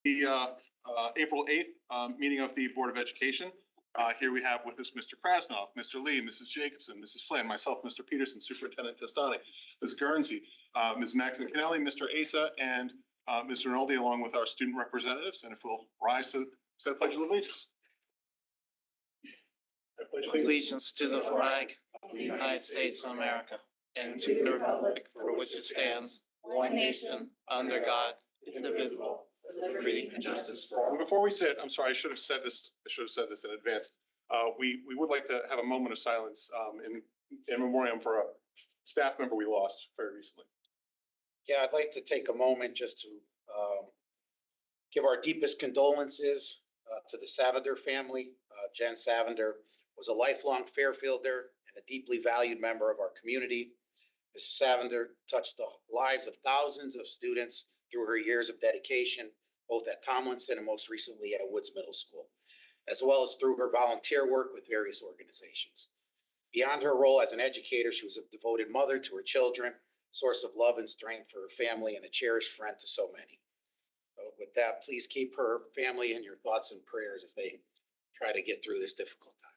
The April 8th meeting of the Board of Education. Here we have with us Mr. Krasnoff, Mr. Lee, Mrs. Jacobson, Mrs. Flynn, myself, Mr. Peterson, Superintendent Testani, Ms. Guernsey, Ms. Maxon Kennelly, Mr. Asa, and Mr. Rinaldi, along with our student representatives. And if we'll rise to say the Pledge of Allegiance. I pledge allegiance to the flag of the United States of America and to the republic for which it stands, one nation, under God, indivisible, with liberty and justice for all. Before we sit, I'm sorry, I should have said this in advance. We would like to have a moment of silence in memoriam for a staff member we lost very recently. Yeah, I'd like to take a moment just to give our deepest condolences to the Savender family. Jen Savender was a lifelong Fairfielder and a deeply valued member of our community. Mrs. Savender touched the lives of thousands of students through her years of dedication, both at Tomlinson and most recently at Woods Middle School, as well as through her volunteer work with various organizations. Beyond her role as an educator, she was a devoted mother to her children, source of love and strength for her family, and a cherished friend to so many. So with that, please keep her family in your thoughts and prayers as they try to get through this difficult time.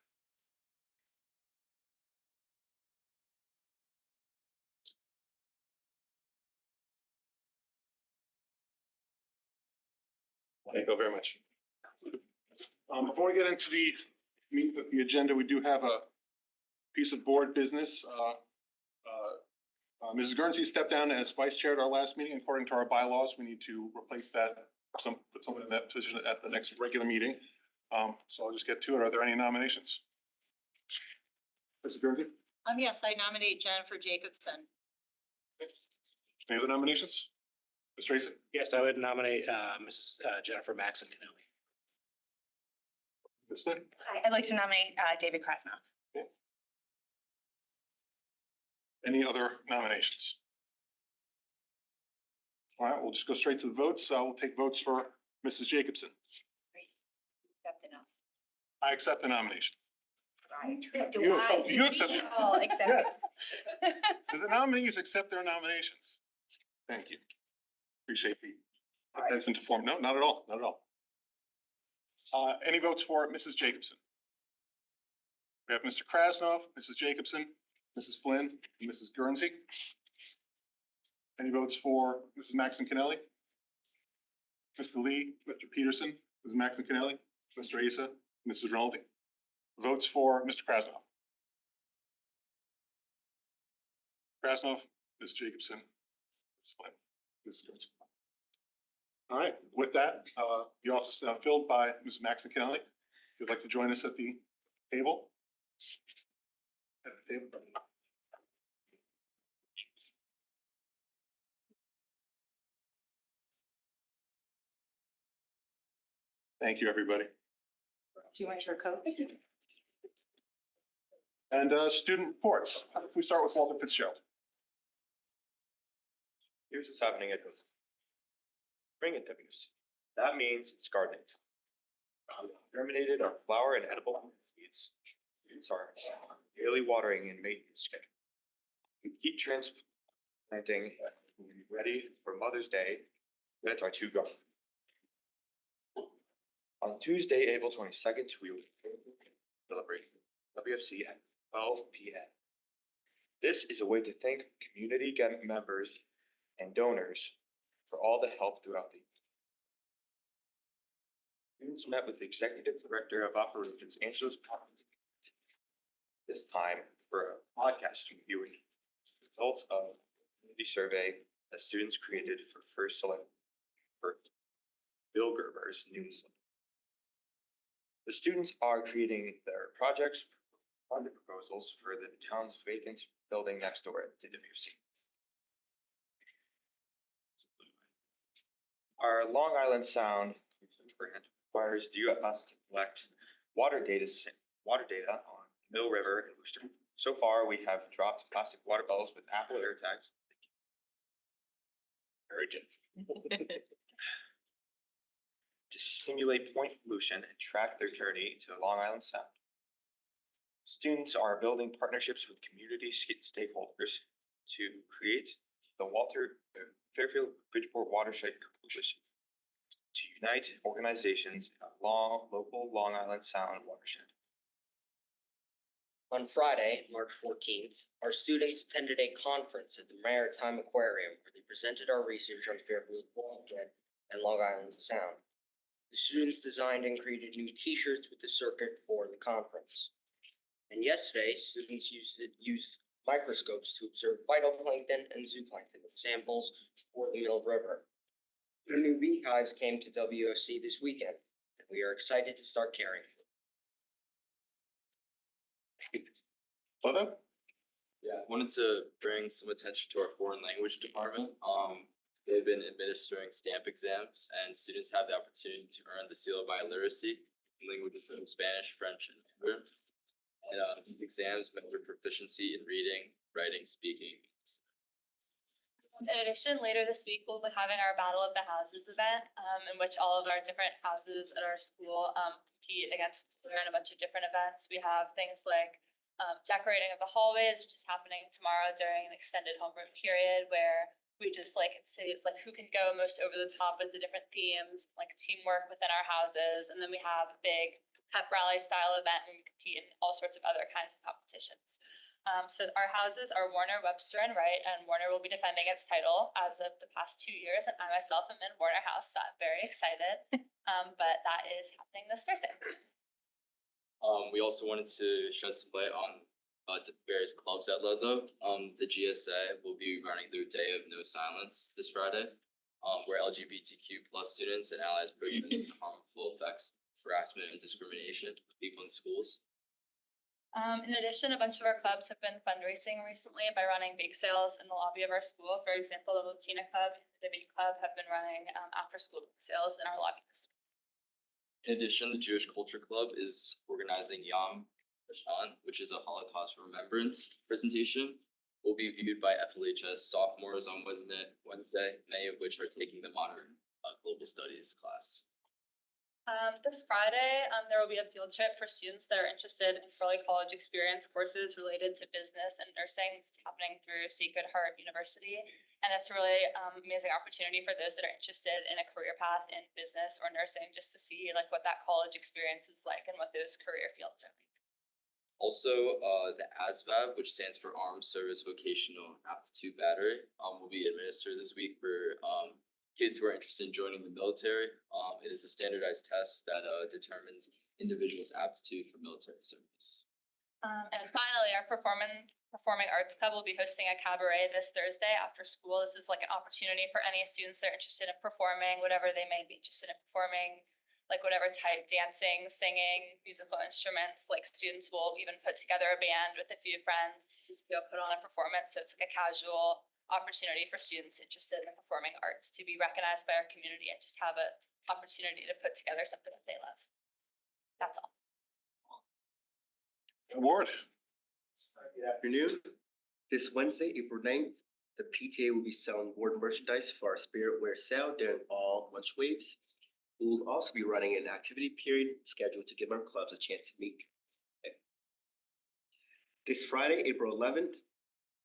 Thank you very much. Before we get into the agenda, we do have a piece of board business. Mrs. Guernsey stepped down as vice chair at our last meeting. According to our bylaws, we need to replace that, put someone in that position at the next regular meeting. So I'll just get to it. Are there any nominations? Mrs. Guernsey? Yes, I nominate Jennifer Jacobson. Any other nominations? Ms. Tracy? Yes, I would nominate Mrs. Jennifer Maxon Kennelly. Ms. Flynn? Hi, I'd like to nominate David Krasnoff. Okay. Any other nominations? All right, we'll just go straight to the votes. We'll take votes for Mrs. Jacobson. Great. Accept the nomination. I accept the nomination. Right. Do You- I? you accept it. Oh, accept Yes. it. Do the nominees accept their nominations? Thank you. Appreciate the attention to form. No, not at all, not at all. Any votes for Mrs. Jacobson? We have Mr. Krasnoff, Mrs. Jacobson, Mrs. Flynn, and Mrs. Guernsey. Any votes for Mrs. Maxon Kennelly? Mr. Lee, Mr. Peterson, Mrs. Maxon Kennelly, Mr. Asa, Mrs. Rinaldi. Votes for Mr. Krasnoff. Krasnoff, Ms. Jacobson, Ms. Flynn, Mrs. Guernsey. All right, with that, the office is now filled by Mrs. Maxon Kennelly. If you'd like to join us at the table. At the table. Thank you, everybody. Do you want your coat? And student reports. If we start with Walter Fitzgerald. Here's what's happening at spring at WC. That means it's gardening. Terminated our flower and edible seeds. Students are daily watering and maintenance schedule. We keep transplanting and be ready for Mother's Day. That's our 2 gardens. On Tuesday, April 22nd, we will celebrate WFC at 12 p.m. This is a way to thank community members and donors for all the help throughout the year. Students met with the Executive Director of Operations, Angela this time for a podcast reviewing the results of the survey that students created for First Select for Bill Gerber's newsletter. The students are creating their project proposals for the town's vacant building next door to WFC. Our Long Island Sound research grant requires us to collect water data on Mill River and Worcester. So far, we have dropped plastic water bottles with Apple AirTags. Very good. To simulate point pollution and track their journey to the Long Island Sound. Students are building partnerships with community stakeholders to create the Fairfield Bridgeport Watershed Coalition to unite organizations in a local Long Island Sound watershed. On Friday, March 14th, our students attended a conference at the Maritime Aquarium where they presented our research on Fairfield watershed and Long Island Sound. The students designed and created new t-shirts with the circuit for the conference. And yesterday, students used microscopes to observe phytoplankton and zooplankton with samples for the Mill River. The new beehives came to WOC this weekend, and we are excited to start caring for them. Further? Yeah, I wanted to bring some attention to our foreign language department. They've been administering stamp exams and students have the opportunity to earn the seal of biliteracy in languages of Spanish, French, and Mandarin. And these exams measure proficiency in reading, writing, speaking. In addition, later this week, we'll be having our Battle of the Houses event, in which all of our different houses at our school compete against each other in a bunch of different events. We have things like decorating of the hallways, which is happening tomorrow during an extended homeroom period, where we just say it's like who can go most over the top with the different themes, like teamwork within our houses. And then we have a big pep rally style event and we compete in all sorts of other kinds of competitions. So our houses are Warner, Webster, and Wright, and Warner will be defending its title as of the past 2 years. And I myself am in Warner House, so I'm very excited. But that is happening this Thursday. We also wanted to shed some light on various clubs at Ludlow. The GSA will be running their Day of No Silence this Friday, where LGBTQ plus students and allies protest the harmful effects, harassment, and discrimination of people in schools. In addition, a bunch of our clubs have been fundraising recently by running bake sales in the lobby of our school. For example, the Latina Club and the Debate Club have been running after-school bake sales in our lobbies. In addition, the Jewish Culture Club is organizing Yom Hashan, which is a Holocaust remembrance presentation. Will be viewed by FLHS sophomores on Wednesday, many of which are taking the Modern Global Studies class. This Friday, there will be a field trip for students that are interested in early college experience courses related to business and nursing. It's happening through Sacred Heart University. And it's a really amazing opportunity for those that are interested in a career path in business or nursing, just to see like what that college experience is like and what those career fields are like. Also, the ASVAB, which stands for Armed Service Vocational Aptitude Battery, will be administered this week for kids who are interested in joining the military. It is a standardized test that determines individuals' aptitude for military service. And finally, our Performing Arts Club will be hosting a cabaret this Thursday after school. This is like an opportunity for any students that are interested in performing, whatever they may be interested in performing, like whatever type, dancing, singing, musical instruments. Like students will even put together a band with a few friends to go put on a performance. So it's like a casual opportunity for students interested in the performing arts to be recognized by our community and just have an opportunity to put together something that they love. That's all. Ward? Good afternoon. This Wednesday, April 9th, the PTA will be selling ward merchandise for our Spirit Wear sale during all lunch waves. We will also be running an activity period scheduled to give our clubs a chance to meet. This Friday, April 11th,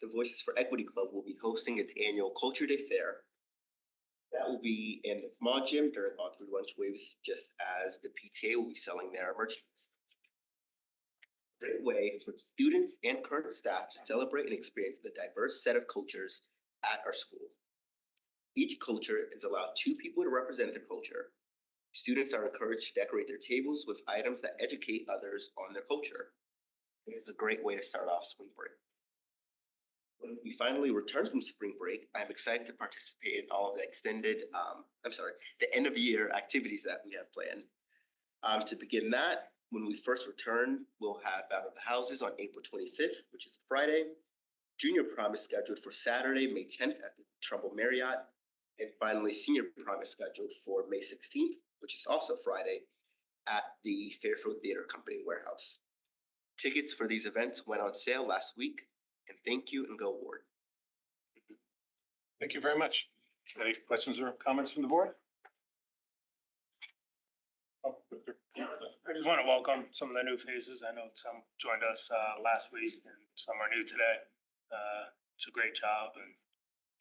the Voices for Equity Club will be hosting its annual Culture Day Fair. That will be in the small gym during all 3 lunch waves, just as the PTA will be selling their merchandise. Great way for students and current staff to celebrate and experience the diverse set of cultures at our school. Each culture is allowed 2 people to represent their culture. Students are encouraged to decorate their tables with items that educate others on their culture. This is a great way to start off spring break. When we finally return from spring break, I'm excited to participate in all of the the end of year activities that we have planned. To begin that, when we first return, we'll have Battle of the Houses on April 25th, which is a Friday. Junior prom is scheduled for Saturday, May 10th at the Trumbull Marriott. And finally, senior prom is scheduled for May 16th, which is also Friday, at the Fairfield Theater Company warehouse. Tickets for these events went on sale last week, and thank you and go Ward. Thank you very much. Any questions or comments from the board? Oh, Victor. I just want to welcome some of the new faces. I know some joined us last week and some are new today. It's a great job and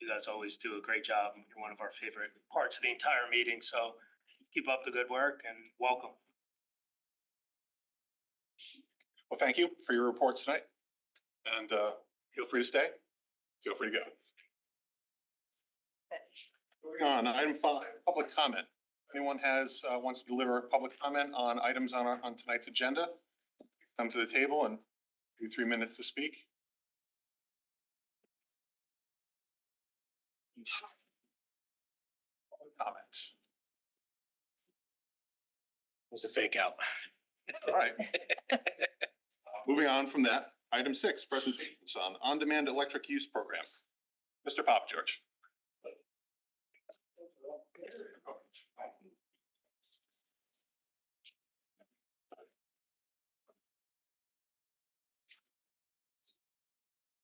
you guys always do a great job. You're one of our favorite parts of the entire meeting. So keep up the good work and welcome. Well, thank you for your reports tonight. And feel free to stay. Feel free to go. Moving on, item 5, public comment. Anyone wants to deliver public comment on items on tonight's agenda? Come to the table and do 3 minutes to speak. Public comment. It was a fake out. All right. Moving on from that, item 6, presentations on on-demand electric use program. Mr. Pop George.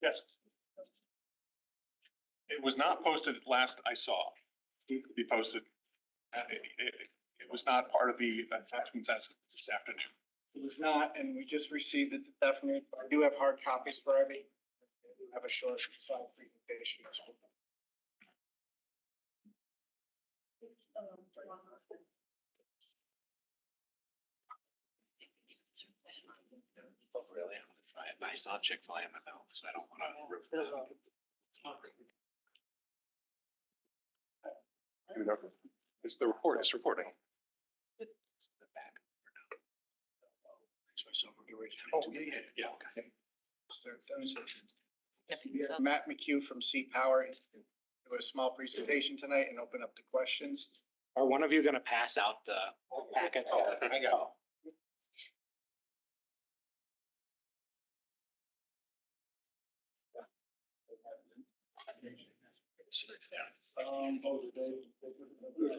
Yes. It was not posted last I saw. It needs to be posted. It was not part of the attachments as of this afternoon. It was not, and we just received it this afternoon. I do have hard copies for Ivy. I do have a short slide presentation as well. Oh, really? I'm gonna try it. I saw Chick-fil-A in my mouth, so I don't wanna. It's the report, it's reporting. Oh, yeah. Okay. We have Matt McHugh from C Power. Do a small presentation tonight and open up to questions. Are one of you gonna pass out the packet? I got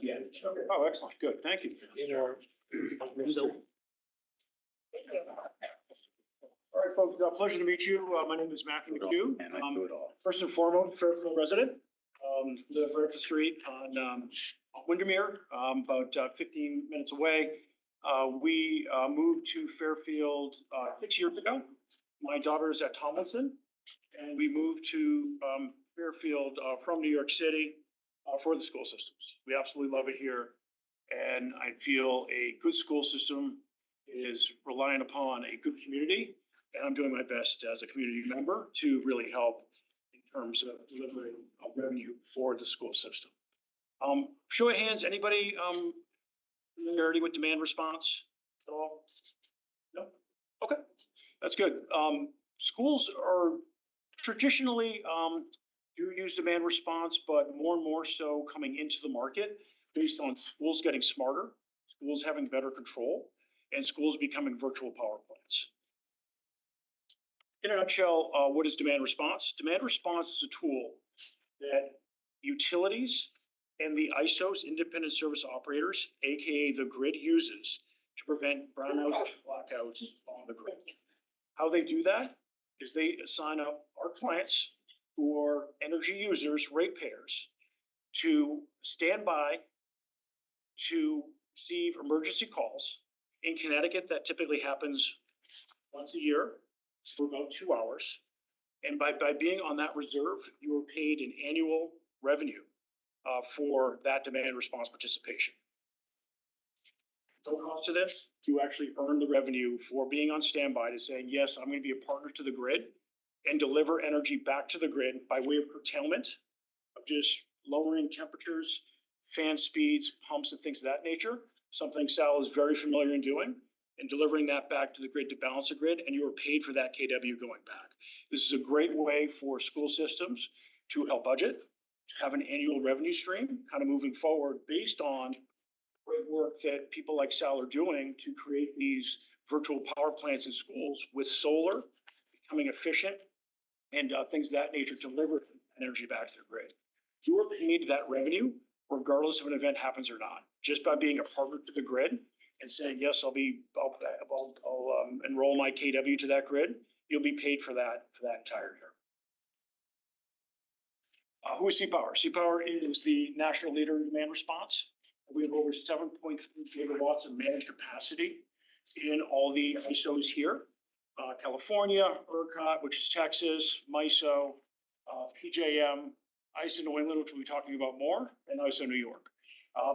Yeah. Oh, excellent, good, thank you. All right, folks, pleasure to meet you. My name is Matthew McHugh. First and foremost, Fairfield resident. Live right up the street on Windermere, about 15 minutes away. We moved to Fairfield 6 years ago. My daughter's at Tomlinson, and we moved to Fairfield from New York City for the school systems. We absolutely love it here. And I feel a good school system is relying upon a good community. And I'm doing my best as a community member to really help in terms of delivering revenue for the school system. Show of hands, anybody familiarity with demand response at all? No? Okay, that's good. Schools are traditionally do use demand response, but more and more so coming into the market based on schools getting smarter, schools having better control, and schools becoming virtual power plants. In a nutshell, what is demand response? Demand response is a tool that utilities and the ISOs, independent service operators, AKA the grid, uses to prevent brownouts, blackouts on the grid. How they do that is they sign up our clients who are energy users, ratepayers, to stand by to receive emergency calls. In Connecticut, that typically happens once a year for about 2 hours. And by being on that reserve, you are paid an annual revenue for that demand response participation. No cost to this, you actually earn the revenue for being on standby to saying, yes, I'm going to be a partner to the grid and deliver energy back to the grid by way of curtailment of just lowering temperatures, fan speeds, pumps, and things of that nature. Something Sal is very familiar in doing, and delivering that back to the grid to balance the grid, and you are paid for that KW going back. This is a great way for school systems to help budget, to have an annual revenue stream kind of moving forward based on great work that people like Sal are doing to create these virtual power plants in schools with solar, becoming efficient, and things of that nature to deliver energy back to the grid. You are paid that revenue regardless if an event happens or not, just by being a partner to the grid and saying, yes, I'll enroll my KW to that grid. You'll be paid for that entire year. Who is C-Power? C-Power is the national leader in demand response. We have over 7.3 gigawatts of managed capacity in all the ISOs here. California, ERCOT, which is Texas, MISO, PJM, ISO New England, which we'll be talking about more, and ISO New York.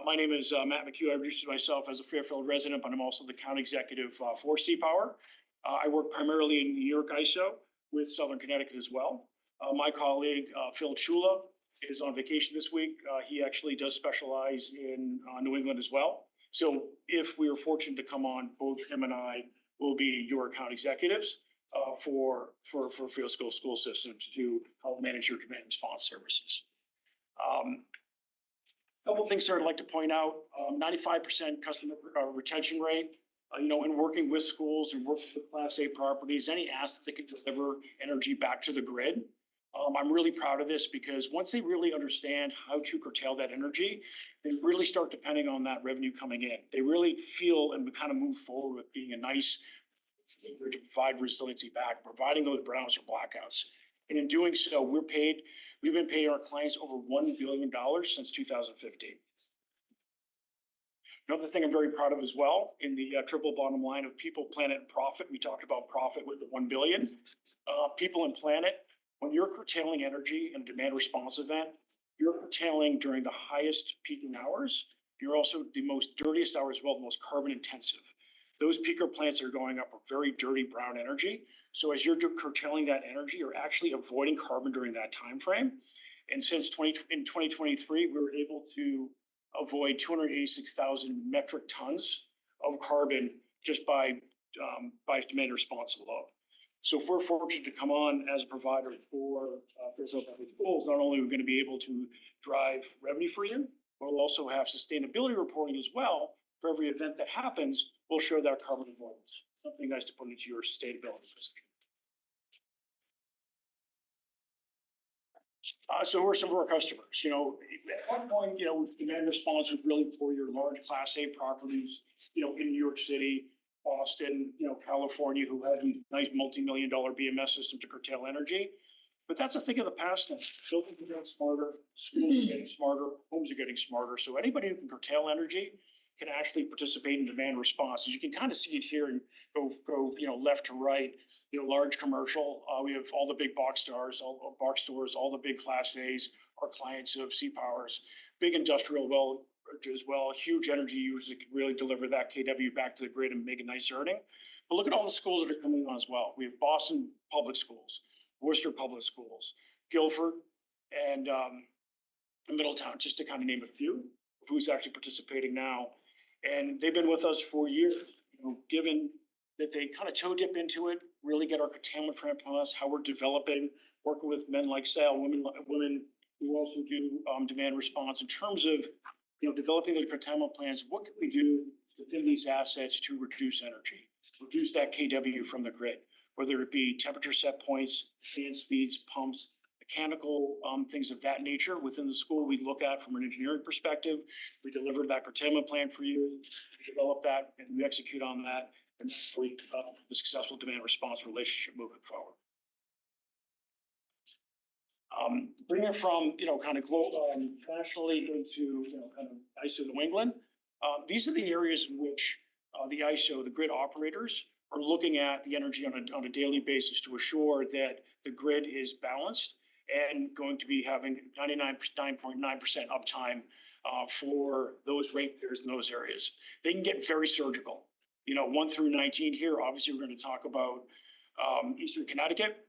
My name is Matt McHugh. I introduced myself as a Fairfield resident, but I'm also the county executive for C-Power. I work primarily in New York ISO with Southern Connecticut as well. My colleague, Phil Chula, is on vacation this week. He actually does specialize in New England as well. So if we are fortunate to come on, both him and I will be your account executives for Fairfield School Systems to help manage your demand response services. Couple things here I'd like to point out, 95% customer retention rate. In working with schools and working with Class A properties, any asset that can deliver energy back to the grid. I'm really proud of this because once they really understand how to curtail that energy, they really start depending on that revenue coming in. They really feel and kind of move forward with being a nice to provide resiliency back, providing those browns or blackouts. And in doing so, we've been paying our clients over $1 billion since 2015. Another thing I'm very proud of as well, in the triple bottom line of people, planet, and profit, we talked about profit with the 1 billion. People and planet, when you're curtailing energy in a demand response event, you're curtailing during the highest peaking hours. You're also the most dirtiest hours as well, the most carbon intensive. Those peaker plants that are going up are very dirty brown energy. So as you're curtailing that energy, you're actually avoiding carbon during that time frame. And since 2023, we were able to avoid 286,000 metric tons of carbon just by demand response alone. So if we're fortunate to come on as a provider for Fairfield Public Schools, not only are we going to be able to drive revenue for you, but we'll also have sustainability reporting as well. For every event that happens, we'll show that carbon avoidance. Something nice to put into your sustainability risk. So who are some of our customers? At one point, demand response was really for your large Class A properties, in New York City, Boston, California, who had a nice multi-million-dollar BMS system to curtail energy. But that's a thing of the past now. Buildings are getting smarter, schools are getting smarter, homes are getting smarter. So anybody who can curtail energy can actually participate in demand response. As you can kind of see it here and go left to right. Large commercial, we have all the big box stores, all the big Class A's, our clients of C-Powers, big industrial as well, huge energy users that can really deliver that KW back to the grid and make a nice earning. But look at all the schools that are coming on as well. We have Boston Public Schools, Worcester Public Schools, Guilford, and Middletown, just to kind of name a few of who's actually participating now. And they've been with us for years, given that they kind of toe dip into it, really get our curtailment plan from us, how we're developing, working with men like Sal, women who also do demand response in terms of, developing the curtailment plans. What can we do within these assets to reduce energy, reduce that KW from the grid, whether it be temperature set points, fan speeds, pumps, mechanical things of that nature within the school we look at from an engineering perspective. We deliver that curtailment plan for you, we develop that, and we execute on that, and we develop the successful demand response relationship moving forward. Bringing it from, kind of global, nationally into, kind of ISO New England. These are the areas in which the ISO, the grid operators, are looking at the energy on a daily basis to assure that the grid is balanced and going to be having 99.9% uptime for those ratepayers in those areas. They can get very surgical. 1 through 19 here, obviously, we're going to talk about Eastern Connecticut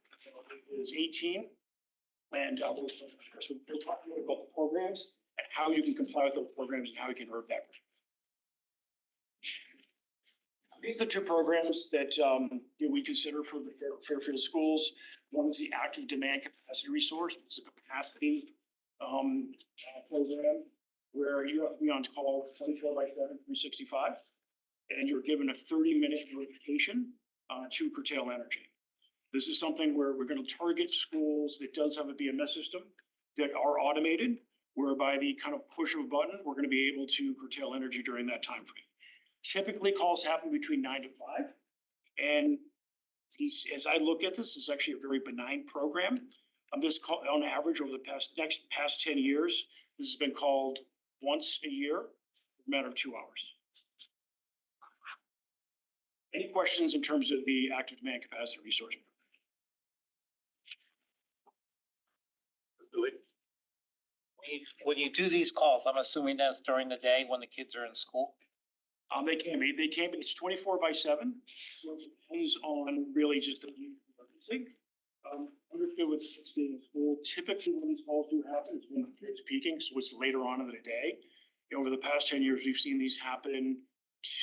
is 18. And we'll talk about the programs and how you can comply with those programs and how you can earn that. These are the two programs that we consider for the Fairfield schools. One is the active demand capacity resource. It's a capacity program where you have to be on call 24/7, 365, and you're given a 30-minute notification to curtail energy. This is something where we're going to target schools that does have a BMS system that are automated, whereby the kind of push of a button, we're going to be able to curtail energy during that time frame. Typically, calls happen between 9 to 5. And as I look at this, it's actually a very benign program. This call, on average, over the past 10 years, this has been called once a year, a matter of 2 hours. Any questions in terms of the active demand capacity resource? When you do these calls, I'm assuming that's during the day when the kids are in school? They can be, it's 24/7. So it depends on really just the emergency. Understood with kids being in school, typically when these calls do happen, it's when the kids peaking, so it's later on in the day. Over the past 10 years, we've seen these happen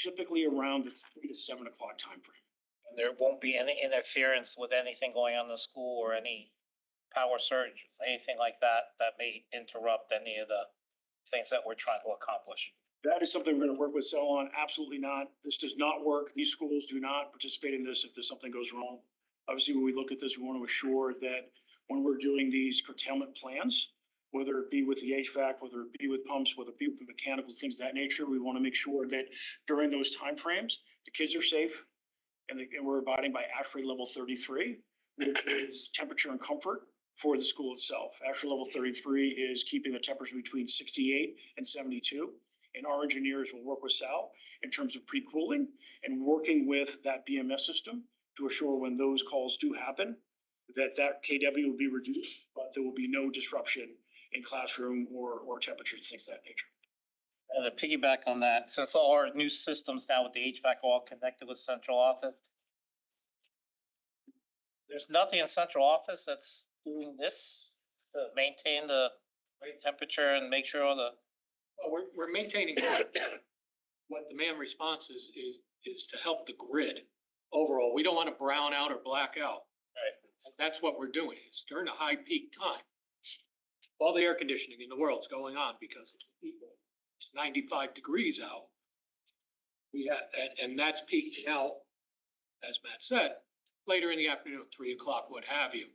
typically around the 3 to 7 o'clock timeframe. And there won't be any interference with anything going on in the school or any power surges, anything like that, that may interrupt any of the things that we're trying to accomplish. That is something we're gonna work with Cell on. Absolutely not. This does not work. These schools do not participate in this if there's something goes wrong. Obviously, when we look at this, we want to assure that when we're doing these curtailment plans, whether it be with the HVAC, whether it be with pumps, whether it be with the mechanicals, things of that nature, we want to make sure that during those timeframes, the kids are safe and we're abiding by ASHRAE level 33, which is temperature and comfort for the school itself. ASHRAE level 33 is keeping the temperature between 68 and 72. And our engineers will work with Sal in terms of pre-cooling and working with that BMS system to assure when those calls do happen, that KW will be reduced, but there will be no disruption in classroom or temperature, things of that nature. And to piggyback on that, since all our new systems now with the HVAC all connected with central office, there's nothing in central office that's doing this to maintain the right temperature and make sure all the. Well, we're maintaining what demand response is to help the grid overall. We don't want to brown out or black out. Right. And that's what we're doing. It's during the high peak time. All the air conditioning in the world's going on because it's 95 degrees out. We have, and that's peaked out, as Matt said, later in the afternoon, 3 o'clock, what have you.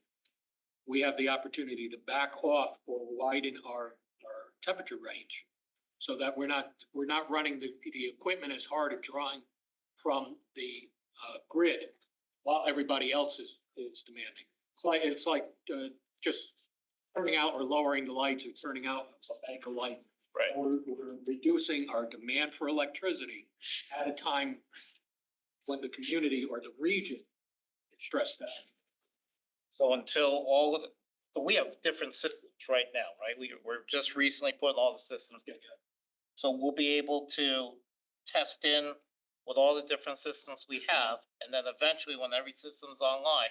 We have the opportunity to back off or widen our temperature range so that we're not running the equipment as hard and drawing from the grid while everybody else is demanding. It's like just turning out or lowering the lights or turning out a bank of light. Right. We're reducing our demand for electricity at a time when the community or the region is stressed out. So until all of the, but we have different systems right now, right? We're just recently putting all the systems together. So we'll be able to test in with all the different systems we have, and then eventually when every system's online,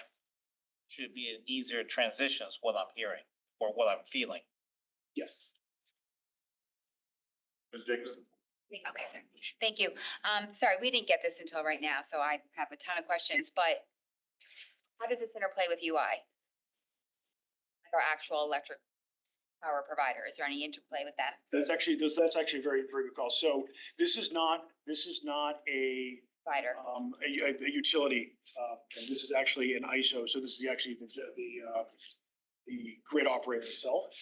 should be an easier transition is what I'm hearing or what I'm feeling. Yes. Ms. Jacobson. Okay, sir. Thank you. Sorry, we didn't get this until right now, so I have a ton of questions, but how does this interplay with UI? Like our actual electric power provider? Is there any interplay with that? That's actually a very, very good call. So this is not a Provider. a utility, and this is actually an ISO. So this is actually the grid operator itself,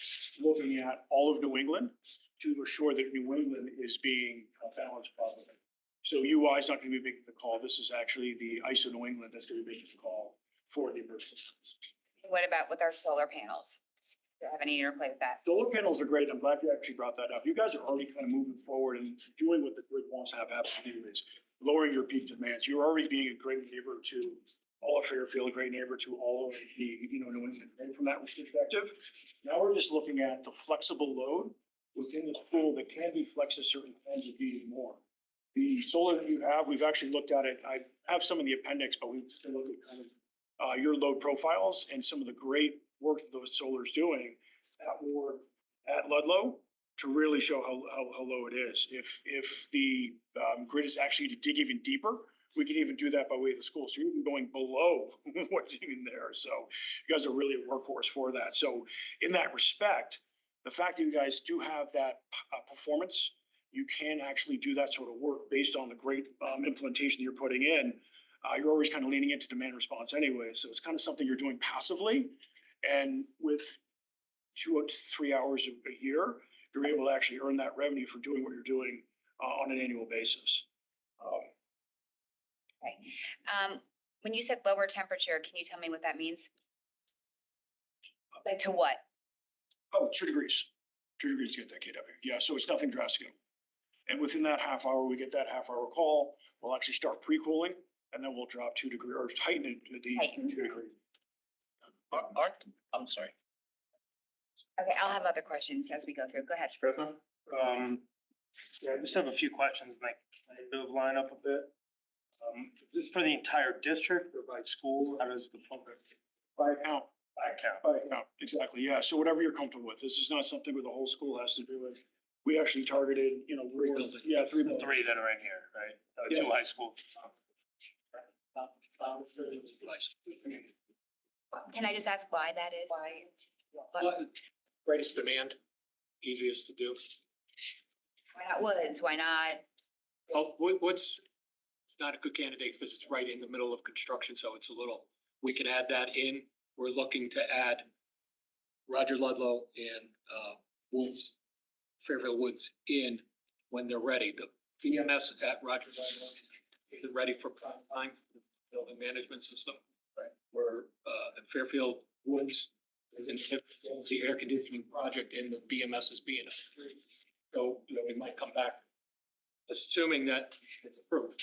looking at all of New England to assure that New England is being balanced properly. So UI is not going to be making the call. This is actually the ISO New England that's going to be making the call for the emergency. What about with our solar panels? Do you have any interplay with that? Solar panels are great. I'm glad you actually brought that up. You guys are already kind of moving forward and doing what the grid wants to have happen anyways, lowering your peak demands. You're already being a great neighbor to all of Fairfield, a great neighbor to all of the, New England. And from that perspective, now we're just looking at the flexible load within the school that can be flexed at certain times of being more. The solar that you have, we've actually looked at it. I have some in the appendix, but we've looked at kind of your load profiles and some of the great work that those solar is doing at Ludlow to really show how low it is. If the grid is actually to dig even deeper, we can even do that by way of the school. So you're even going below what's even there. So you guys are really a workhorse for that. So in that respect, the fact that you guys do have that performance, you can actually do that sort of work based on the great implementation that you're putting in. You're always kind of leaning into demand response anyway. So it's kind of something you're doing passively. And with 2 to 3 hours a year, you're able to actually earn that revenue for doing what you're doing on an annual basis. Okay. When you said lower temperature, can you tell me what that means? Like to what? Oh, 2 degrees. 2 degrees to get that KW. Yeah, so it's nothing drastic. And within that half hour, we get that half hour call. We'll actually start pre-cooling and then we'll drop 2 degrees or tighten it to the 2 degree. I'm sorry. Okay, I'll have other questions as we go through. Go ahead. Yeah, I just have a few questions, like, move line up a bit. Is this for the entire district or by school? How does the program? By account. By account. By account, exactly, yeah. So whatever you're comfortable with. This is not something where the whole school has to do it. We actually targeted, you know, Three buildings. yeah, three that are in here, right? Two high schools. Can I just ask why that is? Why? Greatest demand, easiest to do. Why not Woods? Why not? Well, Woods, it's not a good candidate because it's right in the middle of construction, so it's a little, we can add that in. We're looking to add Roger Ludlow and Woods, Fairfield Woods in when they're ready. The BMS at Roger Ludlow is ready for prime time, building management system. Right. Where at Fairfield Woods, the air conditioning project and the BMS is being approved. So, you know, we might come back, assuming that it's approved.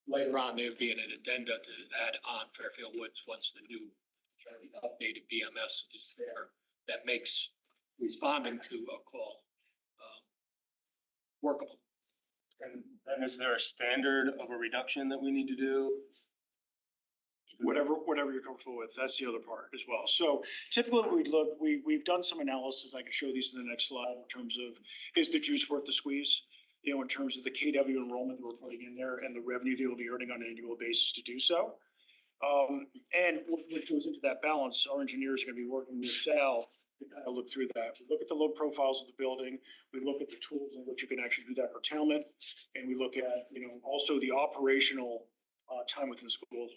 Later on, there would be an addenda to add on Fairfield Woods once the new fairly updated BMS is there. That makes responding to a call workable. And is there a standard of a reduction that we need to do? Whatever you're comfortable with, that's the other part as well. So typically we've done some analysis, I can show these in the next slide in terms of, is the juice worth the squeeze? You know, in terms of the KW enrollment that we're putting in there and the revenue they will be earning on an annual basis to do so. And what goes into that balance, our engineers are gonna be working with Sal to kind of look through that. We look at the load profiles of the building, we look at the tools in which you can actually do that curtailment, and we look at, you know, also the operational time within the schools.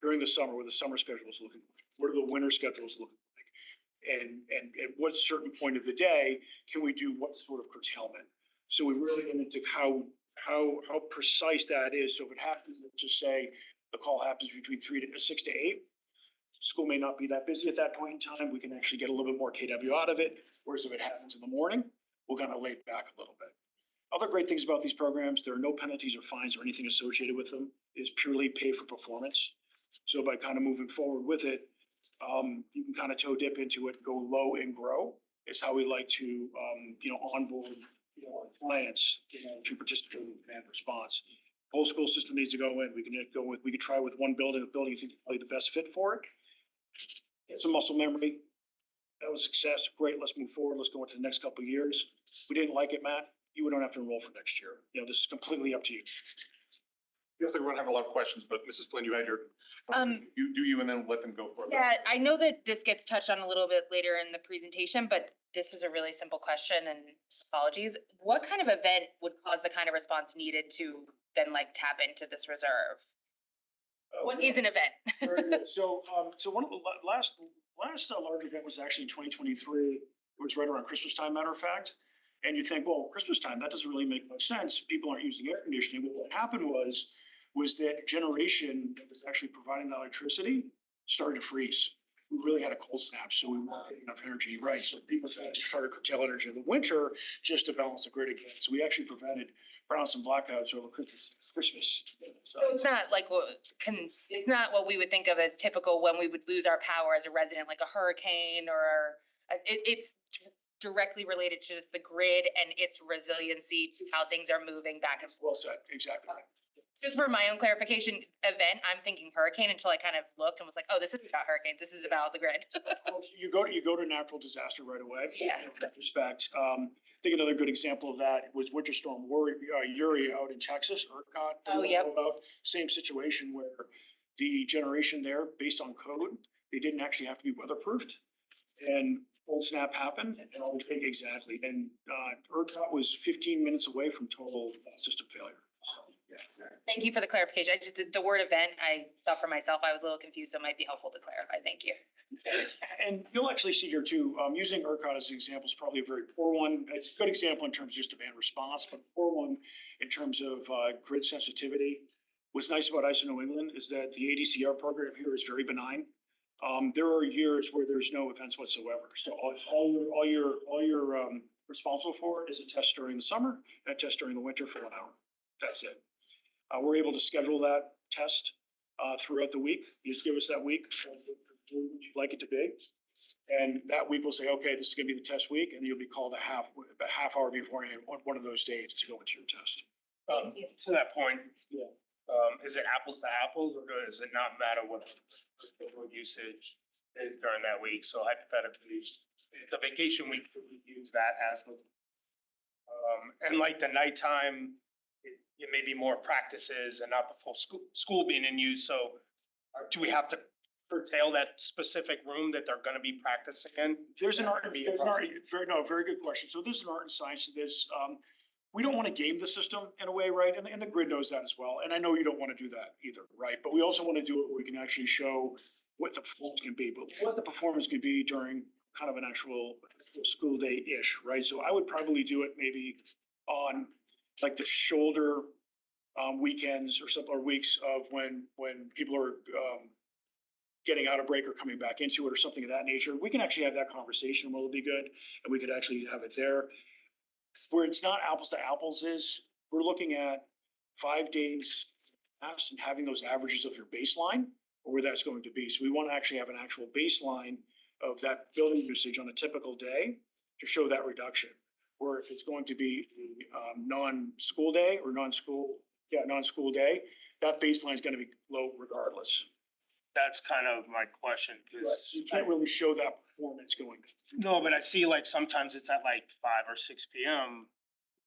During the summer, what the summer schedule is looking like, what are the winter schedules looking like? And at what certain point of the day can we do what sort of curtailment? So we really get into how precise that is. So if it happens, let's just say the call happens between 6 to 8, school may not be that busy at that point in time. We can actually get a little bit more KW out of it. Whereas if it happens in the morning, we're gonna lay it back a little bit. Other great things about these programs, there are no penalties or fines or anything associated with them. It is purely pay for performance. So by kind of moving forward with it, you can kind of toe dip into it, go low and grow is how we like to, you know, onboard, you know, our clients, you know, to participate in demand response. Whole school system needs to go in. We could try with one building, the building you think is probably the best fit for it. Get some muscle memory. That was success. Great. Let's move forward. Let's go into the next couple of years. We didn't like it, Matt. You don't have to enroll for next year. You know, this is completely up to you. Feels like we're gonna have a lot of questions, but Mrs. Flynn, you had your, you do you and then let them go for it. Yeah, I know that this gets touched on a little bit later in the presentation, but this is a really simple question and apologies. What kind of event would cause the kind of response needed to then like tap into this reserve? What is an event? Very good. So one of the last large event was actually in 2023. It was right around Christmas time, matter of fact. And you think, well, Christmas time, that doesn't really make much sense. People aren't using air conditioning. But what happened was that generation that was actually providing the electricity started to freeze. We really had a cold snap, so we weren't getting enough energy, right? So people started to curtail energy in the winter just to balance the grid again. So we actually prevented brownouts and blackouts over Christmas. So it's not like it's not what we would think of as typical when we would lose our power as a resident, like a hurricane or it's directly related to just the grid and its resiliency to how things are moving back and forth. Well said, exactly. Just for my own clarification, event, I'm thinking hurricane until I kind of looked and was like, oh, this isn't about hurricanes, this is about the grid. You go to natural disaster right away. Yeah. In that respect, I think another good example of that was Winter Storm Uri out in Texas, ERCOT. Oh, yep. About same situation where the generation there, based on code, they didn't actually have to be weatherproofed. And cold snap happened. Exactly. And ERCOT was 15 minutes away from total system failure. So, yeah. Thank you for the clarification. I just did the word event. I thought for myself, I was a little confused, so it might be helpful to clarify. Thank you. And you'll actually see here too, using ERCOT as an example is probably a very poor one. It's a good example in terms of just demand response, but a poor one in terms of grid sensitivity. What's nice about ISO New England is that the ADCR program here is very benign. There are years where there's no events whatsoever. So all you're responsible for is a test during the summer and a test during the winter for 1 hour. That's it. We're able to schedule that test throughout the week. You just give us that week, what you'd like it to be. And that week we'll say, okay, this is gonna be the test week, and you'll be called a half hour beforehand, one of those days to go into your test. Thank you. To that point. Yeah. Is it apples to apples, or does it not matter what usage is during that week? So hypothetically, it's a vacation week, we use that as the. And like the nighttime, it may be more practices and not the full school being in use, so do we have to curtail that specific room that they're gonna be practicing in? There's an art, very good question. So there's an art and science to this. We don't want to game the system in a way, right? And the grid knows that as well. And I know you don't want to do that either, right? But we also want to do it where we can actually show what the performance can be, but what the performance can be during kind of an actual school day-ish, right? So I would probably do it maybe on like the shoulder weekends or some, or weeks of when people are getting out of break or coming back into it or something of that nature. We can actually have that conversation, will it be good? And we could actually have it there. Where it's not apples to apples is, we're looking at 5 days past and having those averages of your baseline, or where that's going to be. So we want to actually have an actual baseline of that building usage on a typical day to show that reduction. Or if it's going to be the non-school day or non-school day, that baseline is going to be low regardless. That's kind of my question, because. You can't really show that performance going. No, but I see like sometimes it's at like 5 or 6 PM.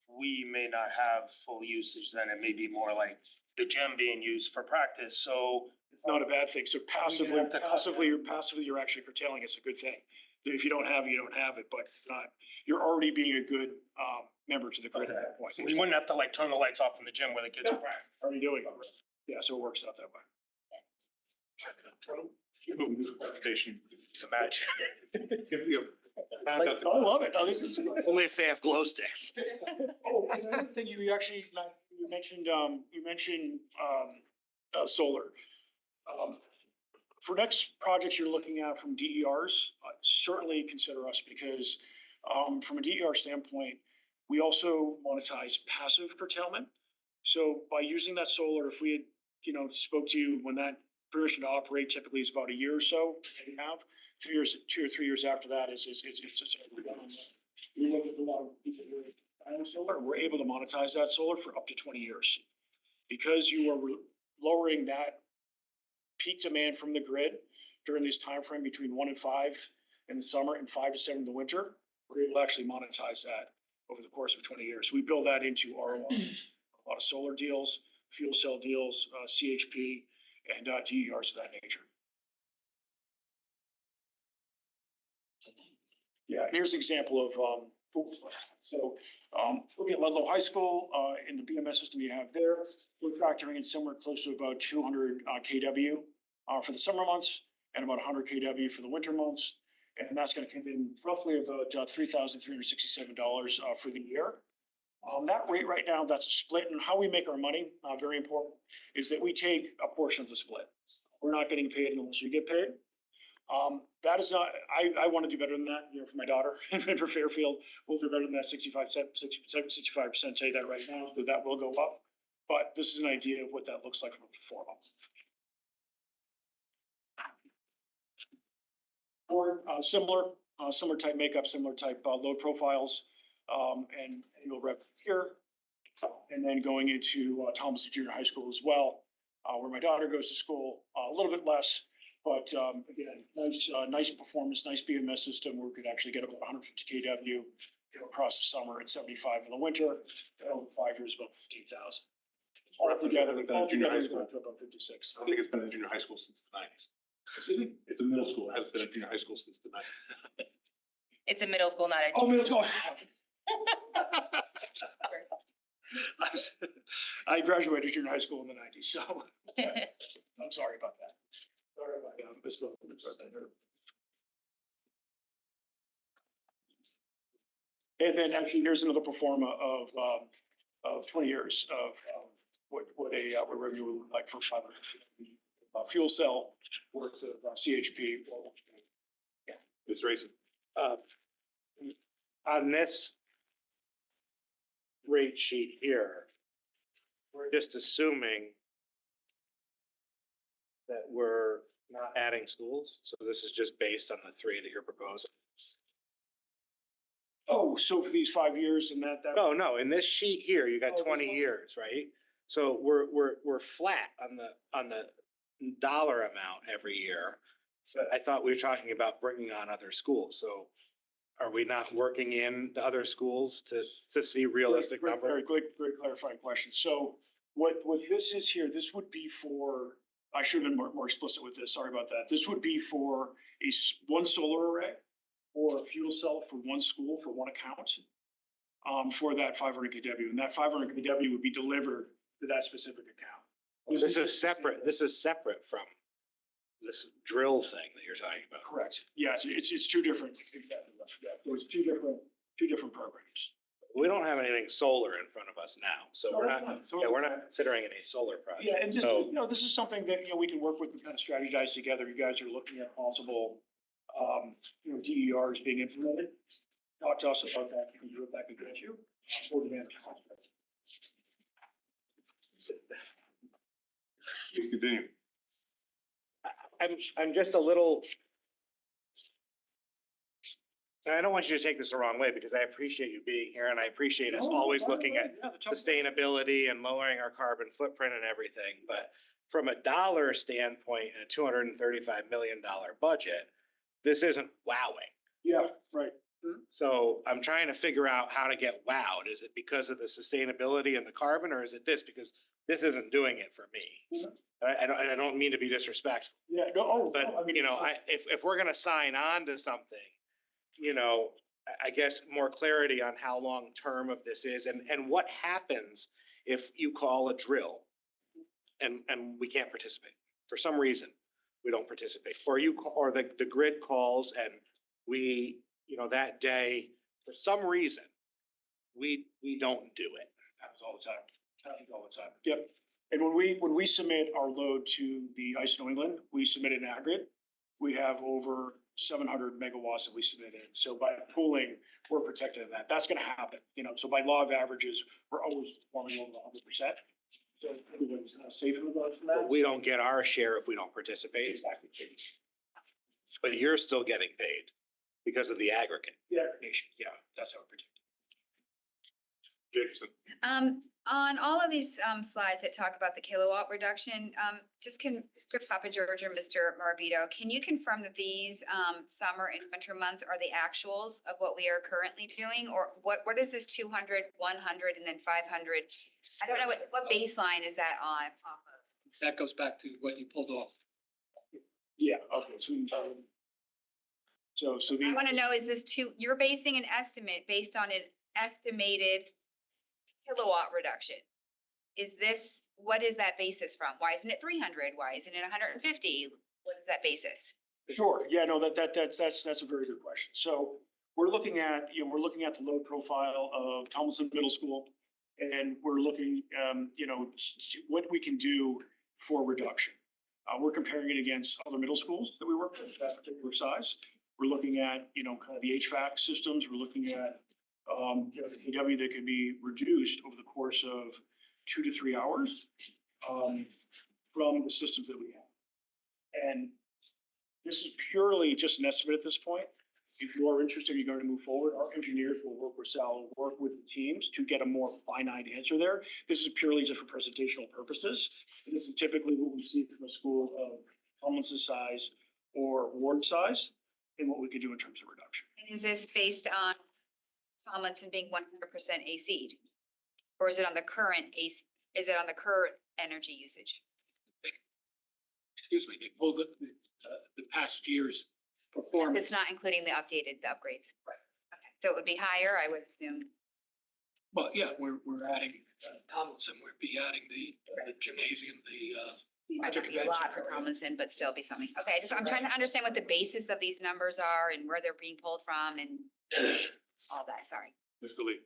We may not have full usage, then it may be more like the gym being used for practice, so. It's not a bad thing. So passively, you're actually curtailing. It's a good thing. If you don't have it, you don't have it, but you're already being a good member to the grid at that point. So we wouldn't have to like turn the lights off in the gym where the kids are. Already doing it. Yeah, so it works out that way. Presentation. It's a match. Like, I love it. Oh, this is. Only if they have glow sticks. Oh, and another thing you actually, you mentioned solar. For next projects you're looking at from DERs, certainly consider us because from a DER standpoint, we also monetize passive curtailment. So by using that solar, if we had, spoke to you when that permission to operate typically is about a year or so, we have 2 or 3 years after that is we look at a lot of people who are buying solar, we're able to monetize that solar for up to 20 years. Because you are lowering that peak demand from the grid during this time frame between 1 and 5 in the summer and 5 to 7 in the winter, we're able to actually monetize that over the course of 20 years. We build that into ROI, a lot of solar deals, fuel cell deals, CHP, and DERs of that nature. Yeah, here's an example of looking at Ludlow High School, in the BMS system you have there, we're factoring in somewhere close to about 200 kW for the summer months and about 100 kW for the winter months. And that's going to come in roughly about $3,367 for the year. That rate right now, that's a split, and how we make our money, very important, is that we take a portion of the split. We're not getting paid unless we get paid. That is not, I want to do better than that, for my daughter and for Fairfield, we'll do better than that 65%, tell you that right now, so that will go up. But this is an idea of what that looks like from a performance. Or similar type makeup, similar type load profiles, and you'll rep here. And then going into Thomas Junior High School as well, where my daughter goes to school, a little bit less. But again, nice performance, nice BMS system where we could actually get about 150 kW across the summer and 75 in the winter. Over 5 years, about 15,000. All together, it's going to about 56. I think it's been in junior high school since the 90s. It's a middle school, it hasn't been in junior high school since the 90s. It's a middle school, not a. Oh, middle school. I graduated junior high school in the 90s, so I'm sorry about that. Sorry about that. And then actually, here's another pro forma of 20 years of what revenue would look like for fuel cell worth of CHP. Ms. Racing. On this rate sheet here, we're just assuming that we're not adding schools, so this is just based on the three that you're proposing. Oh, so for these 5 years and that. No, in this sheet here, you got Oh, this 20 one? years, right? So we're flat on the dollar amount every year. But I thought we were talking about bringing on other schools, so are we not working in the other schools to see realistic numbers? Great clarifying question. So what this is here, this would be for, I should have been more explicit with this, sorry about that. This would be for one solar array or a fuel cell for one school for one account for that 500 kW, and that 500 kW would be delivered to that specific account. This is separate from this drill thing that you're talking about. Correct. Yes, it's two different, exactly. There's two different programs. We don't have anything solar in front of us now, so we're not considering any solar projects. Yeah, and just, this is something that, we can work with and kind of strategize together. You guys are looking at possible, DERs being implemented. Talk to us about that. You can do it back and get you. For the management aspect. Please continue. I'm just a little. And I don't want you to take this the wrong way because I appreciate you being here and I appreciate us always looking at sustainability and lowering our carbon footprint and everything. But from a dollar standpoint, in a $235 million budget, this isn't wowing. Yeah, right. So I'm trying to figure out how to get wowed. Is it because of the sustainability and the carbon, or is it this? Because this isn't doing it for me. I don't mean to be disrespectful. Yeah, no, but if we're gonna sign on to something, I guess more clarity on how long-term of this is and what happens if you call a drill and we can't participate. For some reason, we don't participate, or the grid calls and we, that day, for some reason, we don't do it. Happens all the time. Happens all the time. Yep. And when we submit our load to the ICE New England, we submit an aggregate. We have over 700 megawatts that we submitted. So by pooling, we're protected in that. That's going to happen. So by law of averages, we're always performing over 100%. So everyone's safe in regards to that. We don't get our share if we don't participate. Exactly. But you're still getting paid because of the aggregate. The aggregation. Yeah, that's how we're protected. Jacobson. On all of these slides that talk about the kilowatt reduction, just can Mr. Papa George or Mr. Morabito, can you confirm that these summer and winter months are the actuals of what we are currently doing? Or what is this 200, 100, and then 500? I don't know what baseline is that on off of? That goes back to what you pulled off. Yeah, okay. So I want to know, is this you're basing an estimate based on an estimated kilowatt reduction? What is that basis from? Why isn't it 300? Why isn't it 150? What is that basis? Sure. Yeah, no, that's a very good question. So we're looking at the load profile of Tomlinson Middle School, and we're looking, what we can do for reduction. We're comparing it against other middle schools that we work with, that particular size. We're looking at, kind of the HVAC systems. We're looking at the KW that can be reduced over the course of 2 to 3 hours from the systems that we have. And this is purely just an estimate at this point. If you are interested, you're going to move forward, our engineers will work with Sal, work with the teams to get a more finite answer there. This is purely just for presentational purposes. This is typically what we see from a school of Tomlinson size or ward size and what we could do in terms of reduction. And is this based on Tomlinson being 100% AC'd? Or is it on the current energy usage? Excuse me, they pulled the past year's performance. It's not including the upgrades. Right. Okay, so it would be higher, I would assume. Well, yeah, we're adding Tomlinson, we'd be adding the gymnasium, Might not be a lot for Tomlinson, but still be something. Okay, I'm trying to understand what the basis of these numbers are and where they're being pulled from and all that, sorry. Mr. Lee.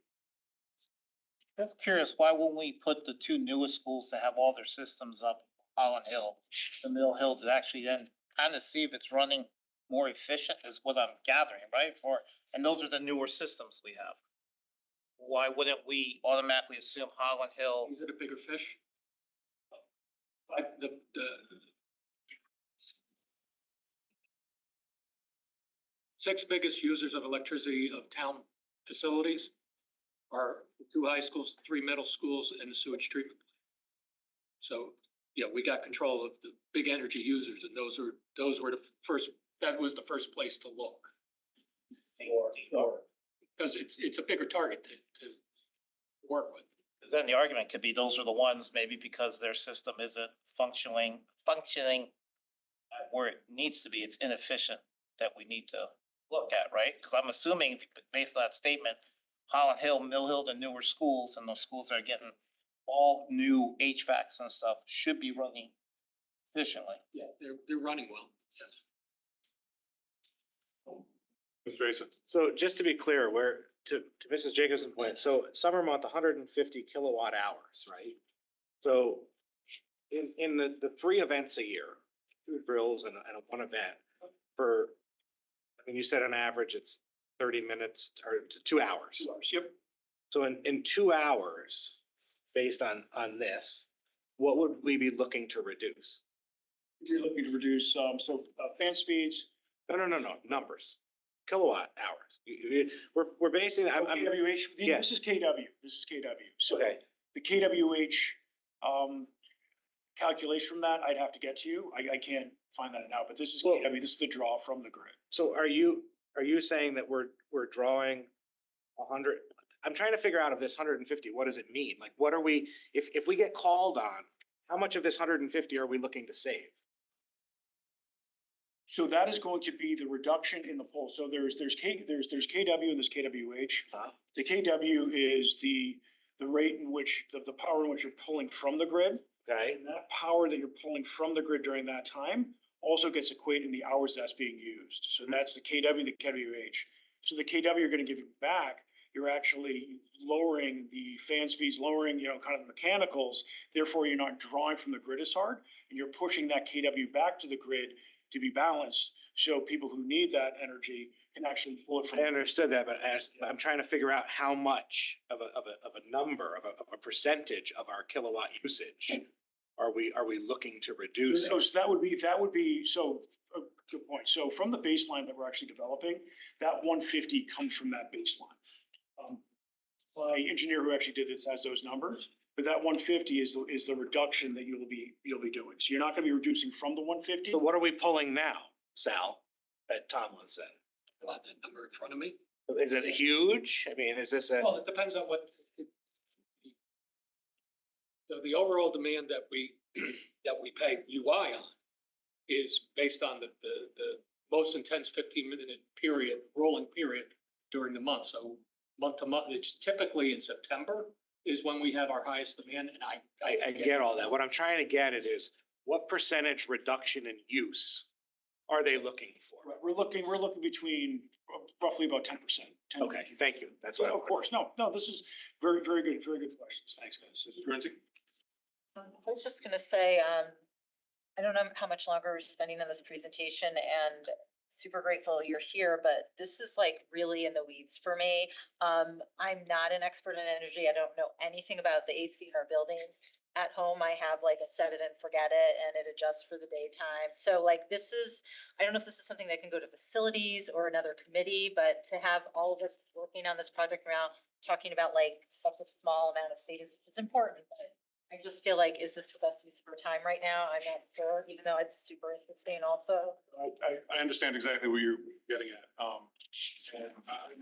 Just curious, why wouldn't we put the two newest schools that have all their systems up Holland Hill, the Mill Hill, to actually then kind of see if it's running more efficient is what I'm gathering, right? And those are the newer systems we have. Why wouldn't we automatically assume Holland Hill? Is it a bigger fish? The, 6 biggest users of electricity of town facilities are the 2 high schools, 3 middle schools, and the sewage treatment plant. So, yeah, we got control of the big energy users, and those were the first, that was the first place to look. Because it's a bigger target to work with. Then the argument could be those are the ones, maybe because their system isn't functioning where it needs to be, it's inefficient, that we need to look at, right? Because I'm assuming, based on that statement, Holland Hill, Mill Hill, the newer schools, and those schools that are getting all new HVACs and stuff should be running efficiently. Yeah, they're running well, yes. Mr. Asa? So just to be clear, to Mrs. Jacobson's point, so summer month, 150 kilowatt hours, right? So in the 3 events a year, 2 drills and one event for, I mean, you said on average it's 30 minutes or 2 hours. 2 hours, yep. So in 2 hours, based on this, what would we be looking to reduce? You're looking to reduce, fan speeds. No, numbers, kilowatt hours. We're basing, KWH, yeah. this is KW, So Okay. the KWH, calculation from that, I'd have to get to you. I can't find that now, but this is Well- KW, this is the draw from the grid. So are you saying that we're drawing 100? I'm trying to figure out of this 150, what does it mean? Like, what are we, if we get called on, how much of this 150 are we looking to save? So that is going to be the reduction in the pole. So there's KW and there's KWH. The KW is the rate in which, the power in which you're pulling from the grid. Okay, And that power that you're pulling from the grid during that time also gets equated in the hours that's being used. So that's the KW, the KWH. So the KW you're gonna give you back, you're actually lowering the fan speeds, lowering, kind of the mechanicals. Therefore, you're not drawing from the grid as hard, and you're pushing that KW back to the grid to be balanced. So people who need that energy can actually pull it from. I understood that, but I'm trying to figure out how much of a number, of a percentage of our kilowatt usage are we looking to reduce? So that would be, good point. So from the baseline that we're actually developing, that 150 comes from that baseline. My engineer who actually did this has those numbers, but that 150 is the reduction that you'll be doing. So you're not gonna be reducing from the 150. So what are we pulling now, Sal, that Tomlin said? I have that number in front of me. Is it huge? I mean, is this a? Well, it depends on what. The overall demand that we pay UI on is based on the most intense 15-minute period, rolling period during the month. So month to month, it's typically in September is when we have our highest demand. And I get all that. What I'm trying to get at is what percentage reduction in use are they looking for? Right, we're looking between roughly about 10%. Okay, thank you. That's what. Of course, no, this is very, very good questions. Thanks, guys. Guernsey? I was just gonna say, I don't know how much longer we're spending on this presentation and super grateful you're here, but this is like really in the weeds for me. I'm not an expert in energy. I don't know anything about the AC in our buildings. At home, I have like a set it and forget it and it adjusts for the daytime. So like I don't know if this is something that can go to facilities or another committee, but to have all of us working on this project around, talking about like such a small amount of savings is important, but I just feel like, is this the best use of our time right now? I'm not sure, even though it's super interesting also. I understand exactly what you're getting at.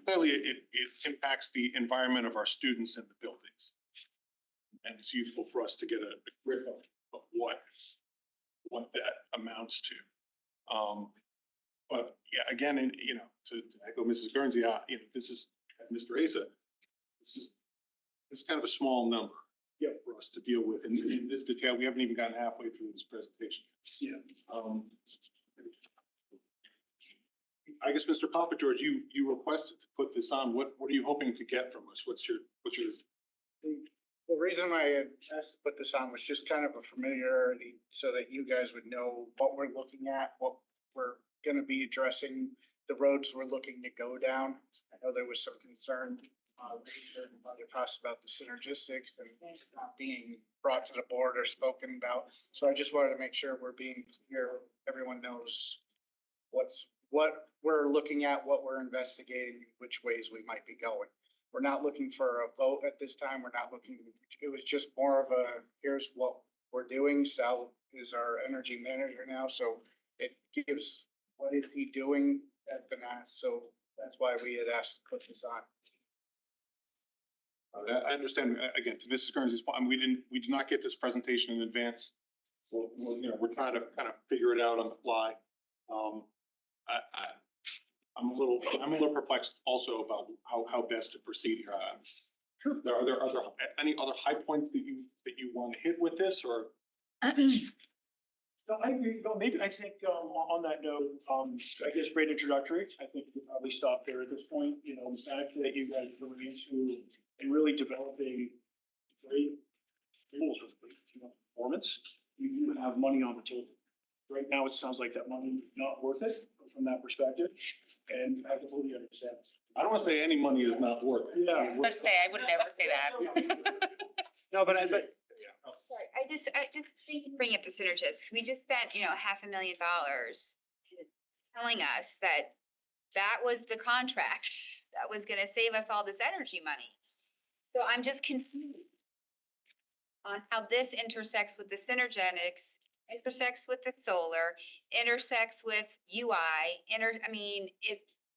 Clearly, it impacts the environment of our students in the buildings. And it's useful for us to get a grip of what that amounts to. But yeah, again, to echo Mrs. Guernsey, this is, Mr. Asa, this is kind of a small number. Yeah. For us to deal with in this detail. We haven't even gotten halfway through this presentation. Yeah. I guess, Mr. Papa George, you requested to put this on. What are you hoping to get from us? What's your? The reason I had asked to put this on was just kind of a familiarity so that you guys would know what we're looking at, what we're gonna be addressing, the roads we're looking to go down. I know there was some concern about the synergistics and not being brought to the board or spoken about. So I just wanted to make sure we're being clear, everyone knows what's what we're looking at, what we're investigating, which ways we might be going. We're not looking for a vote at this time. We're not looking, it was just more of a, here's what we're doing. Sal is our energy manager now, so it gives, what is he doing, has been asked, so that's why we had asked to put this on. I understand, again, to Mrs. Guernsey's point, I mean, we did not get this presentation in advance. We're trying to kind of figure it out on the fly. I'm a little perplexed also about how best to proceed here. Sure. Are there any other high points that you want to hit with this, or? No, I agree. No, maybe, I think, on that note, I guess great introductory. I think we'll probably stop there at this point. The fact that you guys are going into and really developing great rules with performance, you do have money on the table. Right now, it sounds like that money is not worth it from that perspective, and I completely understand. I don't want to say any money is not worth it. Yeah. I would say, I would never say that. No, but Sorry, I just think bring up the synergists. We just spent, $500,000 telling us that that was the contract that was gonna save us all this energy money. So I'm just confused on how this intersects with the synergetics, intersects with the solar, intersects with UI,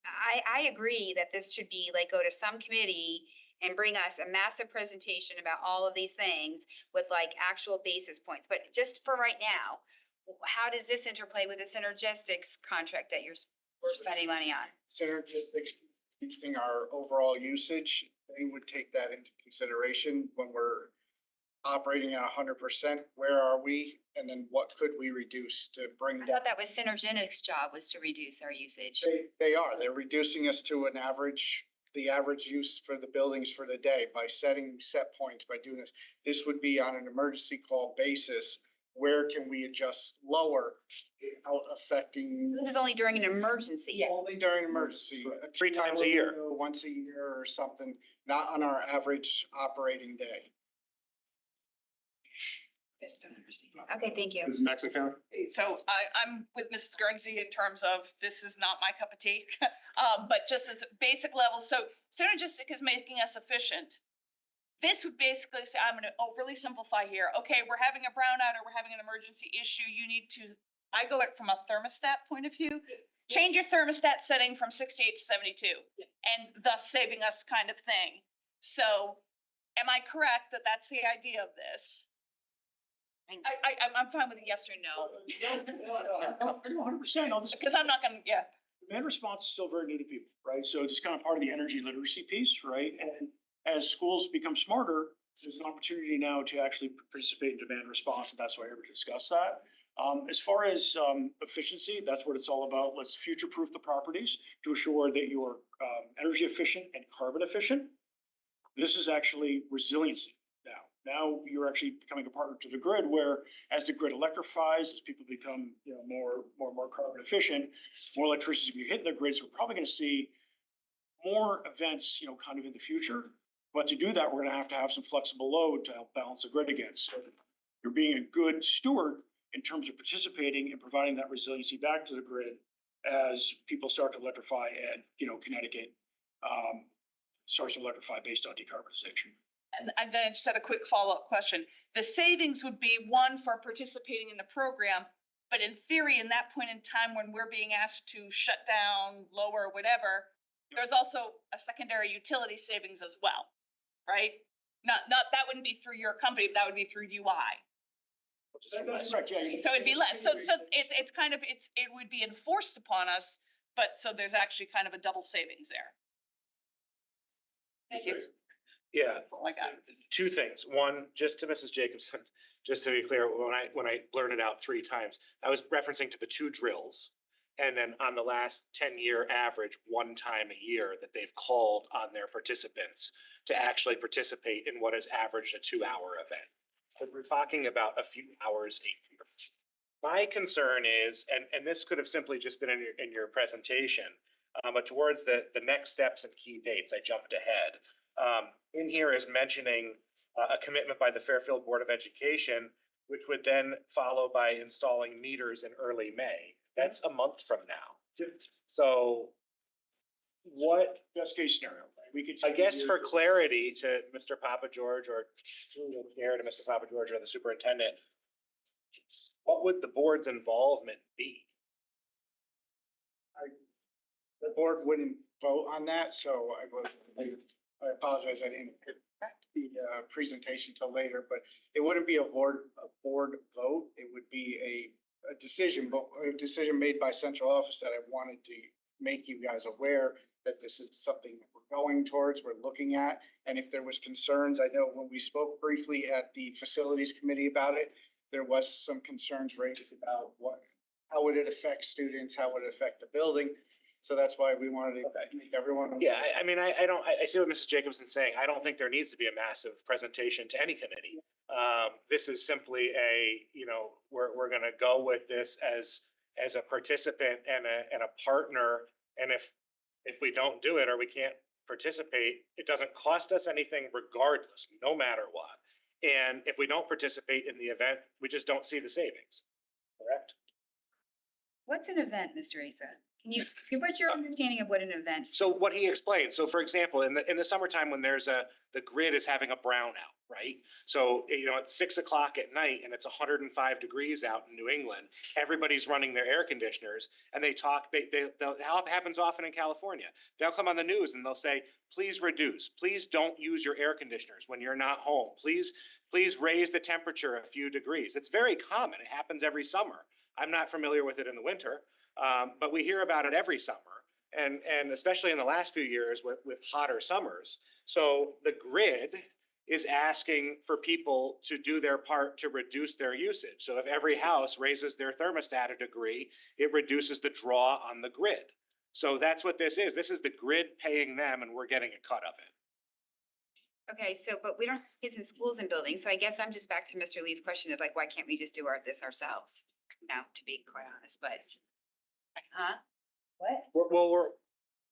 I agree that this should be like, go to some committee and bring us a massive presentation about all of these things with like actual basis points. But just for right now, how does this interplay with the synergistics contract that we're spending money on? Synergistics, using our overall usage, they would take that into consideration when we're operating at 100%. Where are we? And then what could we reduce to bring I down? thought that was Synergenics' job, was to reduce our usage. They're reducing us to the average use for the buildings for the day by setting set points, by doing this. This would be on an emergency call basis. Where can we adjust lower without affecting? So this is only during an emergency. Only during emergency. 3 times a year. Once a year or something, not on our average operating day. Okay, thank you. Mrs. Mexican? So I'm with Mrs. Guernsey in terms of this is not my cup of tea, but just as a basic level. So synergistic is making us efficient. This would basically say, I'm gonna overly simplify here. Okay, we're having a brownout or we're having an emergency issue. You need to, I go it from a thermostat point of view. Change your thermostat setting from 68 to 72 and thus saving us kind of thing. So am I correct that that's the idea of this? I'm fine with a yes or no. 100%. Because I'm not gonna, yeah. Demand response is still very new to people, right? So it's kind of part of the energy literacy piece, right? And as schools become smarter, there's an opportunity now to actually participate in demand response, and that's why I ever discuss that. As far as efficiency, that's what it's all about. Let's future-proof the properties to assure that you're energy efficient and carbon efficient. This is actually resiliency now. Now you're actually becoming a partner to the grid, where as the grid electrifies, as people become more carbon efficient, more electricity will be hitting the grid. So we're probably going to see more events, kind of in the future. But to do that, we're going to have some flexible load to help balance the grid again. So you're being a good steward in terms of participating and providing that resiliency back to the grid as people start to electrify, and Connecticut starts to electrify based on decarbonization. And then I just had a quick follow-up question. The savings would be one for participating in the program, but in theory, in that point in time when we're being asked to shut down, lower, whatever, there's also a secondary utility savings as well, right? Not that wouldn't be through your company, but that would be through UI. That's correct, yeah. So it'd be less. So it's kind of, it would be enforced upon us, but so there's actually kind of a double savings there. Thank you. Yeah. That's all I got. 2 things. One, just to Mrs. Jacobson, just to be clear, when I blurted it out 3 times, I was referencing to the 2 drills. And then on the last 10-year average, 1 time a year that they've called on their participants to actually participate in what is averaged a 2-hour event. So we're talking about a few hours a year. My concern is, and this could have simply just been in your presentation, but towards the next steps and key dates, I jumped ahead. In here is mentioning a commitment by the Fairfield Board of Education, which would then follow by installing meters in early May. That's a month from now. So what, Best case scenario, right? We could. I guess for clarity to Mr. Papa George or here to Mr. Papa George or the superintendent, what would the board's involvement be? The board wouldn't vote on that, so I apologize, I didn't get the presentation till later, but it wouldn't be a board vote. It would be a decision, but a decision made by central office that I wanted to make you guys aware that this is something that we're going towards, we're looking at. And if there was concerns, I know when we spoke briefly at the facilities committee about it, there was some concerns raised about how would it affect students, how would it affect the building? So that's why we wanted to make everyone. Yeah, I mean, I see what Mrs. Jacobson's saying. I don't think there needs to be a massive presentation to any committee. This is simply we're gonna go with this as a participant and a partner. And if we don't do it or we can't participate, it doesn't cost us anything regardless, no matter what. And if we don't participate in the event, we just don't see the savings, correct? What's an event, Mr. Asa? What's your understanding of what an event? So what he explained, so for example, in the summertime when the grid is having a brownout, right? So, at 6 o'clock at night and it's 105 degrees out in New England, everybody's running their air conditioners and how it happens often in California. They'll come on the news and they'll say, please reduce, please don't use your air conditioners when you're not home. Please raise the temperature a few degrees. It's very common. It happens every summer. I'm not familiar with it in the winter. But we hear about it every summer and especially in the last few years with hotter summers. So the grid is asking for people to do their part to reduce their usage. So if every house raises their thermostat a degree, it reduces the draw on the grid. So that's what this is. This is the grid paying them and we're getting a cut of it. Okay, but we don't have kids in schools and buildings, so I guess I'm just back to Mr. Lee's question of why can't we just do this ourselves? Now, to be quite honest, but. Huh? What?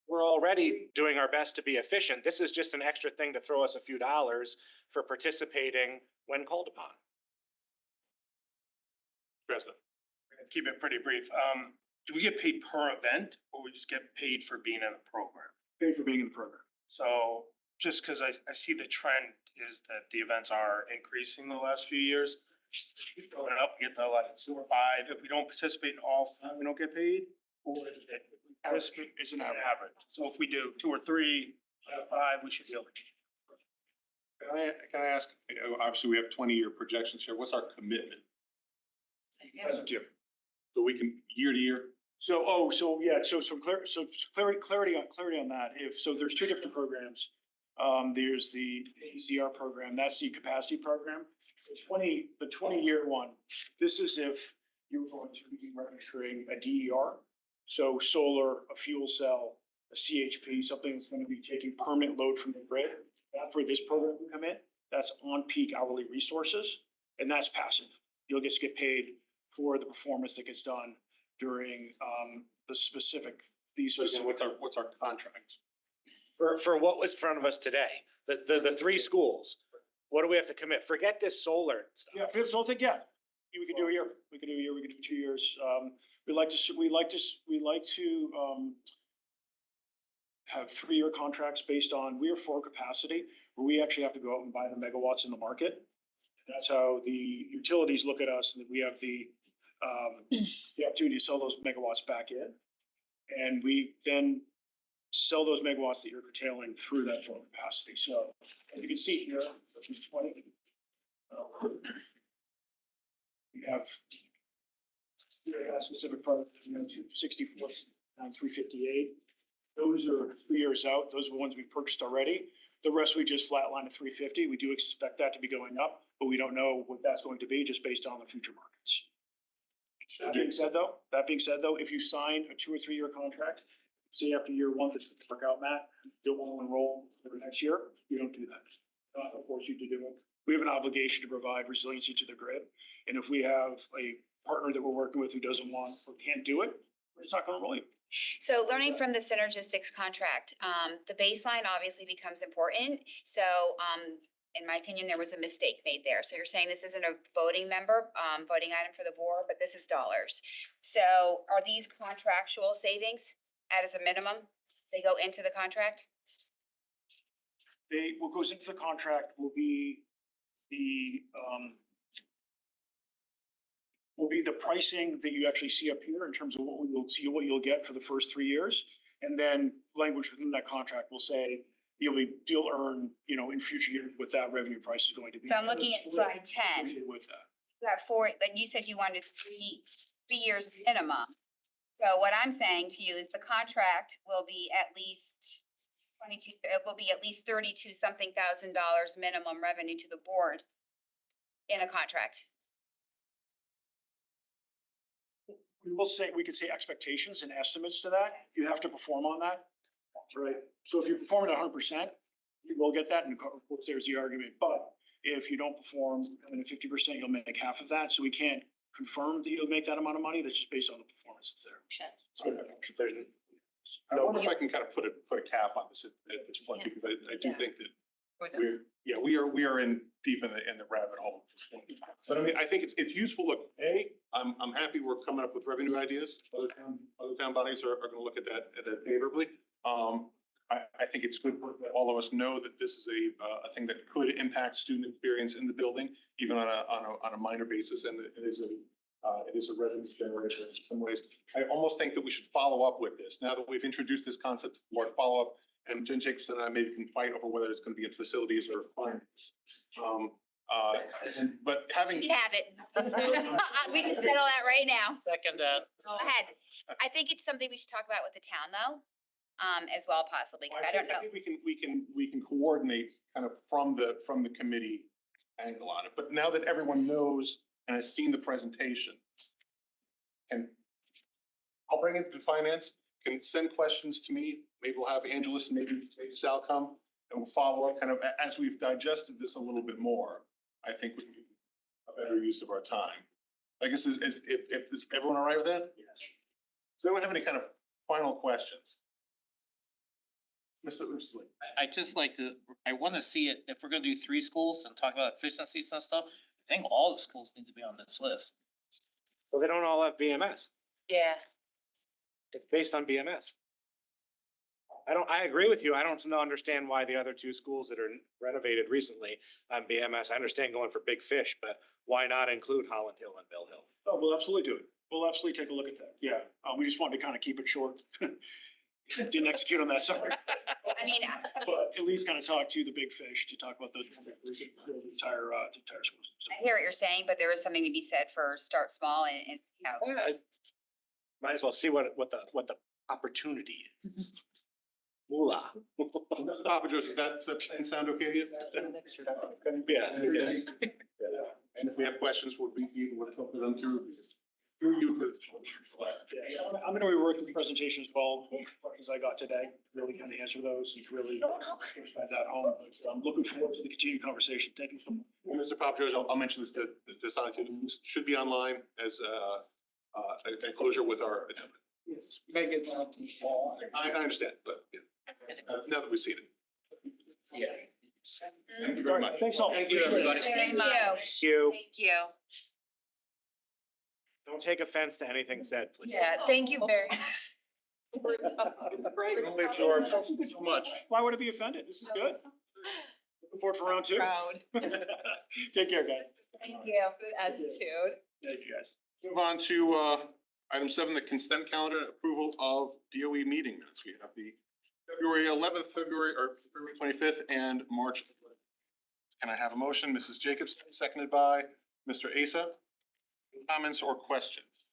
We're already doing our best to be efficient. This is just an extra thing to throw us a few dollars for participating when called upon. President. Keep it pretty brief. Do we get paid per event or we just get paid for being in the program? Paid for being in the program. So just because I see the trend is that the events are increasing the last few years. Keep going up, get to like 4 or 5. If we don't participate in all, we don't get paid. Or is it? It's an average. So if we do 2 or 3 out of 5, we should be able to. Can I ask, obviously we have 20-year projections here. What's our commitment? As of year. So we can year to year? So some clarity on that. There's 2 different programs. There's the ACR program, that's the capacity program. The 20-year one, this is if you're going to be registering a DER. So solar, a fuel cell, a CHP, something that's going to be taking permanent load from the grid. That's where this program can come in. That's on-peak hourly resources, and that's passive. You'll just get paid for the performance that gets done during what's our contract? For what was in front of us today, the 3 schools, what do we have to commit? Forget this solar stuff. Yeah, for this whole thing, yeah. We could do a year. We could do 2 years. We like to have 3-year contracts based on, we are for capacity, where we actually have to go out and buy the megawatts in the market. That's how the utilities look at us, and we have the opportunity to sell those megawatts back in. And we then sell those megawatts that you're curtailing through that total capacity. So as you can see here, 20. We have a specific product, 264 and 358. Those are 3 years out. Those are the ones we purchased already. The rest we just flatline at 350. We do expect that to be going up, but we don't know what that's going to be just based on the future markets. That being said though, if you sign a 2 or 3 year contract, say after year 1, this doesn't work out, Matt, you don't want to enroll for the next year, you don't do that. Of course you to do it. We have an obligation to provide resiliency to the grid. And if we have a partner that we're working with who doesn't want or can't do it, we're just not going to enroll you. So learning from the synergistics contract, the baseline obviously becomes important. So in my opinion, there was a mistake made there. So you're saying this isn't a voting voting item for the board, but this is dollars. So are these contractual savings as a minimum? They go into the contract? What goes into the contract will be the pricing that you actually see up here in terms of what we will see, what you'll get for the first 3 years. And then language within that contract will say you'll earn, in future years what that revenue price is going to be. So I'm looking at slide 10. Associated with that. You got four, like you said, you wanted three years minimum. So what I'm saying to you is the contract will be at least 22, it will be at least 32 something thousand dollars minimum revenue to the board in a contract. We could say expectations and estimates to that. You have to perform on that. Right. So if you perform at 100%, you will get that. And of course, there's the argument. But if you don't perform at 50%, you'll make half of that. So we can't confirm that you'll make that amount of money. That's just based on the performance that's there. I wonder if I can kind of put a cap on this at this point, because I do think that we are in deep in the rabbit hole. But I mean, I think it's useful. Look, I'm happy we're coming up with revenue ideas. Other town bodies are going to look at that favorably. I think it's good that all of us know that this is a thing that could impact student experience in the building, even on a minor basis, and it is a revenue generator in some ways. I almost think that we should follow up with this now that we've introduced this concept to the board. Follow up, and Jen Jacobson and I maybe can fight over whether it's going to be in facilities or finance. But having We have it. We can settle that right now. Second that. Go ahead. I think it's something we should talk about with the town though, as well possibly, because I don't know. I think we can coordinate kind of from the committee angle on it. But now that everyone knows and has seen the presentation, and I'll bring it to finance, can send questions to me. Maybe we'll have Angelus, maybe Sal come, and we'll follow up kind of as we've digested this a little bit more. I think would be a better use of our time. I guess if everyone all right with that? Yes. Does anyone have any kind of final questions? Mr. Lee. I want to see it, if we're gonna do 3 schools and talk about efficiencies and stuff, I think all the schools need to be on this list. Well, they don't all have BMS. Yeah. It's based on BMS. I agree with you. I don't understand why the other 2 schools that are renovated recently on BMS, I understand going for big fish, but why not include Holland Hill and Mill Hill? Oh, we'll absolutely do it. We'll absolutely take a look at that. Yeah. We just wanted to kind of keep it short. Didn't execute on that, sorry. I mean, But at least kind of talk to the big fish, to talk about the entire schools. So, I hear what you're saying, but there is something to be said for start small and see how. Yeah, might as well see what the opportunity is. Moolah. Papa Joseph, does that sound okay to you? Yeah. And if we have questions, we'll be able to talk to them through you. I'm going to rework the presentation as well, as I got today, really kind of answer those and really drive that home. But I'm looking forward to the continued conversation. Thank you so much. Mr. Papa Joseph, I'll mention this to Sally too. This should be online as a closure with our agenda. Yes, make it. I understand, but now that we've seen it. Yeah. Thank you very much. Thanks all. Thank you, everybody. Very much. Thank you. Thank you. Don't take offense to anything said, please. Yeah, thank you very. Only absorb so much. Why would I be offended? This is good. Looking forward for round 2. Proud. Take care, guys. Thank you. Attitude. Thank you, guys. Move on to item 7, the consent calendar approval of DOE meeting minutes. We have the February 11th, February 25th, and March. Can I have a motion? Mrs. Jacobson, seconded by Mr. Asa. Comments or questions?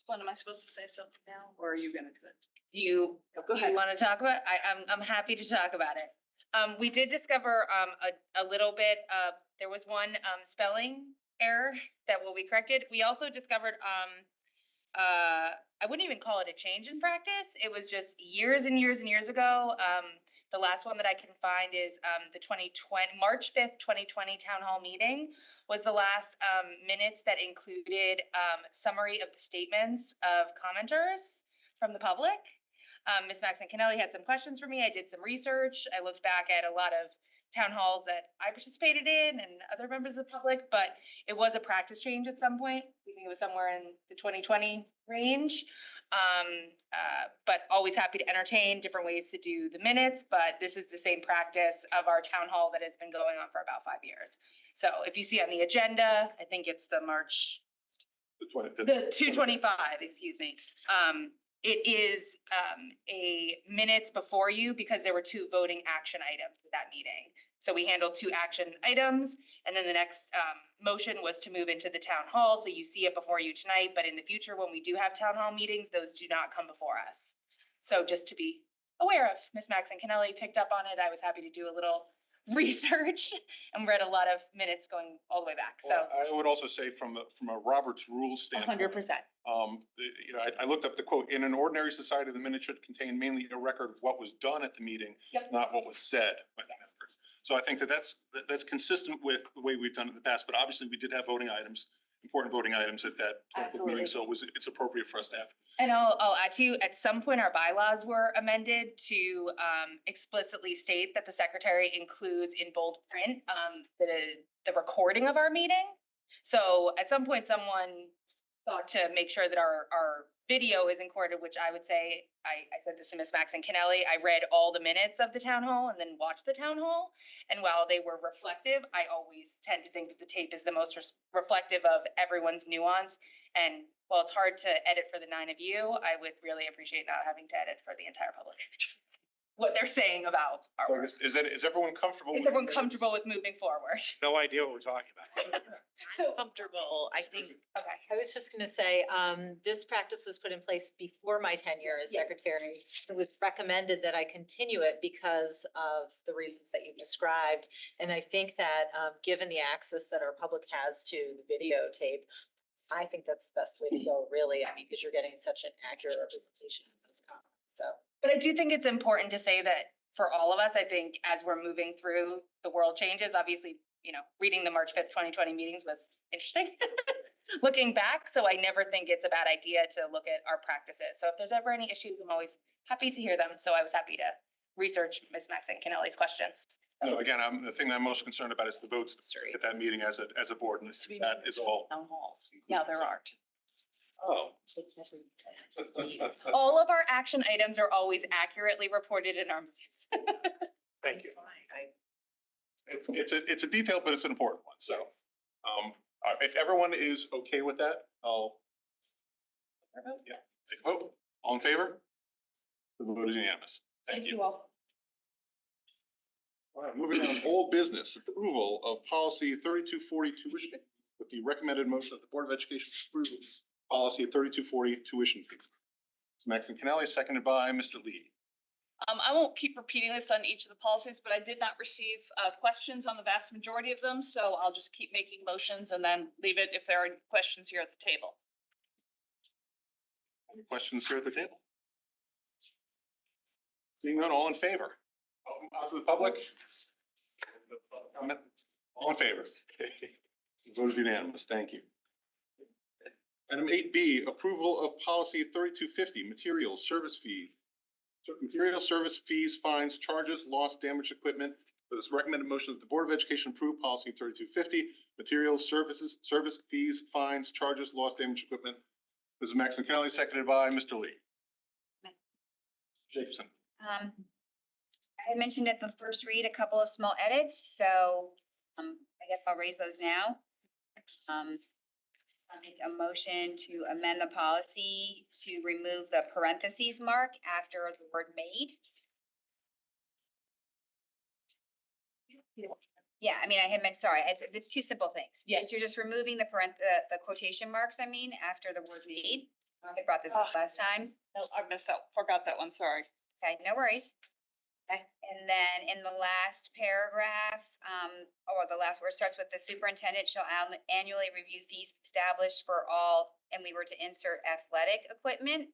When am I supposed to say something now, or are you gonna do it? Do you Go ahead. want to talk about, I'm happy to talk about it. We did discover, a little bit of, there was one, spelling error that will be corrected. We also discovered, I wouldn't even call it a change in practice. It was just years and years and years ago. The last one that I can find is, the March 5th, 2020 town hall meeting was the last, minutes that included, summary of the statements of commenters from the public. Ms. Maxon Kennelly had some questions for me. I did some research. I looked back at a lot of town halls that I participated in and other members of the public, but it was a practice change at some point. We think it was somewhere in the 2020 range. But always happy to entertain different ways to do the minutes, but this is the same practice of our town hall that has been going on for about 5 years. So if you see on the agenda, I think it's the March, the 225, excuse me. It is a minutes before you because there were 2 voting action items at that meeting. So we handled 2 action items, and then the next motion was to move into the town hall. So you see it before you tonight, but in the future, when we do have town hall meetings, those do not come before us. So just to be aware of, Ms. Maxon Kennelly picked up on it. I was happy to do a little research and read a lot of minutes going all the way back. So I would also say from a Robert's Rules standpoint. 100%. I looked up the quote, in an ordinary society, the minute should contain mainly a record of what was done at the meeting, not what was said by the members. So I think that's consistent with the way we've done it in the past, but obviously we did have voting items, important voting items at that meeting, so it's appropriate for us to have. And I'll add to you, at some point, our bylaws were amended to explicitly state that the secretary includes in bold print the recording of our meeting. So at some point, someone thought to make sure that our video is recorded, which I would say, I said this to Ms. Maxon Kennelly, I read all the minutes of the town hall and then watched the town hall. And while they were reflective, I always tend to think that the tape is the most reflective of everyone's nuance. And while it's hard to edit for the 9 of you, I would really appreciate not having to edit for the entire public. What they're saying about our work. Is everyone comfortable? Is everyone comfortable with moving forward? No idea what we're talking about. So comfortable, I think. Okay, I was just gonna say, this practice was put in place before my tenure as secretary. It was recommended that I continue it because of the reasons that you described. And I think that, given the access that our public has to the videotape, I think that's the best way to go, really. I mean, because you're getting such an accurate representation of those comments, so. But I do think it's important to say that for all of us, I think as we're moving through, the world changes. Obviously, reading the March 5th, 2020 meetings was interesting. Looking back, so I never think it's a bad idea to look at our practices. So if there's ever any issues, I'm always happy to hear them. So I was happy to research Ms. Maxon Kennelly's questions. No, again, the thing that I'm most concerned about is the votes at that meeting as a board, and that is all. Town halls. Yeah, there aren't. Oh. All of our action items are always accurately reported in our minutes. Thank you. It's a detail, but it's an important one, so. If everyone is okay with that, I'll. Yeah, take a vote. All in favor? The vote is unanimous. Thank you. all. All right, moving on, old business, approval of policy 3240 tuition with the recommended motion that the Board of Education approve policy 3240 tuition fee. Ms. Maxon Kennelly, seconded by Mr. Lee. I won't keep repeating this on each of the policies, but I did not receive questions on the vast majority of them, so I'll just keep making motions and then leave it if there are questions here at the table. Any questions here at the table? Seeing none, all in favor? Out to the public? Comment? All in favor? Vote is unanimous. Thank you. Item 8B, approval of policy 3250, materials, service fee. Material service fees, fines, charges, lost, damaged equipment. For this recommended motion that the Board of Education approve policy 3250, materials, services, service fees, fines, charges, lost, damaged equipment. Mrs. Maxon Kennelly, seconded by Mr. Lee. Jacobson. I had mentioned at the first read a couple of small edits, so I guess I'll raise those now. I'll make a motion to amend the policy to remove the parentheses mark after the word made. Yeah, I mean, I had meant, sorry, it's 2 simple things. Yeah. You're just removing the quotation marks, after the word made. I brought this up last time. No, I missed out, forgot that one, sorry. Okay, no worries. Okay, and then in the last paragraph, or the last word starts with the superintendent shall annually review fees established for all, and we were to insert athletic equipment.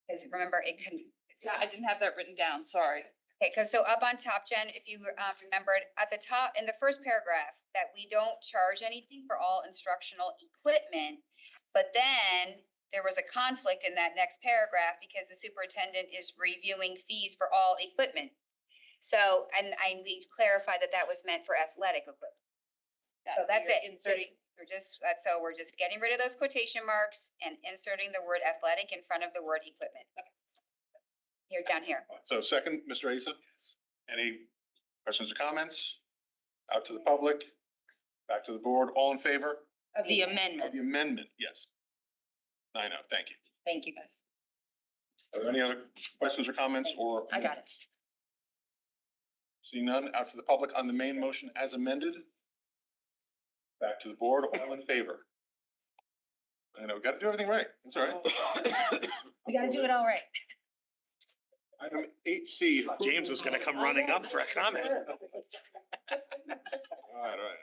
Because remember, it can. Yeah, I didn't have that written down, sorry. Okay, because so up on top, Jen, if you remembered at the top in the first paragraph that we don't charge anything for all instructional equipment, but then there was a conflict in that next paragraph because the superintendent is reviewing fees for all equipment. So, and we clarified that that was meant for athletic equipment. So that's it. We're just getting rid of those quotation marks and inserting the word athletic in front of the word equipment. Here, down here. So second, Mr. Asa, any questions or comments? Out to the public, back to the board, all in favor? Of the Of amendment. the amendment, yes. I know, thank you. Thank you, guys. Are there any other questions or comments or? I got it. Seeing none, out to the public on the main motion as amended. Back to the board, all in favor? I know, we gotta do everything right, that's all right. We gotta do it all right. Item 8C. James was gonna come running up for a comment. All right.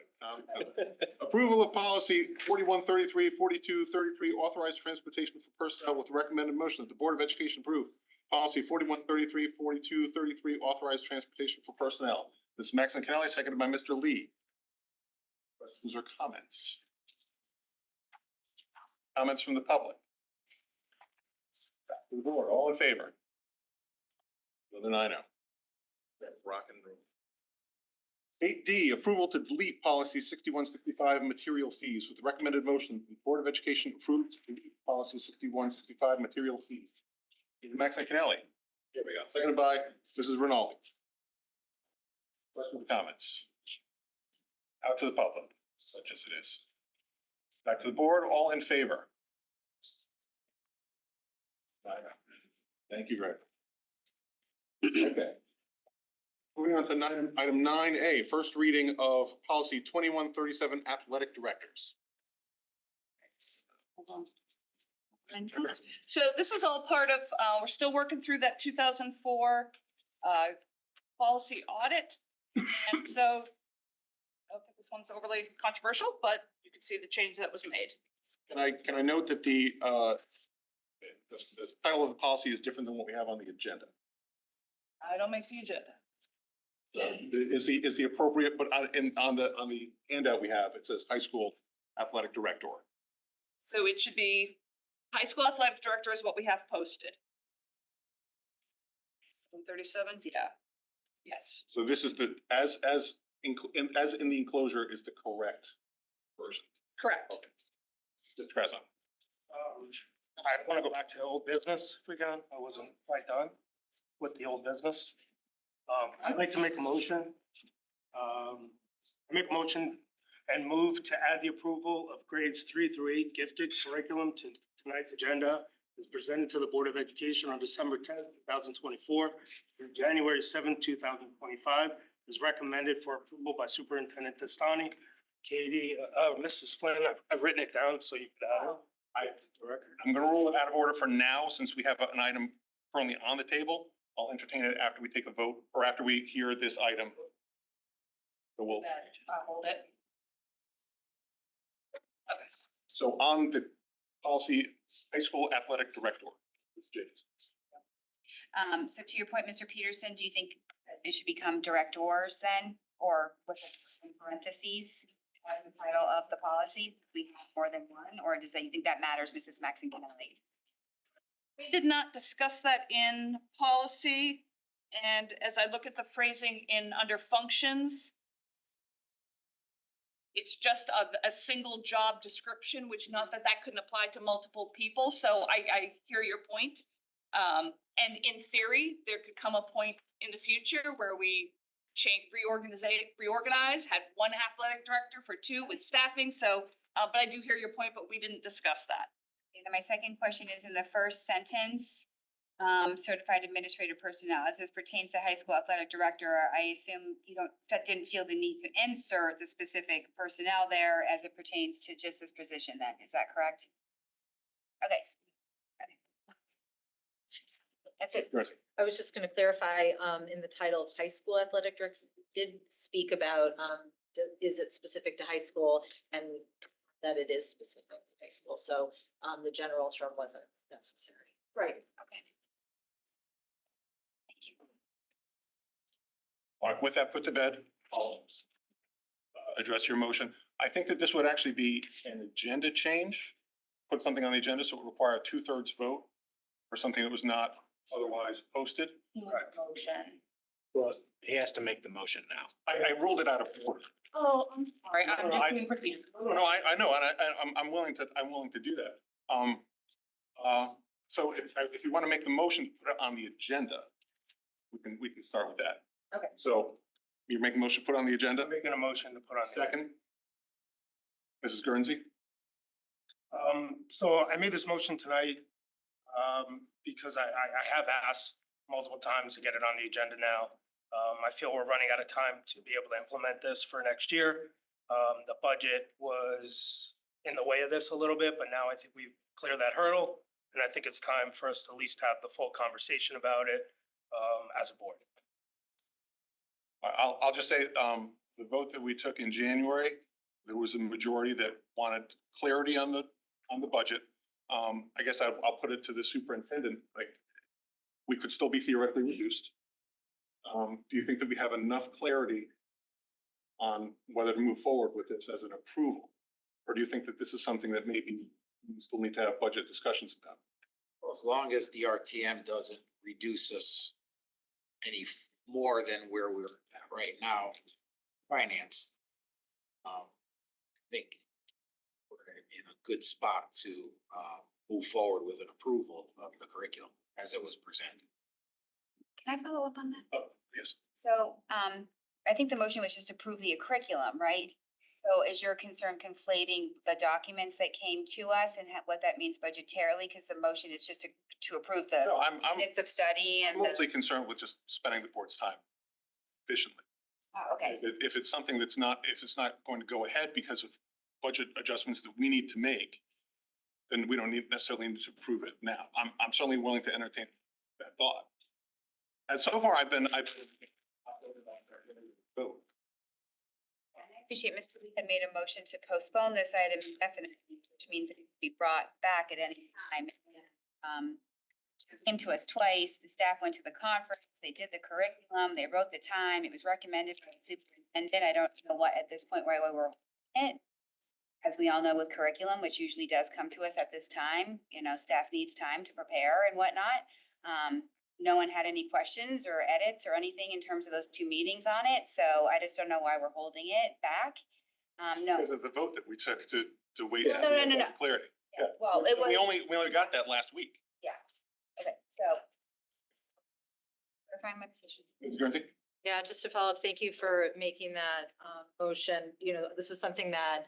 Approval of policy 4133, 4233, authorized transportation for personnel with recommended motion that the Board of Education approve. Policy 4133, 4233, authorized transportation for personnel. Ms. Maxon Kennelly, seconded by Mr. Lee. Questions or comments? Comments from the public? Back to the board, all in favor? With an I know. Rock and roll. 8D, approval to delete policy 6165, material fees, with recommended motion, the Board of Education approved to delete policy 6165, material fees. Maxon Kennelly. Here we go. Seconded by Mrs. Rinaldi. Questions or comments? Out to the public, such as it is. Back to the board, all in favor? Thank you, Greg. Okay. Moving on to item 9A, first reading of policy 2137, athletic directors. Hold on. So this is all part of, we're still working through that 2004 policy audit. And so, I don't think this one's overly controversial, but you can see the change that was made. Can I note that the title of the policy is different than what we have on the agenda? I don't make the agenda. Is the appropriate, but on the handout we have, it says high school athletic director. So it should be high school athletic director is what we have posted. 137, yeah. Yes. So this is the, as in the enclosure is the correct version. Correct. Mr. Trezor. I want to go back to old business if we can. I wasn't quite done with the old business. I'd like to make a motion. Make a motion and move to add the approval of grades 3 through 8 gifted curriculum to tonight's agenda as presented to the Board of Education on December 10th, 2024 through January 7th, 2025, as recommended for approval by Superintendent Testani. Katie, Mrs. Flynn, I've written it down so you could add it. I'm going to rule it out of order for now, since we have an item currently on the table. I'll entertain it after we take a vote or after we hear this item. So we'll. Hold it. Okay. So on the policy, high school athletic director. So to your point, Mr. Peterson, do you think it should become directors then, or with in parentheses as the title of the policy? We have more than one, or does that, you think that matters, Mrs. Maxon Kennelly? We did not discuss that in policy. And as I look at the phrasing in under functions, it's just a single job description, which not that couldn't apply to multiple people. So I hear your point. And in theory, there could come a point in the future where we reorganize, had one athletic director for 2 with staffing. So, but I do hear your point, but we didn't discuss that. Okay, then my second question is in the first sentence, certified administrative personnel, as this pertains to high school athletic director, I assume didn't feel the need to insert the specific personnel there as it pertains to just this position then, is that correct? Okay. That's it. I was just gonna clarify, in the title of high school athletic director, did speak about, is it specific to high school, and that it is specific to high school, so, the general term wasn't necessary. Right. Okay. Thank you. All right, with that put to bed, I'll address your motion. I think that this would actually be an agenda change put something on the agenda, so it would require a 2/3 vote for something that was not otherwise posted. Motion. Well, he has to make the motion now. I ruled it out of order. Oh, I'm sorry, I'm No, just I- doing procedure. No, I know, and I'm willing to do that. So if you want to make the motion, to put it on the agenda, we can start with that. Okay. So you're making a motion to put on the agenda? I'm making a motion to put on. Second? Mrs. Guernsey? So I made this motion tonight, because I have asked multiple times to get it on the agenda now. I feel we're running out of time to be able to implement this for next year. The budget was in the way of this a little bit, but now I think we've cleared that hurdle. And I think it's time for us to at least have the full conversation about it, as a board. I'll just say, the vote that we took in January, there was a majority that wanted clarity on the budget. I guess I'll put it to the superintendent, like, we could still be theoretically reduced. Do you think that we have enough clarity on whether to move forward with this as an approval? Or do you think that this is something that maybe we still need to have budget discussions about? Well, as long as the RTM doesn't reduce us any more than where we're at right now, finance, I think we're in a good spot to, move forward with an approval of the curriculum as it was presented. Can I follow up on that? Oh, yes. So, I think the motion was just to approve the curriculum, right? So is your concern conflating the documents that came to us and what that means budgetarily? Because the motion is just to approve the No, I'm minutes of study I'm and the, mostly concerned with just spending the board's time efficiently. okay. If it's something if it's not going to go ahead because of budget adjustments that we need to make, then we don't necessarily need to approve it now. I'm certainly willing to entertain that thought. And so far, I've been. Vote. I appreciate Mr. Lee had made a motion to postpone this item indefinitely, which means it can be brought back at any time. Came to us twice, the staff went to the conference, they did the curriculum, they wrote the time, it was recommended by the superintendent. I don't know what, at this point, why we were it. As we all know with curriculum, which usually does come to us at this time, staff needs time to prepare and whatnot. No one had any questions or edits or anything in terms of those two meetings on it, so I just don't know why we're holding it back. No. Because of the vote that we took to wait. No, no, no, no. Clarity. Yeah, well, it was. We only got that last week. Yeah, okay, so. Clarifying my position. Ms. Guernsey? Yeah, just to follow up, thank you for making that motion. This is something that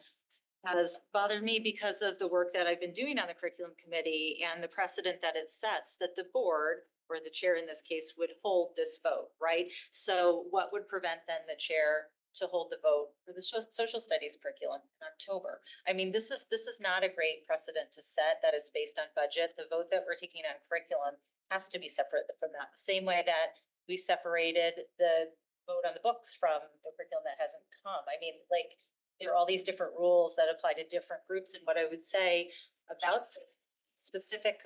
has bothered me because of the work that I've been doing on the curriculum committee and the precedent that it sets, that the board, or the chair in this case, would hold this vote, right? So what would prevent then the chair to hold the vote for the social studies curriculum in October? I mean, this is not a great precedent to set, that it's based on budget. The vote that we're taking on curriculum has to be separate from that, the same way that we separated the vote on the books from the curriculum that hasn't come. I mean, like, there are all these different rules that apply to different groups, and what I would say about this specific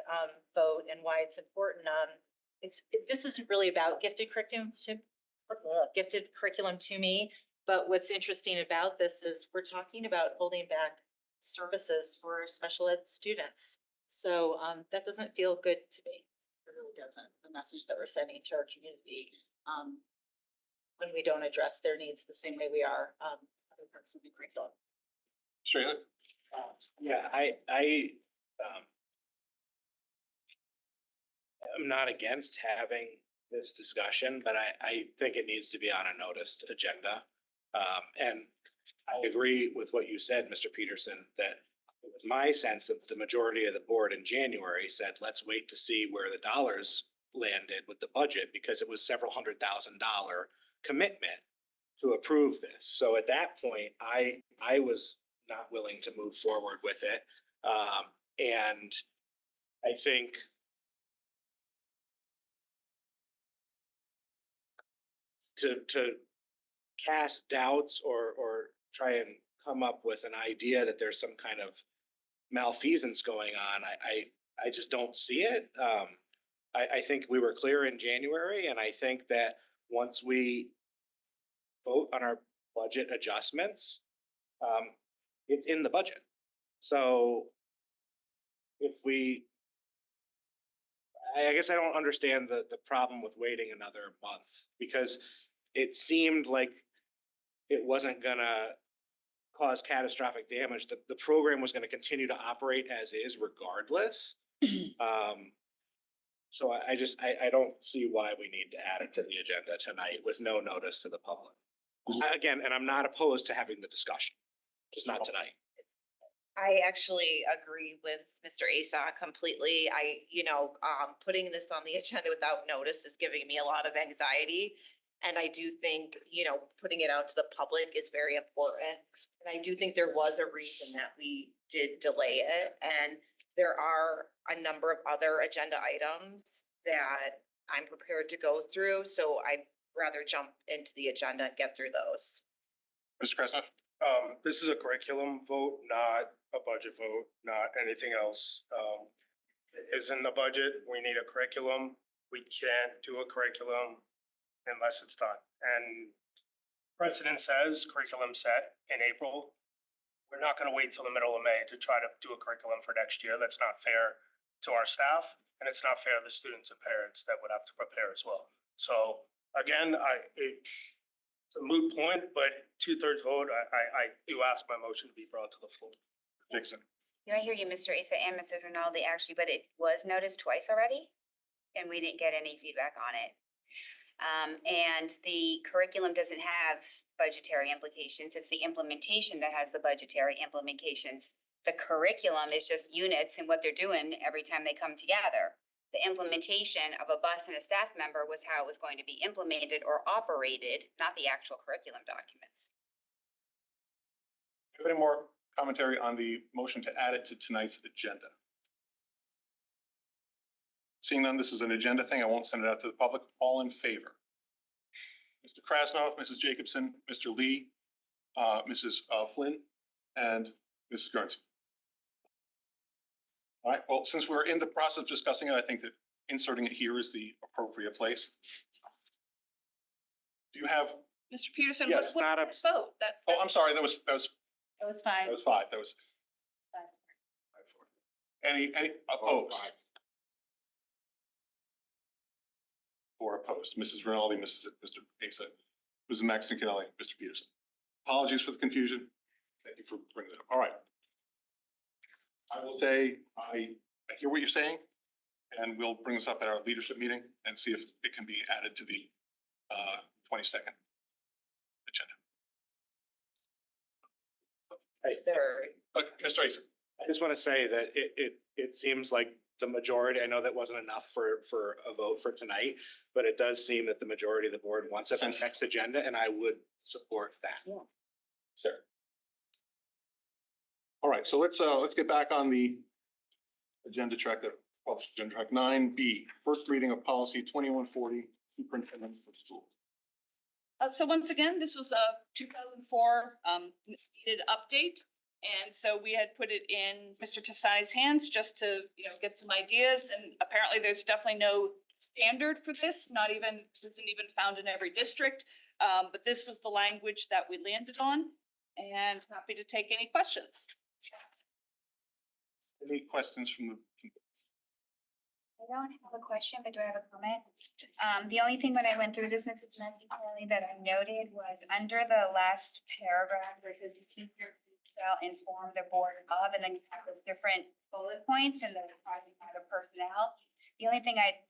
vote and why it's important, this isn't really about gifted curriculum to me, but what's interesting about this is we're talking about holding back services for special ed students. So that doesn't feel good to me. It really doesn't. The message that we're sending to our community when we don't address their needs the same way we are other parts of the curriculum. Straight. Yeah, I'm not against having this discussion, but I think it needs to be on a noticed agenda. And I agree with what you said, Mr. Peterson, that it was my sense that the majority of the board in January said, let's wait to see where the dollars landed with the budget, because it was several $100,000 commitment to approve this. So at that point, I was not willing to move forward with it. And I think to cast doubts or try and come up with an idea that there's some kind of malfeasance going on, I just don't see it. I think we were clear in January, and I think that once we vote on our budget adjustments, it's in the budget. So if we, I guess I don't understand the problem with waiting another month, because it seemed like it wasn't gonna cause catastrophic damage. The program was gonna continue to operate as is regardless. So I don't see why we need to add it to the agenda tonight with no notice to the public. Again, and I'm not opposed to having the discussion, just not tonight. I actually agree with Mr. Asa completely. Putting this on the agenda without notice is giving me a lot of anxiety. And I do think, putting it out to the public is very important. And I do think there was a reason that we did delay it. And there are a number of other agenda items that I'm prepared to go through. So I'd rather jump into the agenda and get through those. Mr. Krasnoff? This is a curriculum vote, not a budget vote, not anything else. Is in the budget, we need a curriculum. We can't do a curriculum unless it's done. And precedent says curriculum set in April. We're not gonna wait till the middle of May to try to do a curriculum for next year. That's not fair to our staff, and it's not fair to the students and parents that would have to prepare as well. So again, it's a moot point, but 2/3 vote, I do ask my motion to be brought to the floor. Dixon? I hear you, Mr. Asa and Mrs. Rinaldi, actually, but it was noticed twice already, and we didn't get any feedback on it. And the curriculum doesn't have budgetary implications. It's the implementation that has the budgetary implications. The curriculum is just units and what they're doing every time they come together. The implementation of a bus and a staff member was how it was going to be implemented or operated, not the actual curriculum documents. Any more commentary on the motion to add it to tonight's agenda? Seeing none, this is an agenda thing. I won't send it out to the public. All in favor? Mr. Krasnoff, Mrs. Jacobson, Mr. Lee, Mrs. Flynn, and Mrs. Guernsey. All right, well, since we're in the process of discussing it, I think that inserting it here is the appropriate place. Do you have? Mr. Peterson, Yes, what not a- vote? Oh, I'm sorry, that was It was fine. five. That was. Any opposed? Or opposed? Mrs. Rinaldi, Mr. Asa, Mrs. Maxine-Canelli, Mr. Peterson. Apologies for the confusion. Thank you for bringing it up. All right. I will say, I hear what you're saying, and we'll bring this up at our leadership meeting and see if it can be added to the 22nd agenda. Mr. Asa. I just want to say that it seems like the majority, I know that wasn't enough for a vote for tonight, but it does seem that the majority of the board wants it on the next agenda, and I would support that. Yeah. Sure. All right, so let's get back on the agenda track, that published agenda track 9B, first reading of policy 2140, superintendent for school. So once again, this was a 2004 needed update. And so we had put it in Mr. Tasani's hands just to, get some ideas. And apparently there's definitely no standard for this, isn't even found in every district. But this was the language that we landed on, and happy to take any questions. Any questions from the people? I don't have a question, but do I have a comment? The only thing when I went through this, Mrs. Maxine, that I noted was under the last paragraph, where it was the senior shall inform the board of, and then you have those different bullet points and the rising out of personnel. The only thing I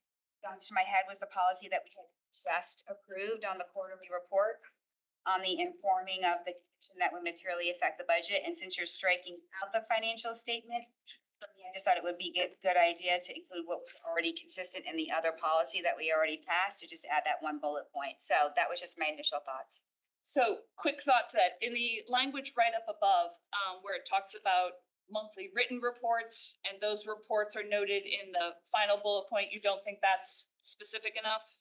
got to my head was the policy that we had just approved on the quarterly reports on the informing of the condition that would materially affect the budget. And since you're striking out the financial statement, I just thought it would be a good idea to include what was already consistent in the other policy that we already passed, to just add that one bullet point. So that was just my initial thoughts. So quick thought to that, in the language right up above, where it talks about monthly written reports, and those reports are noted in the final bullet point, you don't think that's specific enough?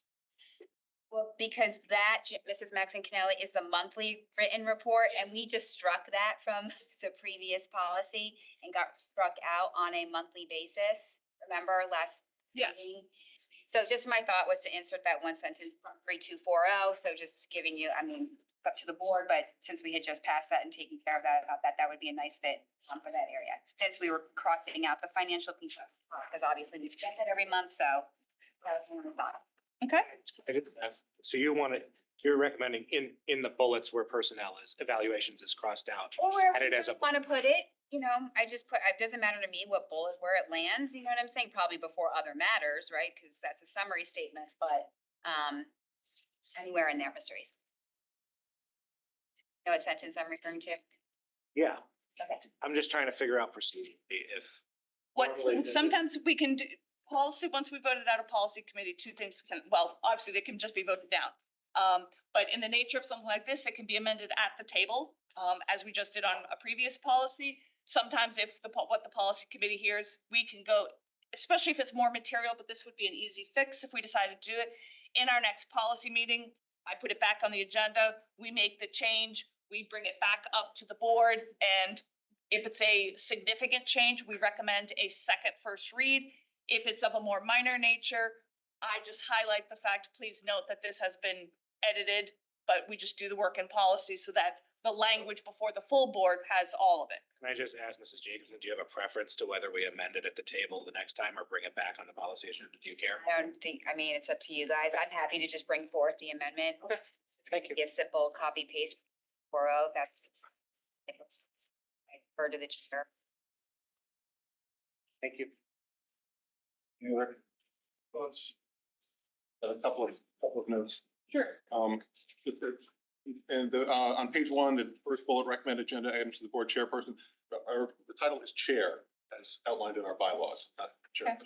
Well, because that, Mrs. Maxine-Canelli, is the monthly written report, and we just struck that from the previous policy and got struck out on a monthly basis. Remember last Yes. meeting? So just my thought was to insert that one sentence from 3240, so just giving you, I mean, up to the board, but since we had just passed that and taken care of that, I thought that that would be a nice fit for that area. Since we were crossing out the financial piece, because obviously we get that every month, so that was one thought. Okay. I just asked, so you're recommending in the bullets where personnel is, evaluations is crossed out. Or wherever And it you has a, want to put it, you know, I just put, it doesn't matter to me what bullet, where it lands, you know what I'm saying? Probably before other matters, right? Because that's a summary statement, but, anywhere in there, Mr. East. Know what sentence I'm referring to? yeah, Okay. I'm just trying to figure out procedure if. What, normally this is- sometimes we can do, policy, once we voted out a policy committee, two things can, well, obviously they can just be voted down. But in the nature of something like this, it can be amended at the table, as we just did on a previous policy. Sometimes if what the policy committee hears, we can go, especially if it's more material, but this would be an easy fix if we decided to do it. In our next policy meeting, I put it back on the agenda, we make the change, we bring it back up to the board, and if it's a significant change, we recommend a second first read. If it's of a more minor nature, I just highlight the fact, please note that this has been edited, but we just do the work in policy so that the language before the full board has all of it. Can I just ask Mrs. Jacobson, do you have a preference to whether we amend it at the table the next time or bring it back on the policy agenda? Do you care? I don't think, I mean, it's up to you guys. I'm happy to just bring forth the amendment. Okay, thank you. Be a simple copy paste for that's. I defer to the chair. Thank you. Any other thoughts? A couple of notes. Sure. Just to- And on page one, the first bullet, recommend agenda items to the board chairperson. The title is chair, as outlined in our bylaws, not chair.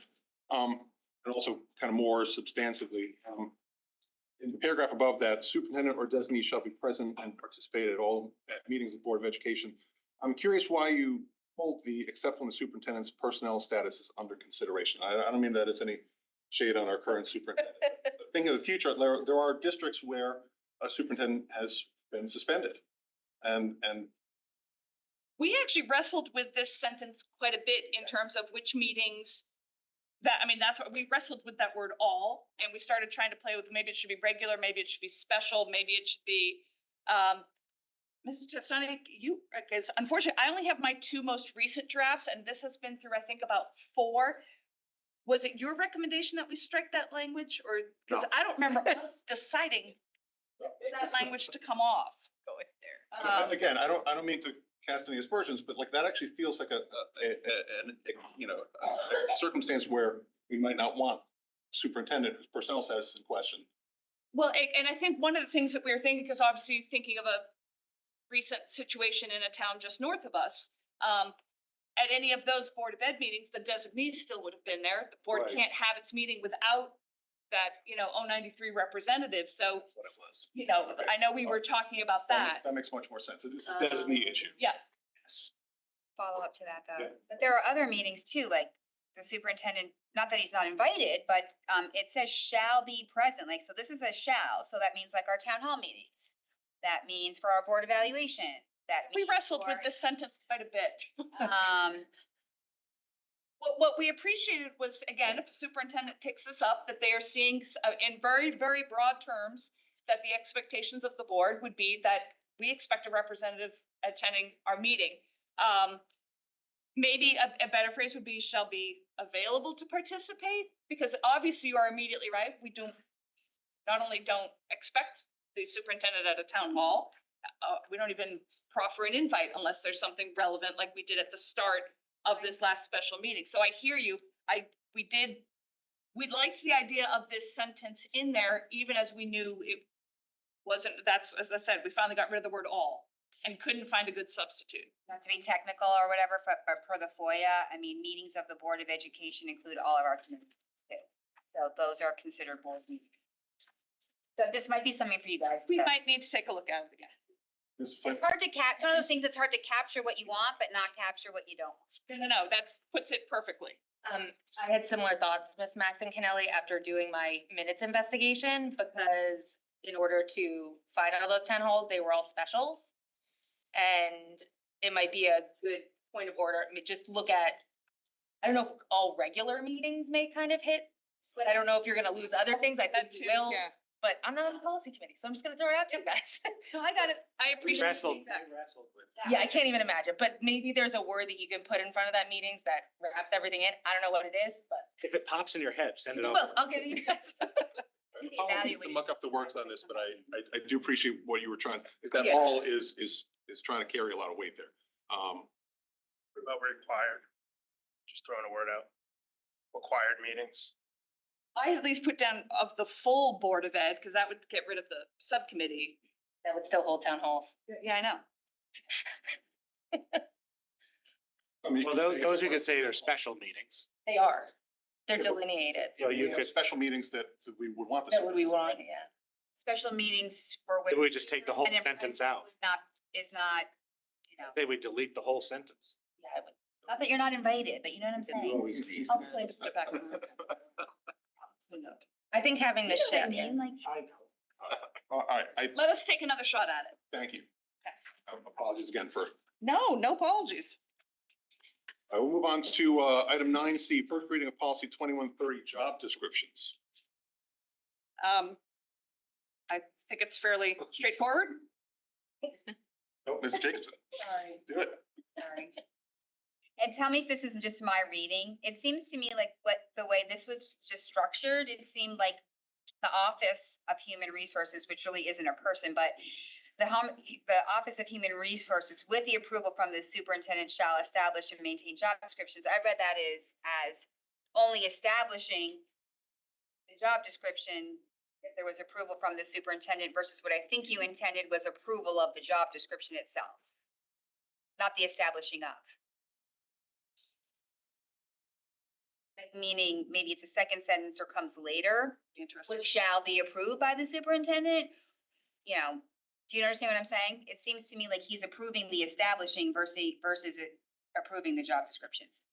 And also kind of more substantively, in the paragraph above that, superintendent or designee shall be present and participate at all meetings of the Board of Education. I'm curious why you hold the, except when the superintendent's personnel status is under consideration. I don't mean that as any shade on our current superintendent. But think of the future, there are districts where a superintendent has been suspended. And We actually wrestled with this sentence quite a bit in terms of which meetings that, I mean, that's what we wrestled with, that word all, and we started trying to play with, maybe it should be regular, maybe it should be special, maybe it should be, Mrs. Chestnut, you, because unfortunately, I only have my two most recent drafts, and this has been through, I think, about 4. Was it your recommendation that we strike that language, or, because No. I don't remember us deciding that language to come off. Go in there. again, I don't mean to cast any aspersions, but like that actually feels like a circumstance where we might not want superintendent whose personnel status is in question. Well, and I think one of the things that we were thinking, because obviously thinking of a recent situation in a town just north of us, at any of those Board of Ed meetings, the designee still would have been there. The board Right. can't have its meeting without that, 093 representative. So, That's what it was. I know we were talking about that. That makes much more sense. It's a designee issue. Yeah. Yes. Follow up to that though. Yeah. But there are other meetings too, like the superintendent, not that he's not invited, but it says shall be present. Like, so this is a shall, so that means like our town hall meetings. That means for our board evaluation, that We means wrestled with for, this sentence quite a bit. Um, What we appreciated was, again, if a superintendent picks this up, that they are seeing in very, very broad terms, that the expectations of the board would be that we expect a representative attending our meeting. Maybe a better phrase would be shall be available to participate, because obviously you are immediately right. We not only don't expect the superintendent at a town hall, we don't even proffer an invite unless there's something relevant like we did at the start of this last special meeting. So I hear you. We liked the idea of this sentence in there, even as we knew it wasn't, that's, as I said, we finally got rid of the word all and couldn't find a good substitute. not to be technical or whatever, but per the FOIA, I mean, meetings of the Board of Education include all of our committees too. So those are considered board meetings. So this might be something for you guys. We to- might need to take a look at it again. Ms. Flynn? It's hard to it's one of those things that's hard to capture what you want, but not capture what you don't. No, that's puts it perfectly. I had similar thoughts, Ms. Maxon Kennelly, after doing my minutes investigation, because in order to find all those town halls, they were all specials. And it might be a good point of order, I mean, just look at, I don't know if all regular meetings may kind of hit But I don't know if you're gonna lose other things. I think you will. Yeah. But I'm not on the policy committee, so I'm just gonna throw it out to you guys. No, I got it. I appreciate the Wrestled, feedback. wrestled with. Yeah, I can't even imagine, but maybe there's a word that you can put in front of that meetings that wraps everything in. I don't know what it is, but. If it pops in your head, send it It over. will. I'll give you guys. Apologies to muck up the words on this, but I do appreciate what you were trying, that Yeah. all is trying to carry a lot of weight there. What about required? Just throwing a word out. Required meetings. I at least put down of the full Board of Ed, because that would get rid of the subcommittee. That would still hold town halls. Yeah, I know. I mean, Well, those we could say they're special meetings. They are. They're delineated. So you have could, special meetings that we would want this. That would we want, yeah. Special meetings for which. we just take the whole an employee sentence out. is not, you know, Say we delete the whole sentence. Yeah, I would. not that you're not invited, but you know what I'm saying? leave. I'll play with it back. I think having the You know what I shift. mean, like. All right, Let us take another shot at it. thank you. Apologies again for. No apologies. I will move on to item 9C, first reading of policy 2130, job descriptions. I think it's fairly straightforward. Oh, Ms. Jacobson, Sorry. let's do it. Sorry. And tell me if this is just my reading. It seems to me like the way this was just structured, it seemed like the Office of Human Resources, which really isn't a person, but the Office of Human Resources, with the approval from the superintendent, shall establish and maintain job descriptions. I read that as only establishing the job description if there was approval from the superintendent versus what I think you intended was approval of the job description itself, not the establishing of. Meaning maybe it's a second sentence or comes later, Interesting. which shall be approved by the superintendent. You know, do you understand what I'm saying? It seems to me like he's approving the establishing versus approving the job descriptions.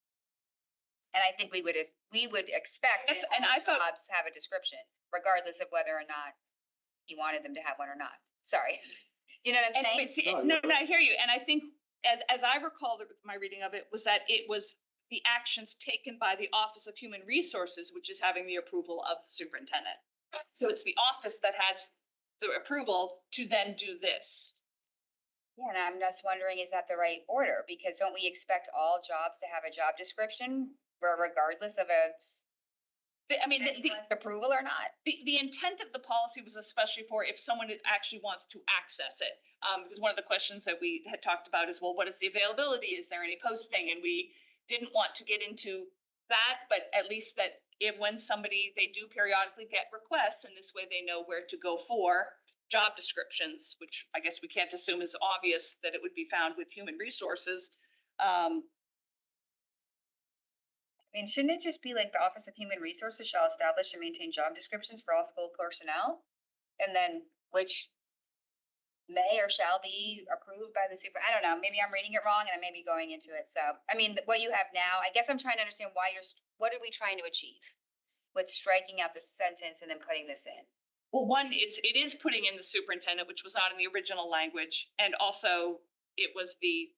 And I think we would expect Yes, that and all I thought- jobs have a description, regardless of whether or not he wanted them to have one or not. Sorry. Do you know what I'm And, saying? but see, no, I hear you. And I think as I recall my reading of it was that it was the actions taken by the Office of Human Resources, which is having the approval of the superintendent. So it's the office that has the approval to then do this. Yeah, and I'm just wondering, is that the right order? Because don't we expect all jobs to have a job description regardless of anyone's approval or not? The intent of the policy was especially for if someone actually wants to access it. Because one of the questions that we had talked about is, well, what is the availability? Is there any posting? And we didn't want to get into that, but at least that when they do periodically get requests, and this way they know where to go for job descriptions, which I guess we can't assume is obvious that it would be found with human resources. I mean, shouldn't it just be like the Office of Human Resources shall establish and maintain job descriptions for all school personnel? And then which may or shall be approved by the I don't know, maybe I'm reading it wrong and I may be going into it. So, I mean, what you have now, I guess I'm trying to understand what are we trying to achieve with striking out the sentence and then putting this in? Well, one, it is putting in the superintendent, which was not in the original language, and also it was the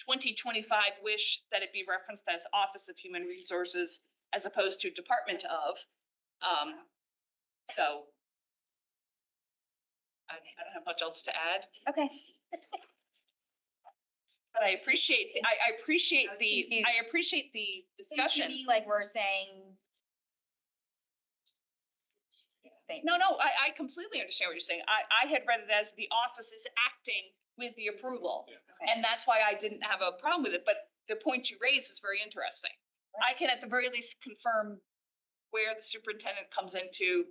2025 wish that it be referenced as Office of Human Resources as opposed to Department of. So I don't have much else to add, Okay. but I appreciate the Seems to discussion. me like we're saying. No, I completely understand what you're saying. I had read it as the office is acting with the approval. And that's why I didn't have a problem with it, but the point you raise is very interesting. I can at the very least confirm where the superintendent comes into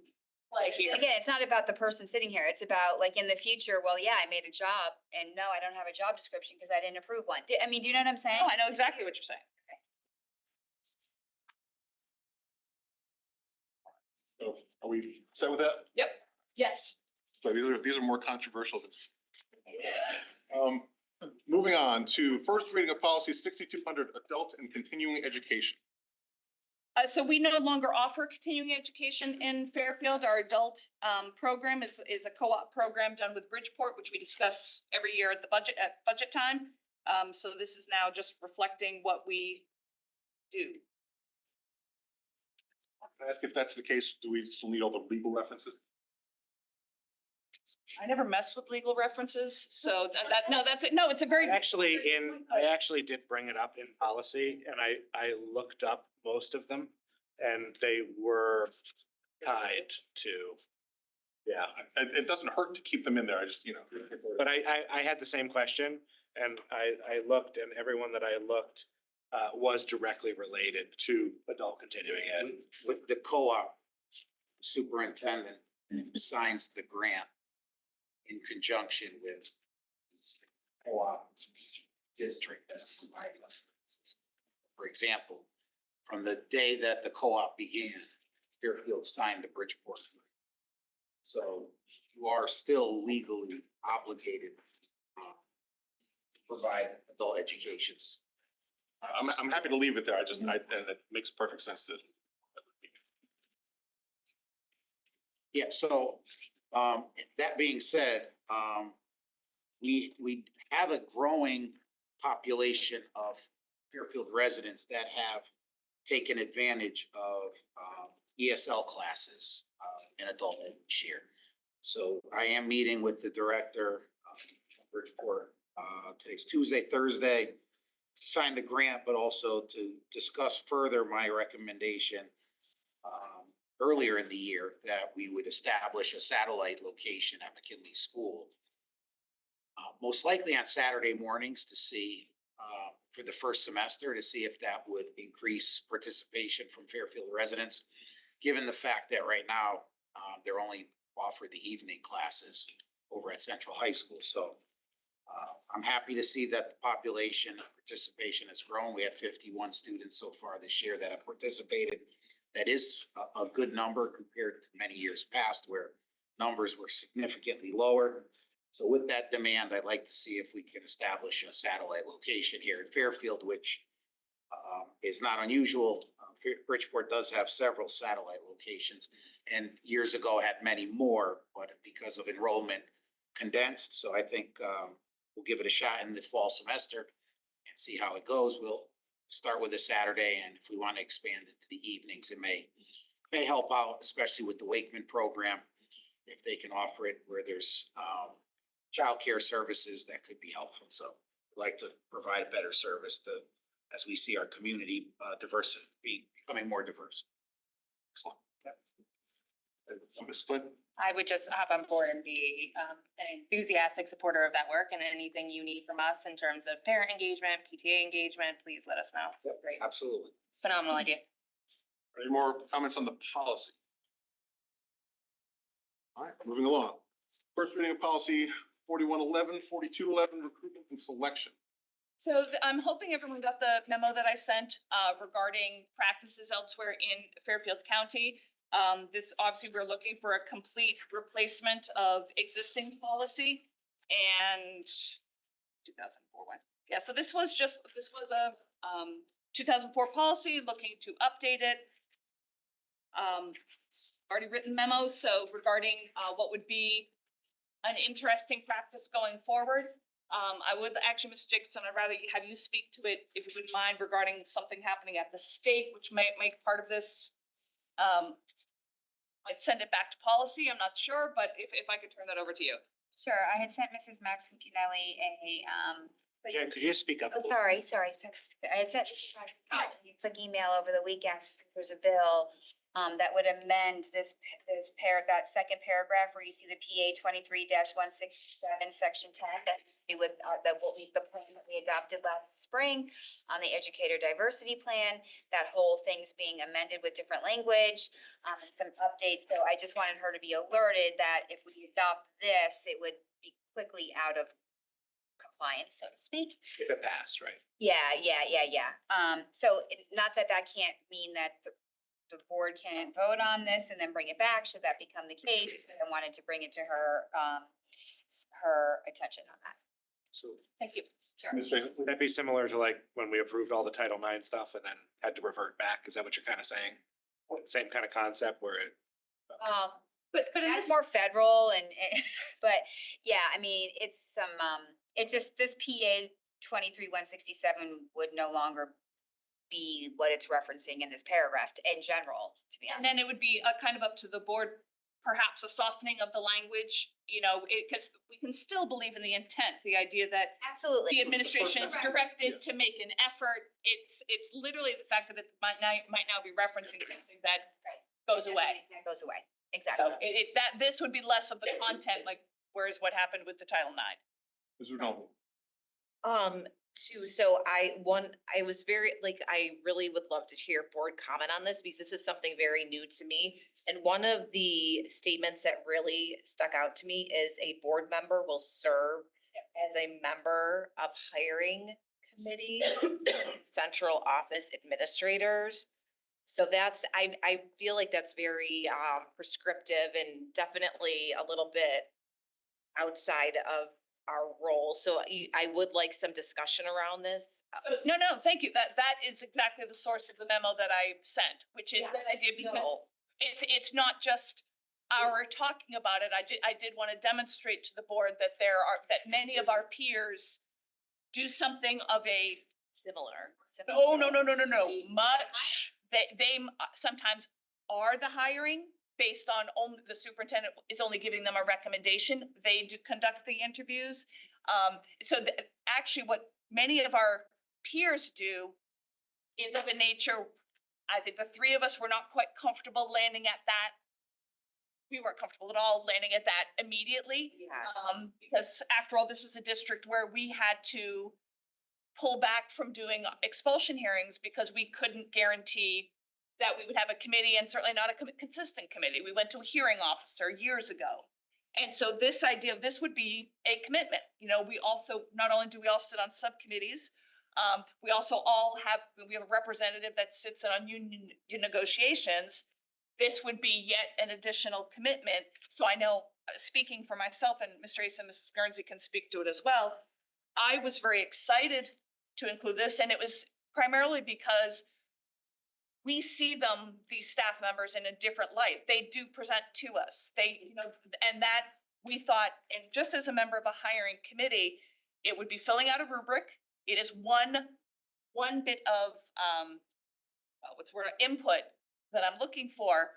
play here. Again, it's not about the person sitting here. It's about like in the future, well, yeah, I made a job and no, I don't have a job description because I didn't approve one. Do you know what I'm saying? No, I know exactly what you're saying. So are we set with that? Yep, yes. So these are more controversial than. Moving on to first reading of policy 6200, adult and continuing education. So we no longer offer continuing education in Fairfield. Our adult program is a co-op program done with Bridgeport, which we discuss every year at budget time. So this is now just reflecting what we do. Can I ask if that's the case, do we still need all the legal references? I never mess with legal references, so no, that's it. No, it's a very. I actually did bring it up in policy and I looked up most of them and they were tied to, yeah. It doesn't hurt to keep them in there, I just, But I had the same question and I looked and everyone that I looked was directly related to adult continuing ed. With the co-op, superintendent signs the grant in conjunction with co-op district. For example, from the day that the co-op began, Fairfield signed the Bridgeport. So you are still legally obligated to provide adult educations. I'm happy to leave it there, and it makes perfect sense to. Yeah, so, that being said, we have a growing population of Fairfield residents that have taken advantage of, ESL classes, in adult ed this year. So I am meeting with the director of Bridgeport, today's Tuesday, Thursday, to sign the grant, but also to discuss further my recommendation, earlier in the year that we would establish a satellite location at McKinley School. Most likely on Saturday mornings to see, for the first semester, to see if that would increase participation from Fairfield residents, given the fact that right now, they're only offered the evening classes over at Central High School. So I'm happy to see that the population participation has grown. We had 51 students so far this year that have participated. That is a good number compared to many years past where numbers were significantly lower. So with that demand, I'd like to see if we can establish a satellite location here in Fairfield, which is not unusual. Bridgeport does have several satellite locations and years ago had many more, but because of enrollment condensed. So I think we'll give it a shot in the fall semester and see how it goes. We'll start with a Saturday, and if we want to expand it to the evenings, it may help out, especially with the Wakeman program. If they can offer it where there's childcare services, that could be helpful. So I'd like to provide a better service as we see our community diversity becoming more diverse. Excellent. Ms. Flynn? I would just hop on board and be an enthusiastic supporter of that work, and anything you need from us in terms of parent engagement, PTA engagement, please let us know. Yep, Great. absolutely. Phenomenal idea. Any more comments on the policy? All right, moving along. First reading of policy 4111, 4211, recruitment and selection. So I'm hoping everyone got the memo that I sent regarding practices elsewhere in Fairfield County. This, obviously, we're looking for a complete replacement of existing policy and 2004 one. Yeah, so this was a 2004 policy, looking to update it. Already written memo, so regarding what would be an interesting practice going forward. I would actually, Mr. Jacobson, I'd rather have you speak to it, if you wouldn't mind, regarding something happening at the state, which might make part of this. I'd send it back to policy, I'm not sure, but if I could turn that over to you. Sure, I had sent Mrs. Maximiliani a, Jen, could you speak up? oh, sorry. I had sent Mrs. Maximiliani a quick email over the weekend because there's a bill that would amend that second paragraph where you see the PA 23-167, section 10, that's to do with the plan that we adopted last spring on the educator diversity plan. That whole thing's being amended with different language and some updates. So I just wanted her to be alerted that if we adopt this, it would be quickly out of compliance, so to speak. If it passed, right? Yeah. So not that can't mean that the board can vote on this and then bring it back, should that become the case. I wanted to bring it to her, her attention on that. So Thank you. Sure. would that be similar to like when we approved all the Title IX stuff and then had to revert back? Is that what you're kind of saying? Same kind of concept where it. But That's more federal and, but yeah, I mean, it's some, it just, this PA 23-167 would no longer be what it's referencing in this paragraph in general, to be And honest. then it would be kind of up to the board, perhaps a softening of the language, because we can still believe in the intent, the idea that Absolutely. the administration is Correct. directed to make an effort. It's literally the fact that it might now be referencing something that goes away. That goes away, exactly. So this would be less of the content, like, whereas what happened with the Title IX. Ms. Rinaldi. So I was very, I really would love to hear board comment on this because this is something very new to me. And one of the statements that really stuck out to me is a board member will serve as a member of hiring committee, central office administrators. So that's, I feel like that's very prescriptive and definitely a little bit outside of our role. So I would like some discussion around this. So, no, thank you. That is exactly the source of the memo that I sent, which is that idea, because it's not just our talking about it. I did want to demonstrate to the board that that many of our peers do something of a Similar. Oh, no, much. They sometimes are the hiring based on only the superintendent is only giving them a recommendation. They do conduct the interviews. Actually what many of our peers do is of a nature, I think the three of us were not quite comfortable landing at that. We weren't comfortable at all landing at that immediately. Yes. Because after all, this is a district where we had to pull back from doing expulsion hearings because we couldn't guarantee that we would have a committee, and certainly not a consistent committee. We went to a hearing officer years ago. And so this idea of this would be a commitment. We also, not only do we all sit on subcommittees, we also we have a representative that sits on union negotiations. This would be yet an additional commitment. So I know, speaking for myself, and Mr. Asa and Mrs. Guernsey can speak to it as well, I was very excited to include this, and it was primarily because we see these staff members in a different light. They do present to us. And that we thought, and just as a member of a hiring committee, it would be filling out a rubric. It is one bit of, input that I'm looking for.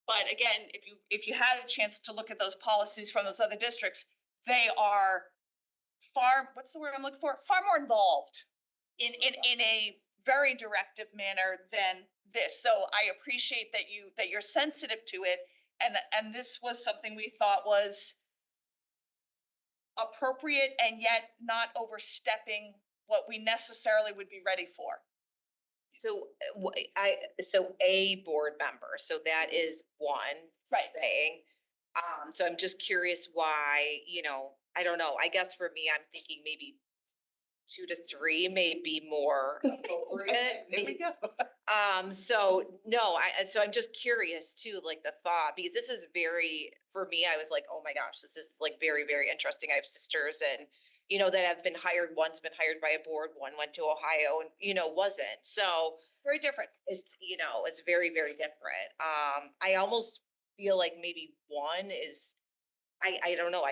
But again, if you had a chance to look at those policies from those other districts, they are far more involved in a very directive manner than this. So I appreciate that you're sensitive to it, and this was something we thought was appropriate and yet not overstepping what we necessarily would be ready for. So a board member, so that is one thing. So I'm just curious why, I don't know, I guess for me, I'm thinking maybe 2 to 3 may be more appropriate. There we go. So I'm just curious too, like the thought, because this is for me, I was like, oh my gosh, this is like very, very interesting. I have sisters and, that have been hired. One's been hired by a board, one went to Ohio and, wasn't. So very different. It's, it's very, very different. I almost feel like maybe one is, I don't know,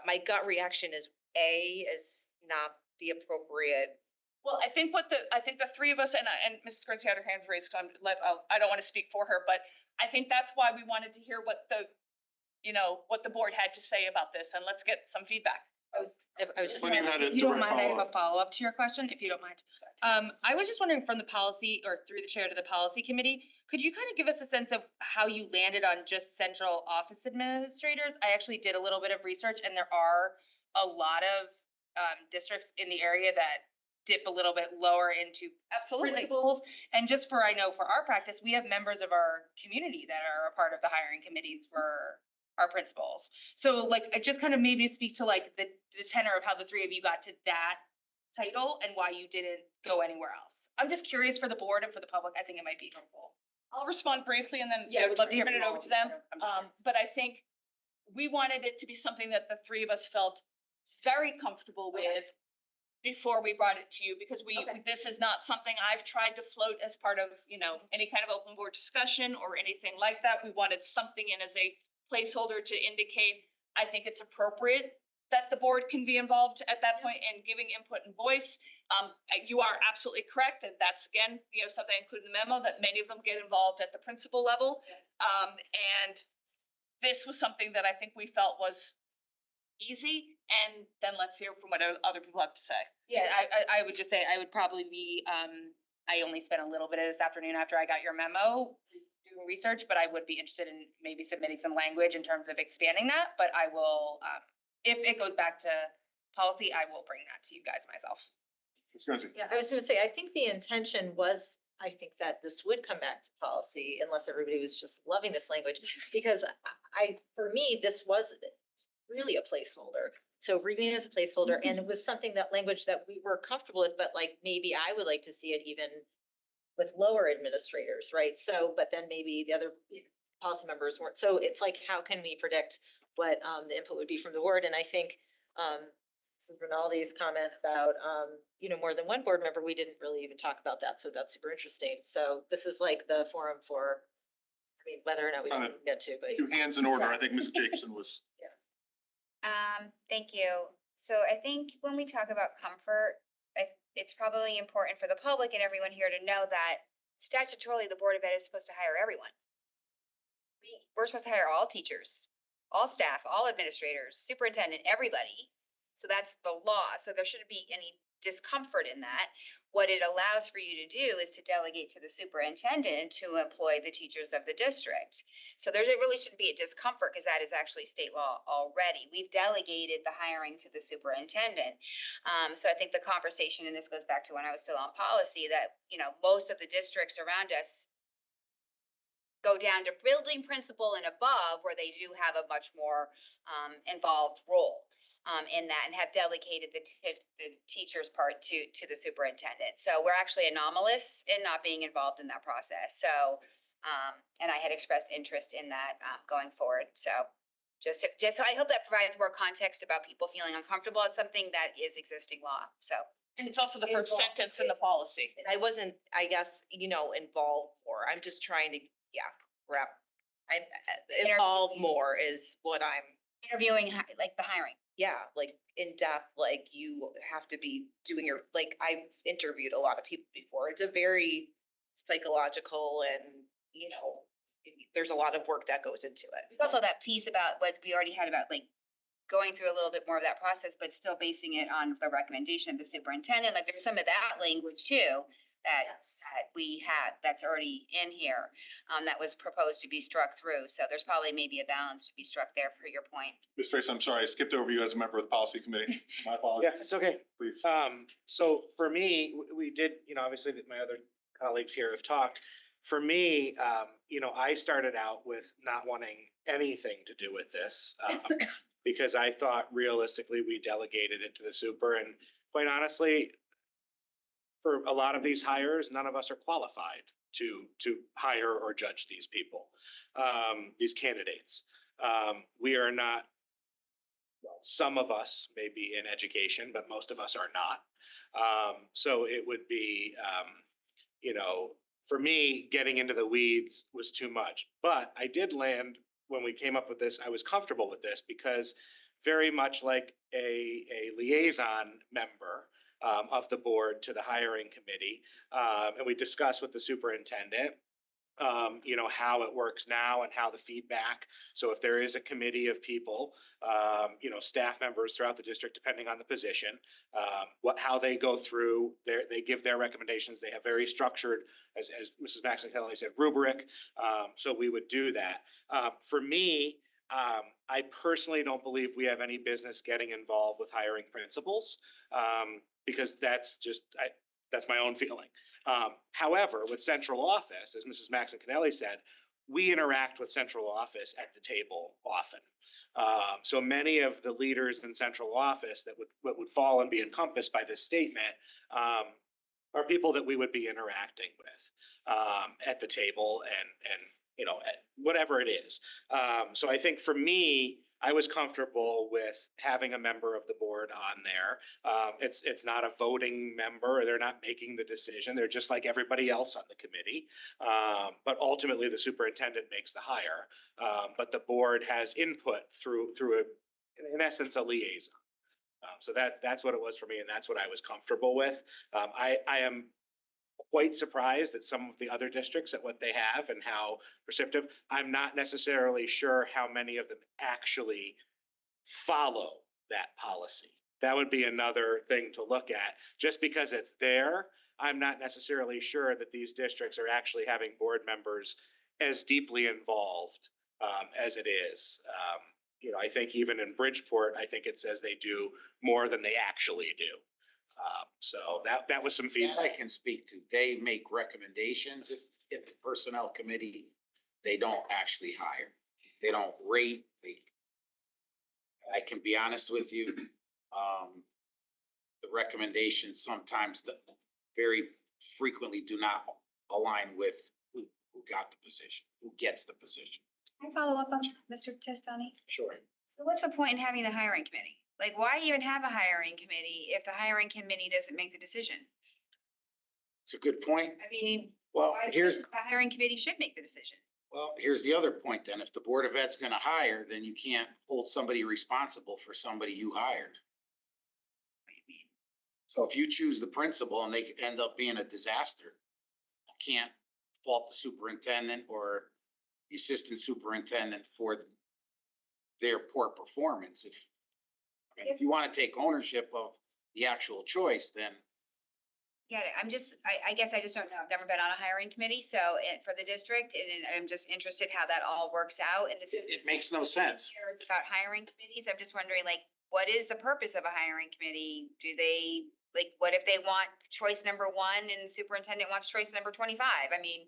my gut reaction is A is not the appropriate. Well, I think the three of us, and Mrs. Guernsey had her hand raised, so I don't want to speak for her, but I think that's why we wanted to hear what the board had to say about this, and let's get some feedback. I was just. When you had a If you don't direct mind, I have a follow-up. follow-up to your question, if you don't mind. I was just wondering from the policy or through the chair to the policy committee, could you kind of give us a sense of how you landed on just central office administrators? I actually did a little bit of research and there are a lot of districts in the area that dip a little bit lower into principals. And just I know for our practice, we have members of our community that are a part of the hiring committees for our principals. So I just kind of maybe speak to the tenor of how the three of you got to that title and why you didn't go anywhere else. I'm just curious for the board and for the public. I think it might be helpful. I'll respond briefly and then Yeah, I would love to hear turn it from over all to of you. them. But I think we wanted it to be something that the three of us felt very comfortable with before we brought it to you, because this is not something I've tried to float as part of, any kind of open board discussion or anything like that. We wanted something in as a placeholder to indicate, I think it's appropriate that the board can be involved at that point and giving input and voice. You are absolutely correct, and that's again, something I included in the memo, that many of them get involved at the principal level. And this was something that I think we felt was easy, and then let's hear from what other people have to say. Yeah, I would just say I would probably be, I only spent a little bit of this afternoon after I got your memo doing research, but I would be interested in maybe submitting some language in terms of expanding that, but I will, if it goes back to policy, I will bring that to you guys myself. Ms. Guernsey. Yeah, I was gonna say, I think the intention was, I think that this would come back to policy unless everybody was just loving this language. Because for me, this was really a placeholder. So reading it as a placeholder, and it was something, that language that we were comfortable with, but like, maybe I would like to see it even with lower administrators, right? So, but then maybe the other policy members weren't. So it's like, how can we predict what the input would be from the board? And I think Mrs. Rinaldi's comment about, more than one board member, we didn't really even talk about that. So that's super interesting. So this is like the forum for, whether or not we can get to, but. Two hands in order. I think Mrs. Jacobson was. Thank you. So I think when we talk about comfort, it's probably important for the public and everyone here to know that statutorily, the Board of Ed is supposed to hire everyone. We're supposed to hire all teachers, all staff, all administrators, superintendent, everybody. So that's the law. So there shouldn't be any discomfort in that. What it allows for you to do is to delegate to the superintendent to employ the teachers of the district. So there really shouldn't be a discomfort, because that is actually state law already. We've delegated the hiring to the superintendent. So I think the conversation, and this goes back to when I was still on policy, that, most of the districts around us go down to building principal and above, where they do have a much more involved role in that, and have delegated the teacher's part to the superintendent. So we're actually anomalous in not being involved in that process. So, and I had expressed interest in that going forward. So just I hope that provides more context about people feeling uncomfortable at something that is existing law. So. And it's also the first sentence in the policy. And I wasn't, I guess, involved more. I'm just trying to, involved more is what I'm. Interviewing, like the hiring. Yeah, like in depth, like you have to be doing I've interviewed a lot of people before. It's a very psychological and, there's a lot of work that goes into it. There's also that piece about what we already had about going through a little bit more of that process, but still basing it on the recommendation of the superintendent. Like there's some of that language too, that we had, that's already in here, that was proposed to be struck through. So there's probably maybe a balance to be struck there, for your point. Ms. Trace, I'm sorry, I skipped over you as a member of the policy committee. My apologies. Yeah, it's okay. Please. So for me, we did, obviously that my other colleagues here have talked. For me, I started out with not wanting anything to do with this because I thought realistically we delegated it to the super, and quite honestly, for a lot of these hires, none of us are qualified to hire or judge these people, these candidates. We are not, well, some of us may be in education, but most of us are not. So it would be, for me, getting into the weeds was too much. But I did land, when we came up with this, I was comfortable with this because very much like a liaison member of the board to the hiring committee. And we discussed with the superintendent, how it works now and how the feedback. So if there is a committee of people, staff members throughout the district, depending on the position, how they go through, they give their recommendations. They have very structured, as Mrs. Maxon Kelly said, rubric. So we would do that. For me, I personally don't believe we have any business getting involved with hiring principals. Because that's my own feeling. However, with central office, as Mrs. Maxon Kennelly said, we interact with central office at the table often. So many of the leaders in central office that would fall and be encompassed by this statement are people that we would be interacting with at the table and at whatever it is. So I think for me, I was comfortable with having a member of the board on there. It's not a voting member. They're not making the decision. They're just like everybody else on the committee. But ultimately, the superintendent makes the hire. But the board has input through in essence, a liaison. So that's what it was for me, and that's what I was comfortable with. I am quite surprised at some of the other districts at what they have and how receptive. I'm not necessarily sure how many of them actually follow that policy. That would be another thing to look at. Just because it's there, I'm not necessarily sure that these districts are actually having board members as deeply involved as it is. I think even in Bridgeport, I think it says they do more than they actually do. So that was some That feedback. I can speak to. They make recommendations if the personnel committee, they don't actually hire. They don't rate, I can be honest with you, the recommendations sometimes very frequently do not align with who got the position, who gets the position. Can I follow up on Mr. Testani? Sure. So what's the point in having the hiring committee? Like, why even have a hiring committee if the hiring committee doesn't make the decision? It's a good point. I mean, Well, why here's, should the hiring committee should make the decision? well, here's the other point then. If the Board of Ed's gonna hire, then you can't hold somebody responsible for somebody you hired. So if you choose the principal and they end up being a disaster, you can't fault the superintendent or the assistant superintendent for their poor performance. If you want to take ownership of the actual choice, then Get it. I guess I just don't know. I've never been on a hiring committee, so for the district, and I'm just interested how that all works out. And this it makes no sense. It's about hiring committees. I'm just wondering, like, what is the purpose of a hiring committee? Do they, like, what if they want choice number 1 and the superintendent wants choice number 25? I mean,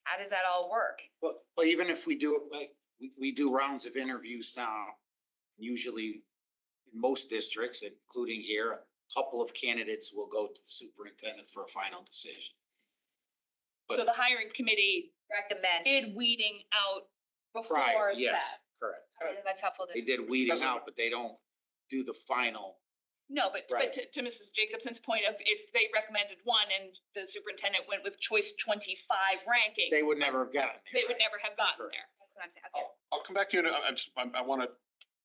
how does that all work? Well, even if we do, like, we do rounds of interviews now, usually in most districts, including here, a couple of candidates will go to the superintendent for a final decision. So the hiring committee Recommend. did weeding out Prior, before yes, that. correct. That's helpful. They did weeding out, but they don't do the final. No, but Right. to Mrs. Jacobson's point of if they recommended 1 and the superintendent went with choice 25 ranking, They would never have gotten there. they would never have gotten there. That's what I'm saying. Okay. I'll come back to you, and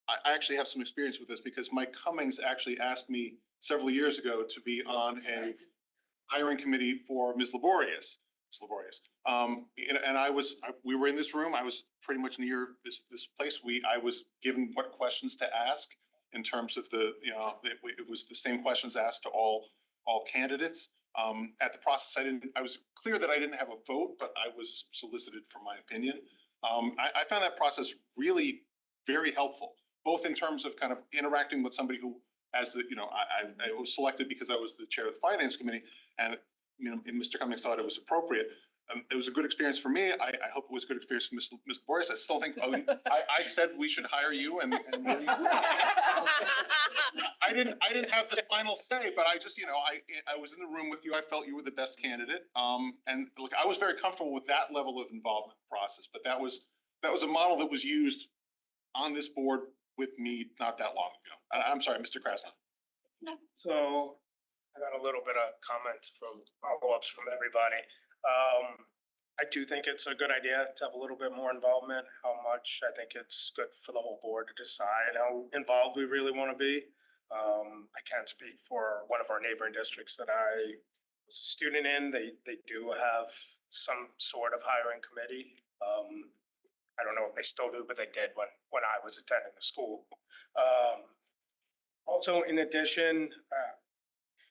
I actually have some experience with this because Mike Cummings actually asked me several years ago to be on a hiring committee for Ms. Laborious. And we were in this room, I was pretty much near this place, I was given what questions to ask in terms of it was the same questions asked to all candidates. At the process, I was clear that I didn't have a vote, but I was solicited for my opinion. I found that process really very helpful, both in terms of kind of interacting with somebody who, I was selected because I was the chair of the finance committee, and Mr. Cummings thought it was appropriate. It was a good experience for me. I hope it was a good experience for Ms. Boris. I still think, I said we should hire you and I didn't have the final say, but I just, I was in the room with you. I felt you were the best candidate. And look, I was very comfortable with that level of involvement process, but that was a model that was used on this board with me not that long ago. I'm sorry, Mr. Krasnow. So I got a little bit of comments from follow-ups from everybody. I do think it's a good idea to have a little bit more involvement. How much, I think it's good for the whole board to decide how involved we really want to be. I can't speak for one of our neighboring districts that I was a student in. They do have some sort of hiring committee. I don't know if they still do, but they did when I was attending the school. Also, in addition,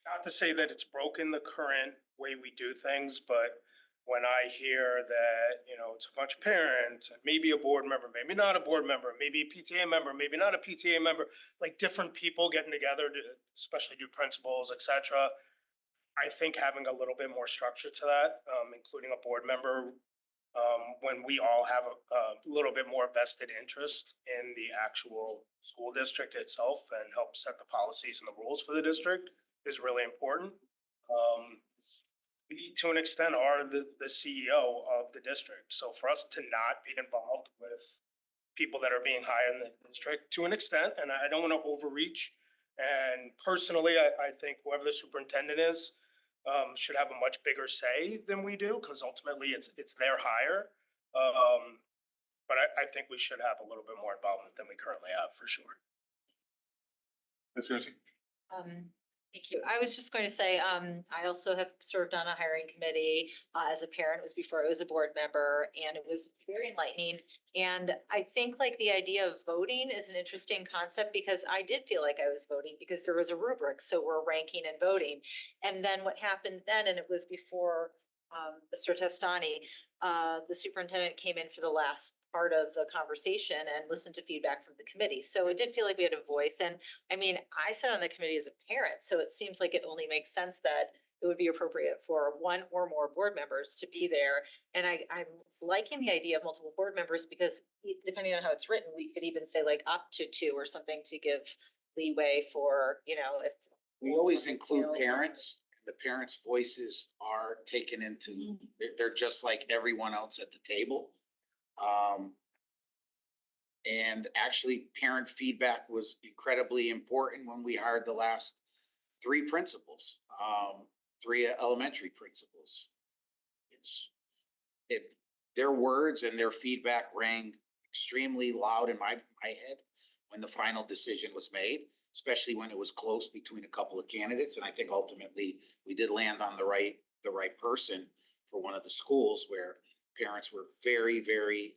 not to say that it's broken the current way we do things, but when I hear that, it's a bunch of parents, and maybe a board member, maybe not a board member, maybe a PTA member, maybe not a PTA member, like different people getting together to especially do principals, et cetera. I think having a little bit more structure to that, including a board member, when we all have a little bit more vested interest in the actual school district itself and help set the policies and the rules for the district is really important. We, to an extent, are the CEO of the district. So for us to not be involved with people that are being hired in the district, to an extent, and I don't want to overreach. And personally, I think whoever the superintendent is should have a much bigger say than we do, because ultimately it's their hire. But I think we should have a little bit more involvement than we currently have, for sure. Ms. Guernsey? Thank you. I was just going to say, I also have served on a hiring committee, as a parent. It was before I was a board member, and it was very enlightening. And I think like the idea of voting is an interesting concept because I did feel like I was voting because there was a rubric, so we're ranking and voting. And then what happened then, and it was before, Mr. Testani, the superintendent came in for the last part of the conversation and listened to feedback from the committee. So it did feel like we had a voice. And I mean, I sat on the committee as a parent, so it seems like it only makes sense that it would be appropriate for one or more board members to be there. And I'm liking the idea of multiple board members because depending on how it's written, we could even say like up to two or something to give leeway for, you know, if. We always include parents. The parents' voices are taken into, they're just like everyone else at the table. And actually, parent feedback was incredibly important when we hired the last three principals, three elementary principals. Their words and their feedback rang extremely loud in my head when the final decision was made, especially when it was close between a couple of candidates. And I think ultimately we did land on the right person for one of the schools where parents were very, very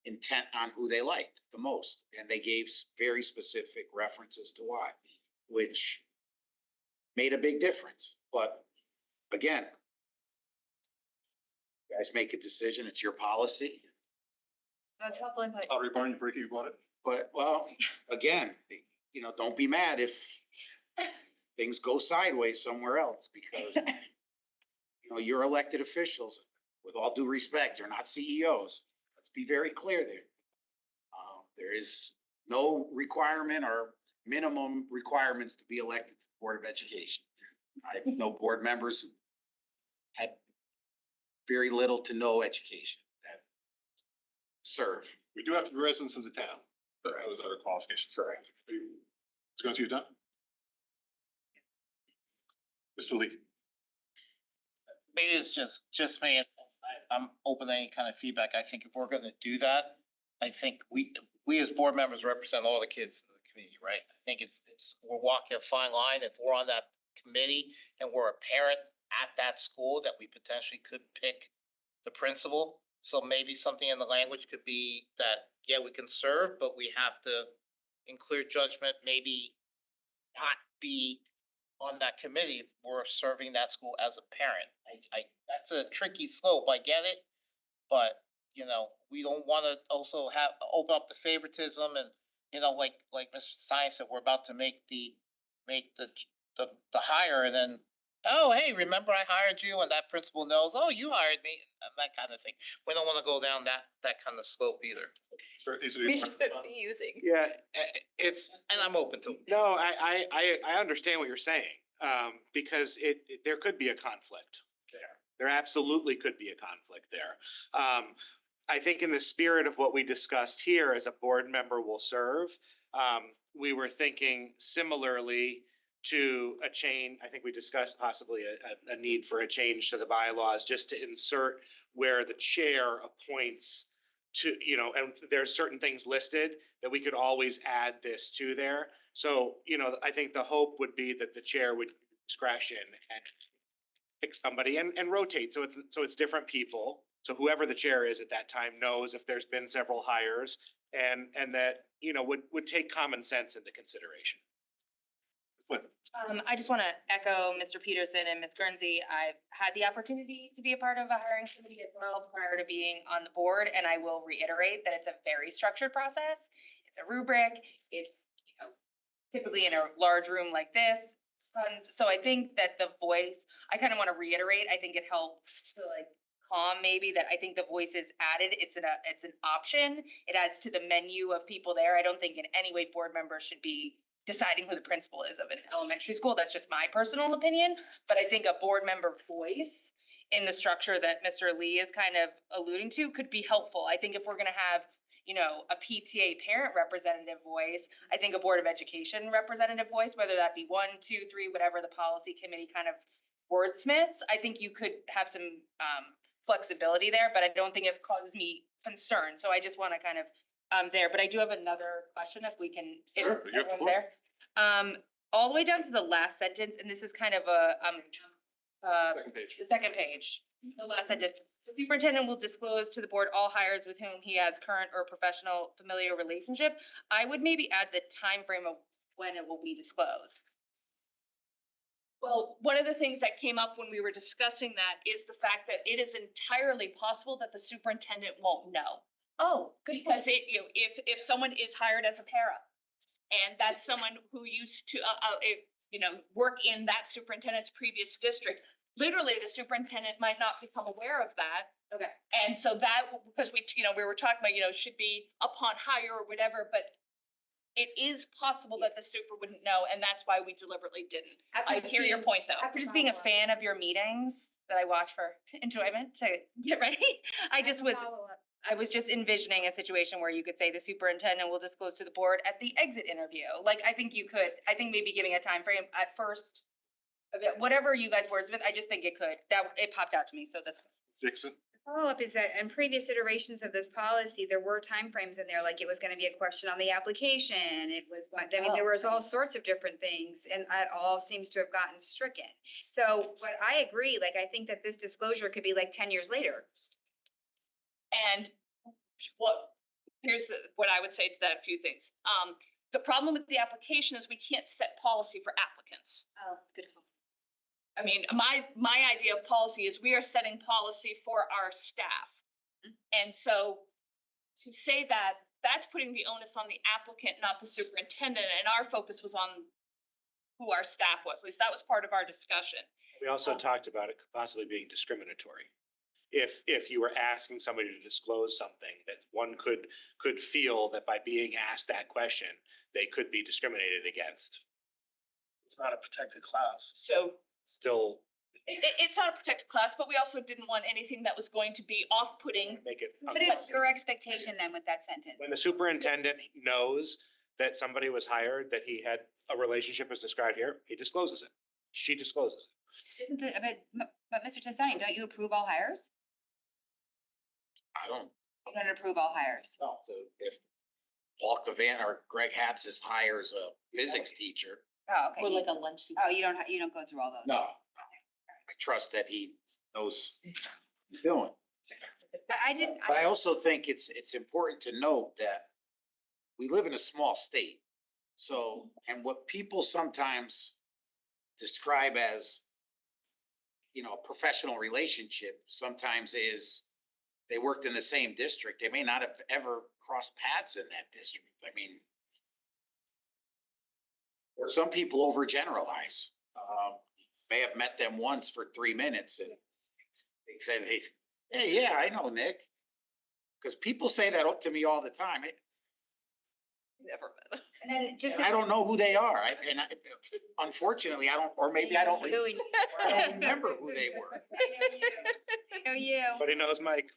intent on who they liked the most. And they gave very specific references to why, which made a big difference. But again, you guys make a decision. It's your policy. That's helpful input. Pottery Barn, you bought it? But, well, again, you know, don't be mad if things go sideways somewhere else because, you know, you're elected officials. With all due respect, you're not CEOs. Let's be very clear there. There is no requirement or minimum requirements to be elected to the Board of Education. I know board members who had very little to no education that serve. We do have to be residents of the town. Those are qualifications. Correct. Let's go to you, Don. Mr. Lee. Maybe it's just me. I'm open to any kind of feedback. I think if we're gonna do that, I think we as board members represent all the kids in the community, right? I think we're walking a fine line. If we're on that committee and we're a parent at that school, that we potentially could pick the principal. So maybe something in the language could be that, yeah, we can serve, but we have to, in clear judgment, maybe not be on that committee if we're serving that school as a parent. That's a tricky slope, I get it. But, you know, we don't wanna also open up the favoritism and, you know, like Mr. Stein said, we're about to make the hire and then, oh, hey, remember I hired you, and that principal knows, oh, you hired me, that kind of thing. We don't wanna go down that kind of slope either. We should be using. Yeah, it's, And I'm open to it. no, I understand what you're saying, because there could be a conflict there. There absolutely could be a conflict there. I think in the spirit of what we discussed here as a board member will serve, we were thinking similarly to a change. I think we discussed possibly a need for a change to the bylaws just to insert where the chair appoints to, you know, and there's certain things listed that we could always add this to there. So, you know, I think the hope would be that the chair would discretion and pick somebody and rotate. So it's different people. So whoever the chair is at that time knows if there's been several hires and that, you know, would take common sense into consideration. I just want to echo Mr. Peterson and Ms. Guernsey. I've had the opportunity to be a part of a hiring committee as well prior to being on the board, and I will reiterate that it's a very structured process. It's a rubric. It's, you know, typically in a large room like this. So I think that the voice, I kind of want to reiterate, I think it helps to like calm maybe that I think the voice is added. It's an option. It adds to the menu of people there. I don't think in any way board members should be deciding who the principal is of an elementary school. That's just my personal opinion. But I think a board member voice in the structure that Mr. Lee is kind of alluding to could be helpful. I think if we're gonna have, you know, a PTA parent representative voice, I think a Board of Education representative voice, whether that be 1, 2, 3, whatever the policy committee kind of wordsmiths, I think you could have some flexibility there, but I don't think it causes me concern. So I just want to kind of there, but I do have another question if we can. Sure, you have the floor. There. All the way down to the last sentence, and this is kind of a, Second page. the second page, the last sentence. The superintendent will disclose to the board all hires with whom he has current or professional familiar relationship. I would maybe add the time frame of when it will be disclosed. Well, one of the things that came up when we were discussing that is the fact that it is entirely possible that the superintendent won't know. Oh, good. Because if someone is hired as a para, and that's someone who used to, work in that superintendent's previous district, literally the superintendent might not become aware of that. Okay. And so that, because we were talking about, should be upon hire or whatever, but it is possible that the super wouldn't know, and that's why we deliberately didn't. I hear your point, though. After just being a fan of your meetings that I watch for enjoyment to get ready, I was just envisioning a situation where you could say the superintendent will disclose to the board at the exit interview. Like, I think maybe giving a time frame at first, whatever you guys wordsmith, I just think it popped out to me, so that's. Jacobson? Follow-up is that in previous iterations of this policy, there were timeframes in there, like it was gonna be a question on the application. It was, there was all sorts of different things, and that all seems to have gotten stricken. So, but I agree, like, I think that this disclosure could be like 10 years later. And here's what I would say to that, a few things. The problem with the application is we can't set policy for applicants. Oh, good call. I mean, my idea of policy is we are setting policy for our staff. And so to say that, that's putting the onus on the applicant, not the superintendent, and our focus was on who our staff was. At least that was part of our discussion. We also talked about it possibly being discriminatory. If you were asking somebody to disclose something that one could feel that by being asked that question, they could be discriminated against. It's not a protected class. So Still it's not a protected class, but we also didn't want anything that was going to be off-putting. make it. What is your expectation then with that sentence? When the superintendent knows that somebody was hired, that he had a relationship as described here, he discloses it. She discloses it. But Mr. Testani, don't you approve all hires? I don't You don't approve all hires? know. So if Paul Cavan or Greg Hatzis hires a physics teacher, Oh, okay. Or like a lunch. Oh, you don't go through all those? no, I trust that he knows what he's doing. But I also think it's important to note that we live in a small state. So, and what people sometimes describe as, a professional relationship sometimes is they worked in the same district. They may not have ever crossed paths in that district. I mean, or some people overgeneralize. May have met them once for 3 minutes and they said, hey, yeah, I know Nick. Because people say that to me all the time. Never met. And then just. And I don't know who they are. Unfortunately, I don't, or maybe I don't remember who they were. I know you. But he knows Mike.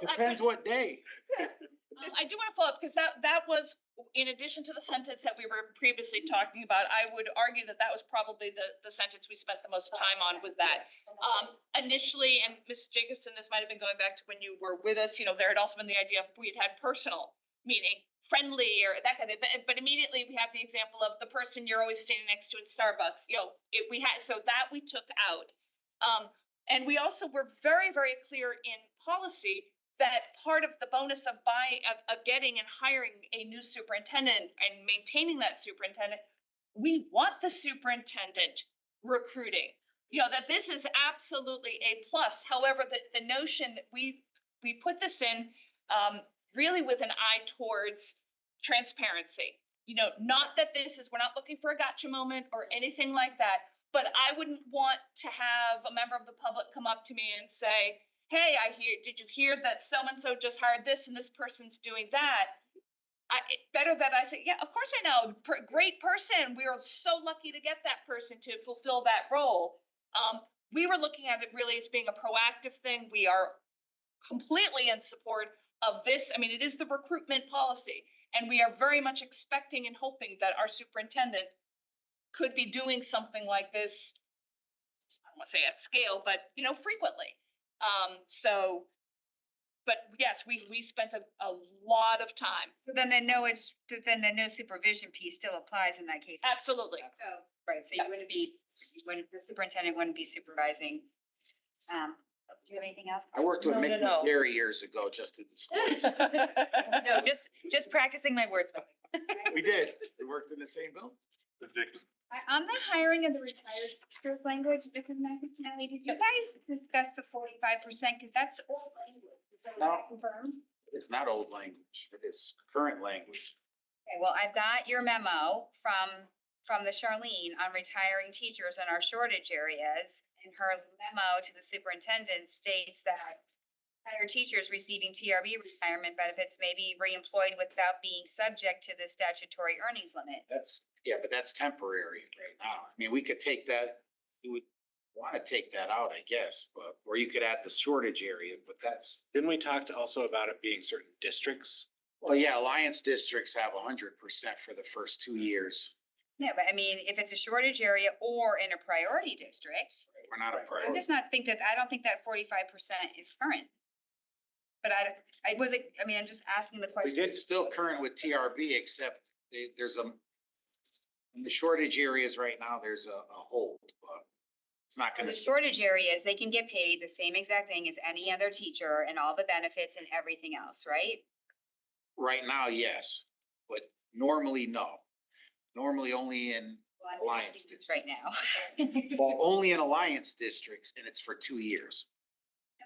Depends what day. I do want to follow up because that was, in addition to the sentence that we were previously talking about, I would argue that was probably the sentence we spent the most time on was that. Initially, and Mrs. Jacobson, this might have been going back to when you were with us, there had also been the idea of we had personal, meaning friendly or that kind of thing. But immediately we have the example of the person you're always standing next to at Starbucks. So that we took out. And we also were very, very clear in policy that part of the bonus of getting and hiring a new superintendent and maintaining that superintendent, we want the superintendent recruiting. That this is absolutely a plus. However, the notion that we put this in really with an eye towards transparency. Not that we're not looking for a gotcha moment or anything like that, but I wouldn't want to have a member of the public come up to me and say, hey, did you hear that so-and-so just hired this and this person's doing that? Better that I say, yeah, of course I know, great person. We are so lucky to get that person to fulfill that role. We were looking at it really as being a proactive thing. We are completely in support of this. I mean, it is the recruitment policy, and we are very much expecting and hoping that our superintendent could be doing something like this. I don't want to say at scale, but frequently. So but yes, we spent a lot of time. So then the no supervision piece still applies in that case. Absolutely. So, right, so the superintendent wouldn't be supervising. Do you have anything else? I worked with No, Mick no, no. Gary years ago, just to disclose. No, just practicing my words. We did. We worked in the same building. On the hiring of the retired teachers language, Mrs. Mazzinelli, did you guys discuss the 45%? Cause that's old language. Is that No. confirmed? It's not old language. It is current language. Okay, well, I've got your memo from the Charlene on retiring teachers in our shortage areas. And her memo to the superintendent states that retired teachers receiving TRB retirement benefits may be reemployed without being subject to the statutory earnings limit. But that's temporary right now. I mean, we could take that, you would want to take that out, I guess, but, or you could add the shortage area, but that's. Didn't we talk also about it being certain districts? Well, yeah, alliance districts have 100% for the first 2 years. Yeah, but I mean, if it's a shortage area or in a priority district, We're not a I'm priority. just not I don't think that 45% is current. But I'm just asking the We question. did still current with TRB, except there's in the shortage areas right now, there's a hold, but it's not For gonna. the shortage areas, they can get paid the same exact thing as any other teacher and all the benefits and everything else, right? Right now, yes, but normally, no. Normally only in Well, I'm alliance asking this districts. right now. Well, only in alliance districts, and it's for 2 years.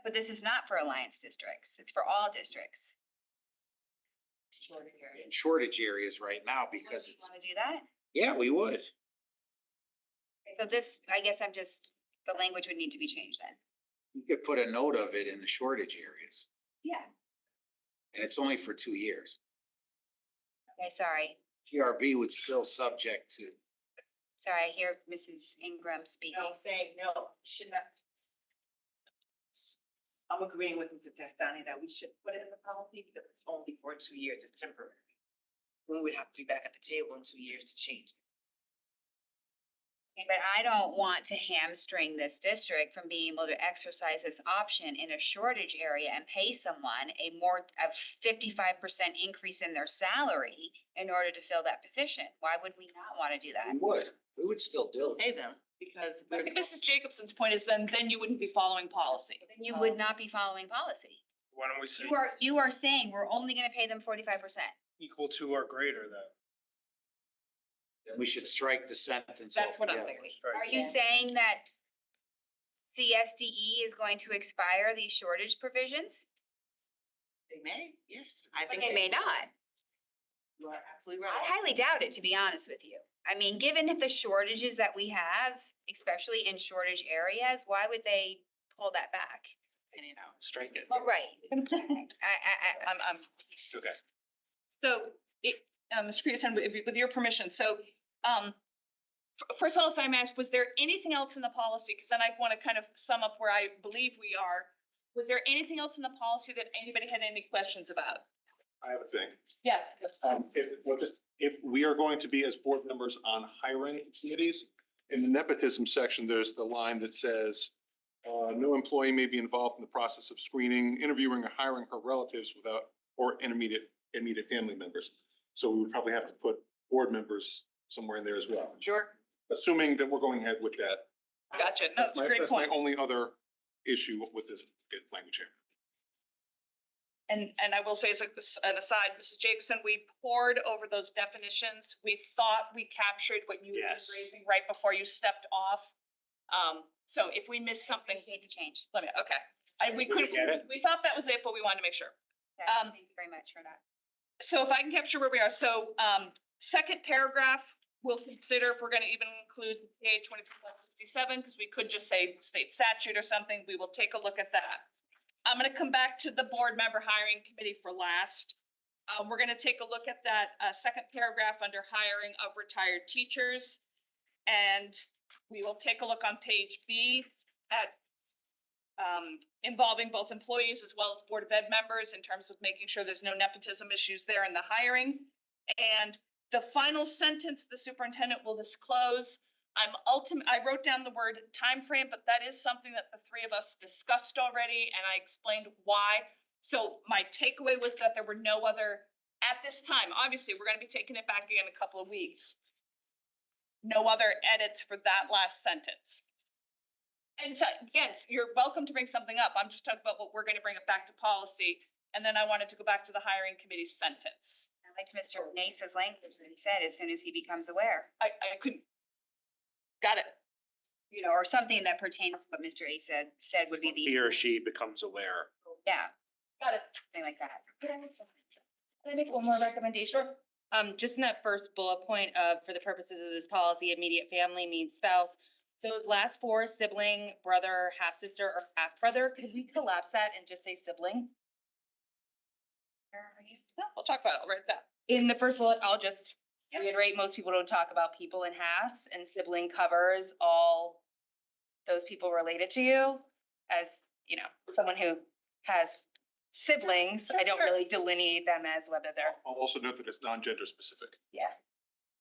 But this is not for alliance districts. It's for all districts. In shortage areas right now, because Do you it's, want to do that? yeah, we would. So this, I guess the language would need to be changed then. You could put a note of it in the shortage areas, Yeah. and it's only for 2 years. Okay, sorry. TRB would still subject to. Sorry, I hear Mrs. Ingram speaking. No, saying no, should not. I'm agreeing with Mr. Testani that we should put it in the policy because it's only for 2 years, it's temporary. We would have to be back at the table in 2 years to change. Okay, but I don't want to hamstring this district from being able to exercise this option in a shortage area and pay someone a 55% increase in their salary in order to fill that position. Why would we not want to do that? We would still do it. Pay them because I think Mrs. Jacobson's point is then you wouldn't be following policy. Then you would not be following policy. Why don't we say You are saying we're only gonna pay them 45%. equal to or greater then? Then we should strike the sentence. That's what I'm altogether. thinking. Are you saying that CSDE is going to expire these shortage provisions? they may, yes, I But think. they may not. You are absolutely I right. highly doubt it, to be honest with you. I mean, given the shortages that we have, especially in shortage areas, why would they pull that back? Strike it. Well, right. I'm Okay. So, Mr. Peterson, with your permission, so, first of all, if I may ask, was there anything else in the policy? Because then I want to kind of sum up where I believe we are. Was there anything else in the policy that anybody had any questions about? I have a thing. Yeah. If we are going to be as board members on hiring committees, in the nepotism section, there's the line that says, no employee may be involved in the process of screening, interviewing, or hiring her relatives without, or immediate family members. So we would probably have to put board members somewhere in there as well. Sure. Assuming that we're going ahead with that. Gotcha. No, that's a great That's point. my only other issue with this language here. And I will say as an aside, Mrs. Jacobson, we poured over those definitions. We thought we captured what you were Yes. raising right before you stepped off. So if we missed something, appreciate the change. let me, okay. We Get it? thought that was it, but we wanted to make sure. Thank you very much for that. So if I can capture where we are, so, second paragraph, we'll consider if we're gonna even include page 24.67, because we could just say state statute or something. We will take a look at that. I'm gonna come back to the board member hiring committee for last. We're gonna take a look at that, second paragraph under hiring of retired teachers. And we will take a look on page B at involving both employees as well as Board of Ed members in terms of making sure there's no nepotism issues there in the hiring. And the final sentence, the superintendent will disclose. I wrote down the word timeframe, but that is something that the three of us discussed already, and I explained why. So my takeaway was that there were no other, at this time, obviously, we're gonna be taking it back again in a couple of weeks. No other edits for that last sentence. And so, again, you're welcome to bring something up. I'm just talking about what we're gonna bring it back to policy. And then I wanted to go back to the hiring committee sentence. I liked Mr. Nace's language that he said, as soon as he becomes aware, I couldn't. Got it. you know, or something that pertains to what Mr. A said would be He the, or she becomes aware. yeah, Got it. something like that. Can I make one more recommendation? Just in that first bullet point of, for the purposes of this policy, immediate family means spouse. Those last four, sibling, brother, half sister, or half brother, could we collapse that and just say sibling? We'll talk about it. I'll write it down. In the first bullet, I'll just reiterate, most people don't talk about people in halves, and sibling covers all those people related to you. As, you know, someone who has siblings, I don't really delineate them as whether they're, I'll also note that it's non-gender specific. yeah.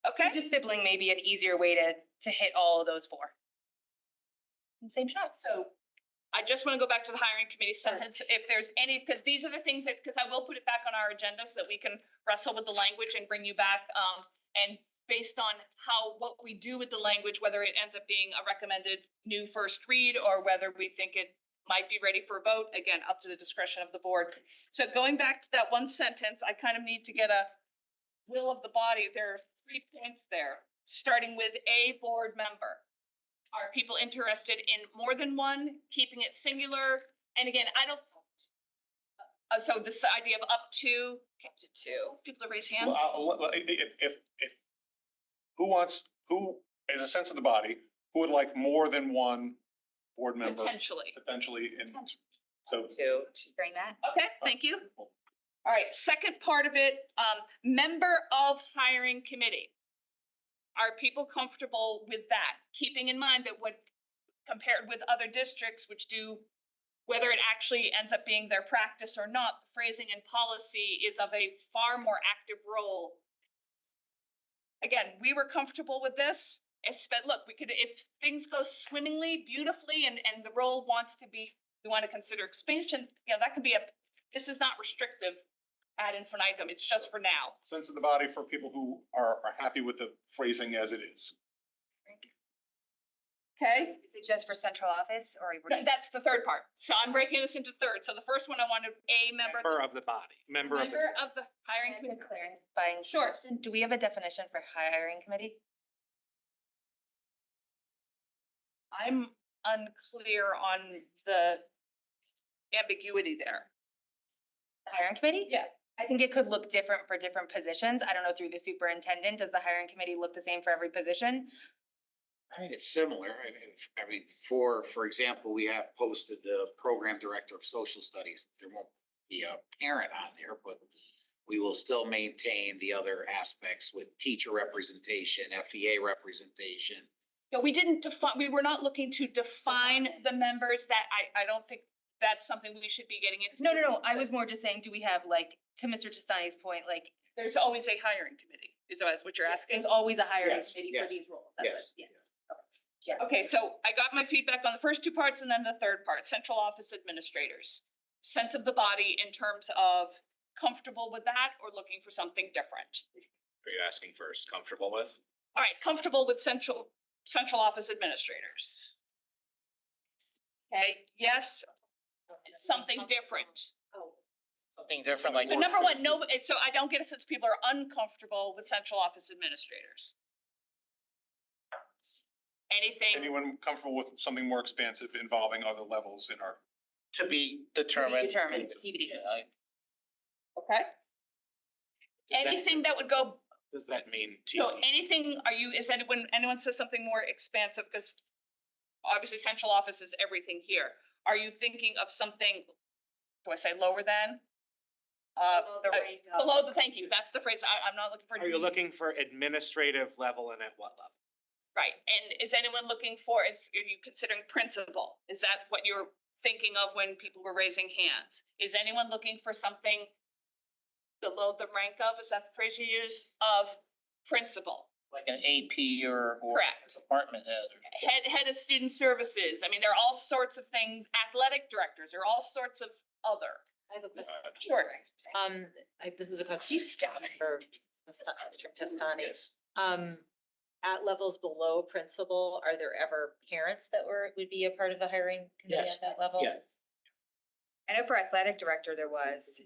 Okay. Just sibling may be an easier way to hit all of those four. In the same shot. So I just want to go back to the hiring committee sentence. If there's any, because these are the things that, because I will put it back on our agenda so that we can wrestle with the language and bring you back. And based on what we do with the language, whether it ends up being a recommended new first read or whether we think it might be ready for a vote, again, up to the discretion of the board. So going back to that one sentence, I kind of need to get a will of the body. There are 3 points there, starting with a board member. Are people interested in more than one, keeping it singular? And again, I don't, so this idea of up to two, people to raise hands. If, who is a sense of the body, who would like more than one board member? Potentially. In, so. To bring that. Okay, thank you. All right, second part of it, member of hiring committee. Are people comfortable with that? Keeping in mind that what compared with other districts which do, whether it actually ends up being their practice or not, the phrasing and policy is of a far more active role. Again, we were comfortable with this. Look, we could, if things go swimmingly, beautifully, and the role wants to be, we want to consider expansion, you know, that could be this is not restrictive ad infinitum, it's just for now. Sense of the body for people who are happy with the phrasing as it is. Okay. Is it just for central office or? That's the third part. So I'm breaking this into third. So the first one, I wanted a member Of the body, member of the. of the hiring committee. Clarifying. Sure. Do we have a definition for hiring committee? I'm unclear on the ambiguity there. The hiring committee? Yeah. I think it could look different for different positions. I don't know through the superintendent, does the hiring committee look the same for every position? I mean, it's similar. I mean, for example, we have posted the program director of social studies. There won't be a parent on there, but we will still maintain the other aspects with teacher representation, FEA representation. No, we didn't define, we were not looking to define the members. That I don't think that's something we should be getting into. No. I was more just saying, do we have, like, to Mr. Testani's point, like, There's always a hiring committee, is that what you're asking? there's always a hiring Yes, committee for yes, these roles. That's yes. what- Yes. Okay, so I got my feedback on the first 2 parts and then the third part, central office administrators. Sense of the body in terms of comfortable with that or looking for something different. Are you asking first, comfortable with? All right, comfortable with central office administrators. Okay, yes, something different. Something different, like. So number one, so I don't get a sense people are uncomfortable with central office administrators. Anything? Anyone comfortable with something more expansive involving other levels in our? To be determined. TBD. Okay. Anything that would go, Does that mean? so anything, is anyone says something more expansive, because obviously central office is everything here. Are you thinking of something, do I say lower than? Below the rate of- Below the, thank you, that's the phrase, I'm not looking for. Are you looking for administrative level and at what level? Right, and is anyone looking for, are you considering principal? Is that what you're thinking of when people were raising hands? Is anyone looking for something below the rank of, is that the phrase you use, of principal? Like an AP or. Correct. Department head. Head of student services, I mean, there are all sorts of things, athletic directors, there are all sorts of other. I have a question. Sure. This is a question you staff for Mr. Testani. Yes. At levels below principal, are there ever parents that would be a part of the hiring committee Yes. at that level? Yeah. I know for athletic director, there was.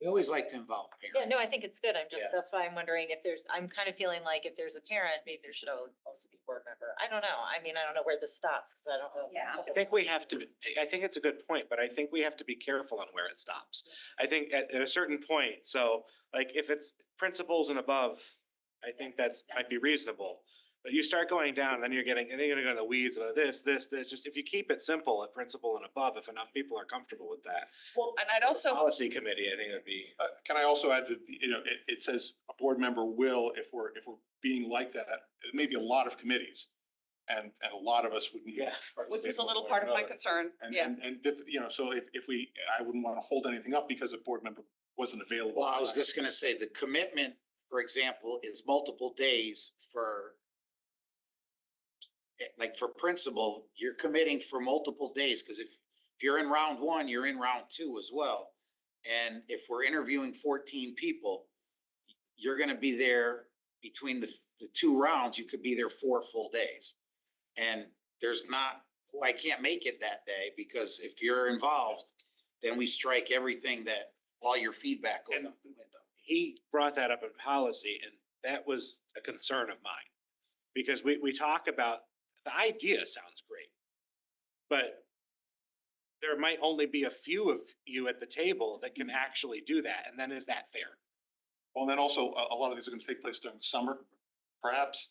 We always like to involve parents. Yeah, no, I think it's good. I'm just, Yeah. that's why I'm wondering if I'm kind of feeling like if there's a parent, maybe there should also be a board member. I don't know. I mean, I don't know where this stops because I don't know. Yeah. I think we have to, I think it's a good point, but I think we have to be careful on where it stops. I think at a certain point, so like if it's principals and above, I think might be reasonable. But you start going down, then you're getting, and then you're gonna go in the weeds about this, just if you keep it simple at principal and above, if enough people are comfortable with that. Well, and I'd also, Policy committee, I think would be. Can I also add that, it says a board member will, if we're being like that, it may be a lot of committees. And a lot of us would need. which was a little part of my concern, yeah. And so if I wouldn't want to hold anything up because a board member wasn't available. Well, I was just gonna say, the commitment, for example, is multiple days for, like for principal, you're committing for multiple days, because if you're in round one, you're in round two as well. And if we're interviewing 14 people, you're gonna be there between the two rounds, you could be there 4 full days. And there's not, I can't make it that day, because if you're involved, then we strike everything that, all your feedback goes out the window. He brought that up in policy, and that was a concern of mine. Because we talk about, the idea sounds great, but there might only be a few of you at the table that can actually do that, and then is that fair? Well, and then also, a lot of these are gonna take place during the summer, perhaps.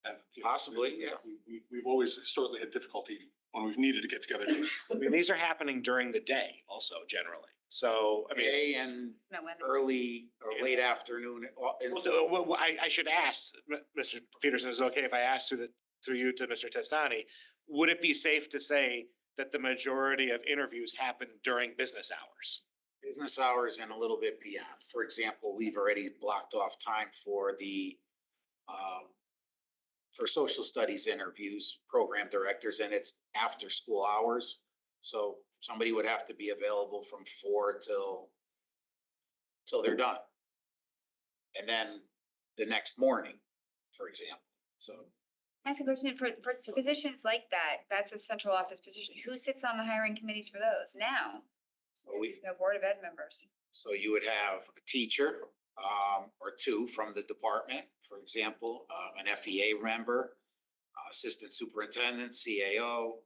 And Possibly, yeah. We've always historically had difficulty when we've needed to get together. I mean, these are happening during the day also generally, so, I mean. Day and No, when. early or late afternoon. Well, I should ask, Mr. Peterson, is it okay if I ask through you to Mr. Testani? Would it be safe to say that the majority of interviews happen during business hours? Business hours and a little bit beyond. For example, we've already blocked off time for for social studies interviews, program directors, and it's after school hours. So somebody would have to be available from 4 till they're done. And then the next morning, for example, so. Ask a question for positions like that, that's a central office position. Who sits on the hiring committees for those now? There's no Board of Ed members. So you would have a teacher, or 2 from the department, for example, an FEA member, assistant superintendent, CAO.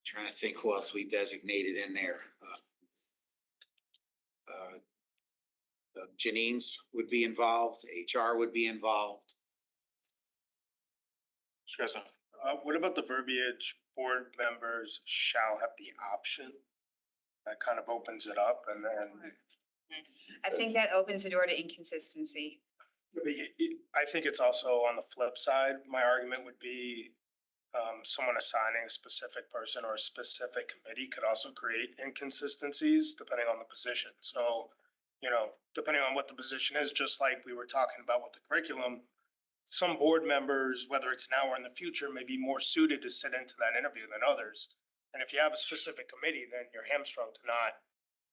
Trying to think who else we designated in there. Janine's would be involved, HR would be involved. What about the verbiage, board members shall have the option? That kind of opens it up, and then. I think that opens the door to inconsistency. I think it's also on the flip side, my argument would be, someone assigning a specific person or a specific committee could also create inconsistencies depending on the position. So, depending on what the position is, just like we were talking about with the curriculum, some board members, whether it's now or in the future, may be more suited to sit into that interview than others. And if you have a specific committee, then you're hamstrung to not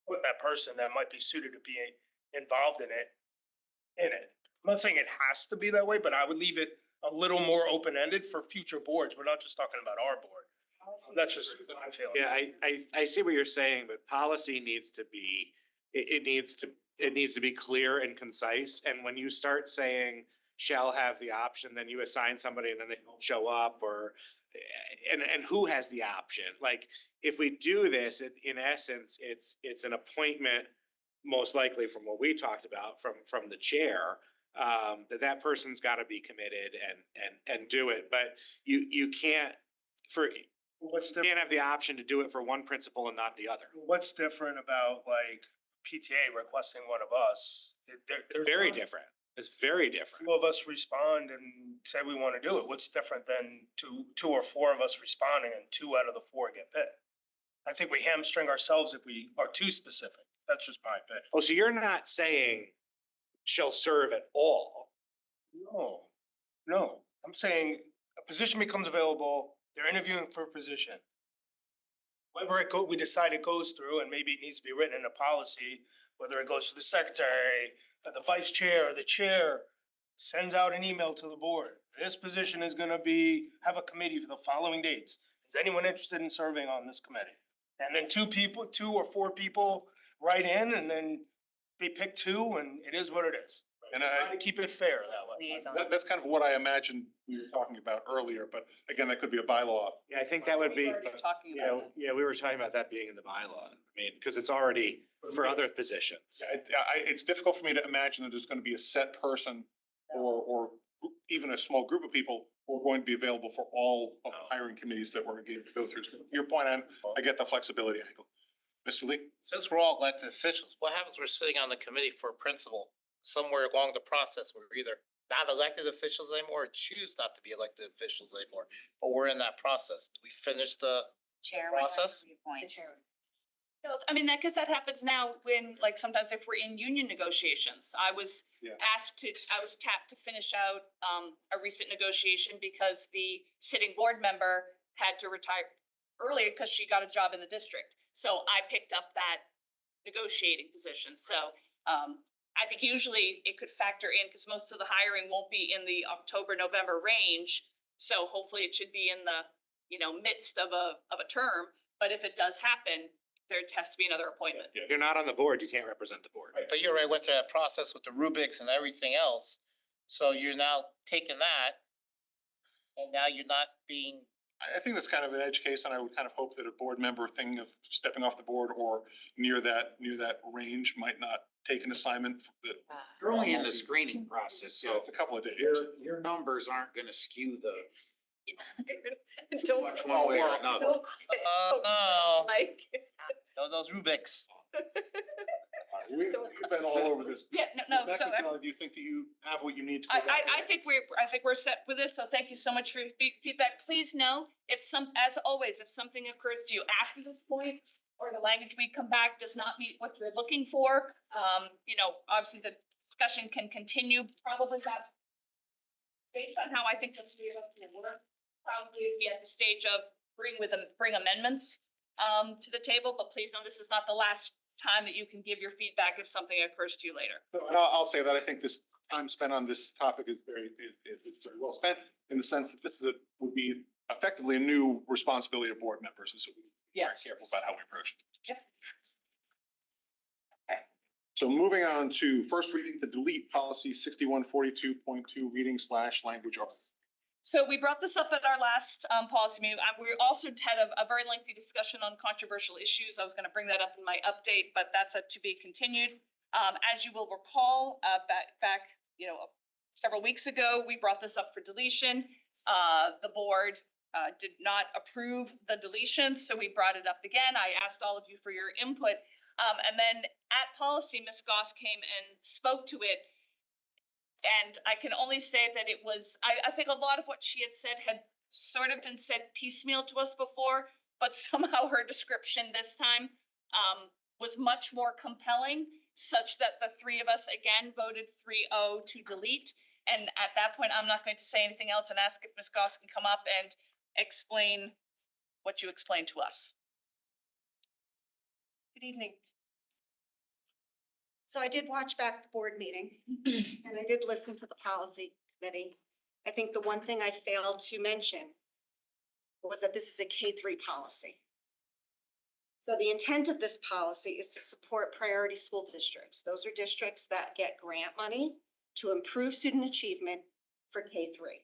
put that person that might be suited to be involved in it. I'm not saying it has to be that way, but I would leave it a little more open-ended for future boards. We're not just talking about our board. That's just my feeling. Yeah, I see what you're saying, but policy needs to be, it needs to be clear and concise. And when you start saying shall have the option, then you assign somebody and then they don't show up, or, and who has the option? Like, if we do this, in essence, it's an appointment, most likely from what we talked about, from the chair, that person's gotta be committed and do it, but you can't, you can't have the option to do it for one principal and not the other. What's different about like PTA requesting one of us? It's very different. It's very different. 2 of us respond and say we want to do it. What's different than two or 4 of us responding and 2 out of the 4 get picked? I think we hamstring ourselves if we are too specific. That's just my opinion. Oh, so you're not saying shall serve at all? No. I'm saying a position becomes available, they're interviewing for a position. whoever we decide it goes through, and maybe it needs to be written in a policy, whether it goes to the secretary, or the vice chair, or the chair, sends out an email to the board. This position is gonna have a committee for the following dates. Is anyone interested in serving on this committee? And then 2 or 4 people write in, and then they pick 2, and it is what it is. And Try to keep it fair that way. Liaison. that's kind of what I imagined we were talking about earlier, but again, that could be a bylaw. Yeah, I think that would be, Talking yeah, about. yeah, we were talking about that being in the bylaw. I mean, because it's already for other positions. It's difficult for me to imagine that there's gonna be a set person or even a small group of people who are going to be available for all of the hiring committees that we're going to go through. So your point, I get the flexibility angle. Mr. Lee? Since we're all elected officials, what happens when we're sitting on the committee for a principal? Somewhere along the process, we're either not elected officials anymore or choose not to be elected officials anymore, but we're in that process. Do we finish the Chair. process? No, I mean, that, cause that happens now when, like, sometimes if we're in union negotiations, I was tapped to finish out, a recent negotiation because the sitting board member had to retire earlier because she got a job in the district. So I picked up that negotiating position. So, I think usually it could factor in, cause most of the hiring won't be in the October, November range. So hopefully it should be in the, midst of a term, but if it does happen, there has to be another appointment. If you're not on the board, you can't represent the board. But you already went through that process with the rubrics and everything else, so you're now taking that, and now you're not being. I think that's kind of an edge case, and I would kind of hope that a board member thinking of stepping off the board or near that range might not take an assignment that. Early in the screening process, Yeah, so it's a couple of days. your numbers aren't gonna skew the Don't. much one way or another. Don't No, like. those rubrics. We've been all over this. Yeah, no, Becky, so Kelly, do you think that you have what you need to? go back I think we're set with this, so thank you so much for your feedback. Please know, as always, if something occurs to you after this point, or the language we come back does not meet what you're looking for, obviously the discussion can continue, probably not based on how I think the 3 of us can work, probably be at the stage of bring amendments to the table, but please know this is not the last time that you can give your feedback if something occurs to you later. And I'll say that I think this time spent on this topic is very well spent, in the sense that this would be effectively a new responsibility of board members, and so we are Yes. careful about how we approach it. Yep. So moving on to first reading to delete policy 6142.2 reading/language arts. So we brought this up at our last policy meeting. We also had a very lengthy discussion on controversial issues. I was gonna bring that up in my update, but that's to be continued. As you will recall, back, several weeks ago, we brought this up for deletion. The board did not approve the deletion, so we brought it up again. I asked all of you for your input. And then at policy, Ms. Goss came and spoke to it. And I can only say that it was, I think a lot of what she had said had sort of been said piecemeal to us before, but somehow her description this time was much more compelling, such that the 3 of us again voted 3-0 to delete. And at that point, I'm not going to say anything else and ask if Ms. Goss can come up and explain what you explained to us. Good evening. So I did watch back the board meeting and I did listen to the policy committee. I think the one thing I failed to mention was that this is a K-3 policy. So the intent of this policy is to support priority school districts. Those are districts that get grant money to improve student achievement for K-3.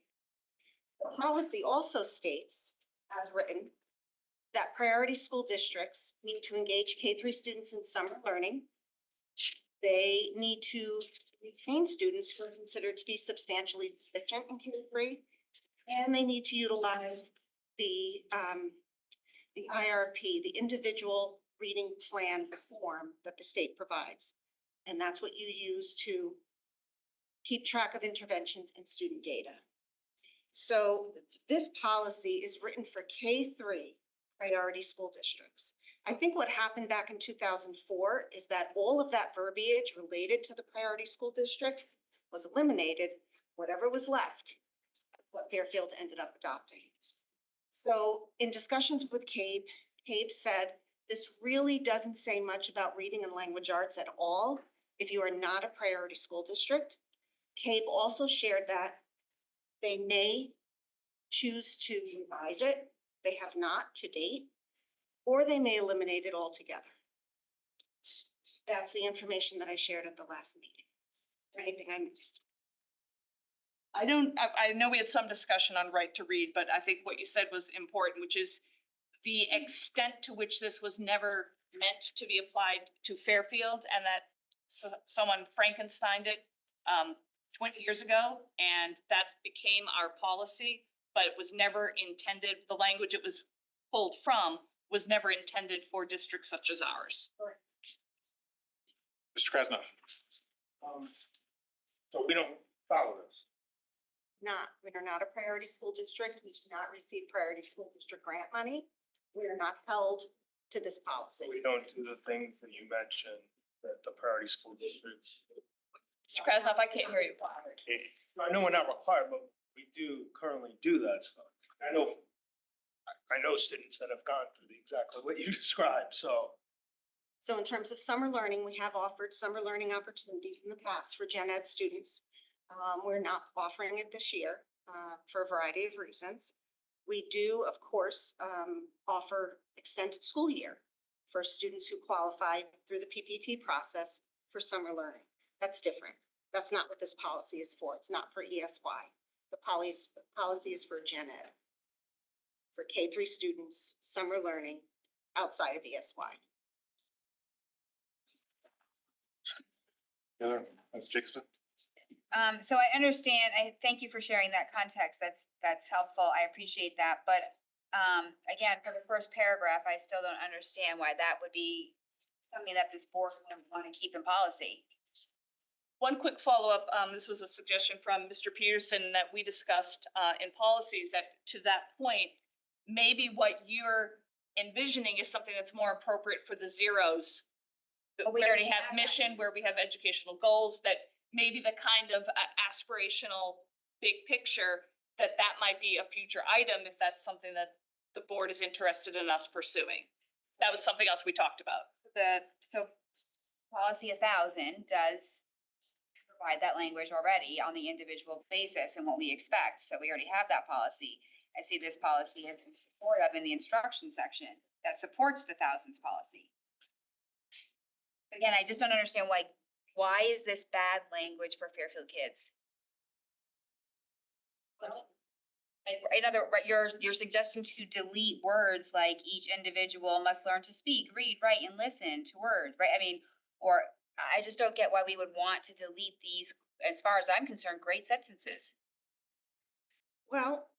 The policy also states, as written, that priority school districts need to engage K-3 students in summer learning. They need to retain students who are considered to be substantially deficient in K-3, and they need to utilize the IRP, the individual reading plan form that the state provides. And that's what you use to keep track of interventions and student data. So this policy is written for K-3 priority school districts. I think what happened back in 2004 is that all of that verbiage related to the priority school districts was eliminated. Whatever was left, what Fairfield ended up adopting. So in discussions with CAPE Cabe said, this really doesn't say much about reading and language arts at all if you are not a priority school district. Cabe also shared that they may choose to revise it. They have not to date, or they may eliminate it altogether. That's the information that I shared at the last meeting. Anything I missed? I know we had some discussion on right to read, but I think what you said was important, which is the extent to which this was never meant to be applied to Fairfield, and that someone Frankensteined it 20 years ago, and that became our policy, but it was never intended, the language it was pulled from was never intended for districts such as ours. Mr. Krasnoff. So we don't follow this. We are not a priority school district. We do not receive priority school district grant money. We are not held to this policy. We don't do the things that you mentioned that the priority school districts. Mr. Krasnoff, I can't hear you. I know we're not required, but we do currently do that stuff. I know students that have gone through exactly what you described, so. So in terms of summer learning, we have offered summer learning opportunities in the past for gen ed students. We're not offering it this year for a variety of reasons. We do, of course, offer extended school year for students who qualify through the PPT process for summer learning. That's different. That's not what this policy is for. It's not for ESY. The policy is for gen ed, for K-3 students, summer learning outside of ESY. Ms. Jacobson? So I understand, I thank you for sharing that context. That's helpful. I appreciate that. But again, for the first paragraph, I still don't understand why that would be something that this board would want to keep in policy. One quick follow-up, this was a suggestion from Mr. Peterson that we discussed in policies, that to that point, maybe what you're envisioning is something that's more appropriate for the zeros. But we where already we have have that. mission, where we have educational goals, that maybe the kind of aspirational big picture, that might be a future item if that's something that the board is interested in us pursuing. That was something else we talked about. So policy 1000 does provide that language already on the individual basis and what we expect. So we already have that policy. I see this policy in support of in the instruction section that supports the thousands policy. Again, I just don't understand why is this bad language for Fairfield kids? In other words, you're suggesting to delete words like each individual must learn to speak, read, write, and listen to words, right? I mean, or I just don't get why we would want to delete these, as far as I'm concerned, great sentences. Well,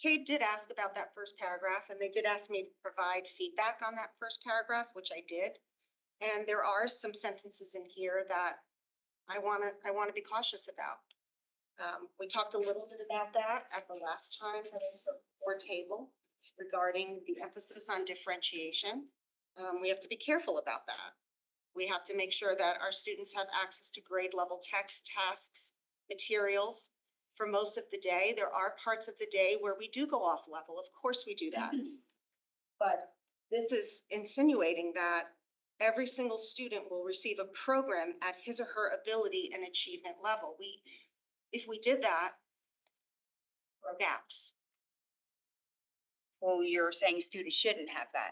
Cabe did ask about that first paragraph, and they did ask me to provide feedback on that first paragraph, which I did. And there are some sentences in here that I wanna be cautious about. We talked a little bit about that at the last time that I spoke before table regarding the emphasis on differentiation. We have to be careful about that. We have to make sure that our students have access to grade level text, tasks, materials. For most of the day, there are parts of the day where we do go off level. Of course we do that. But this is insinuating that every single student will receive a program at his or her ability and achievement level. If we did that, there are gaps. So you're saying students shouldn't have that?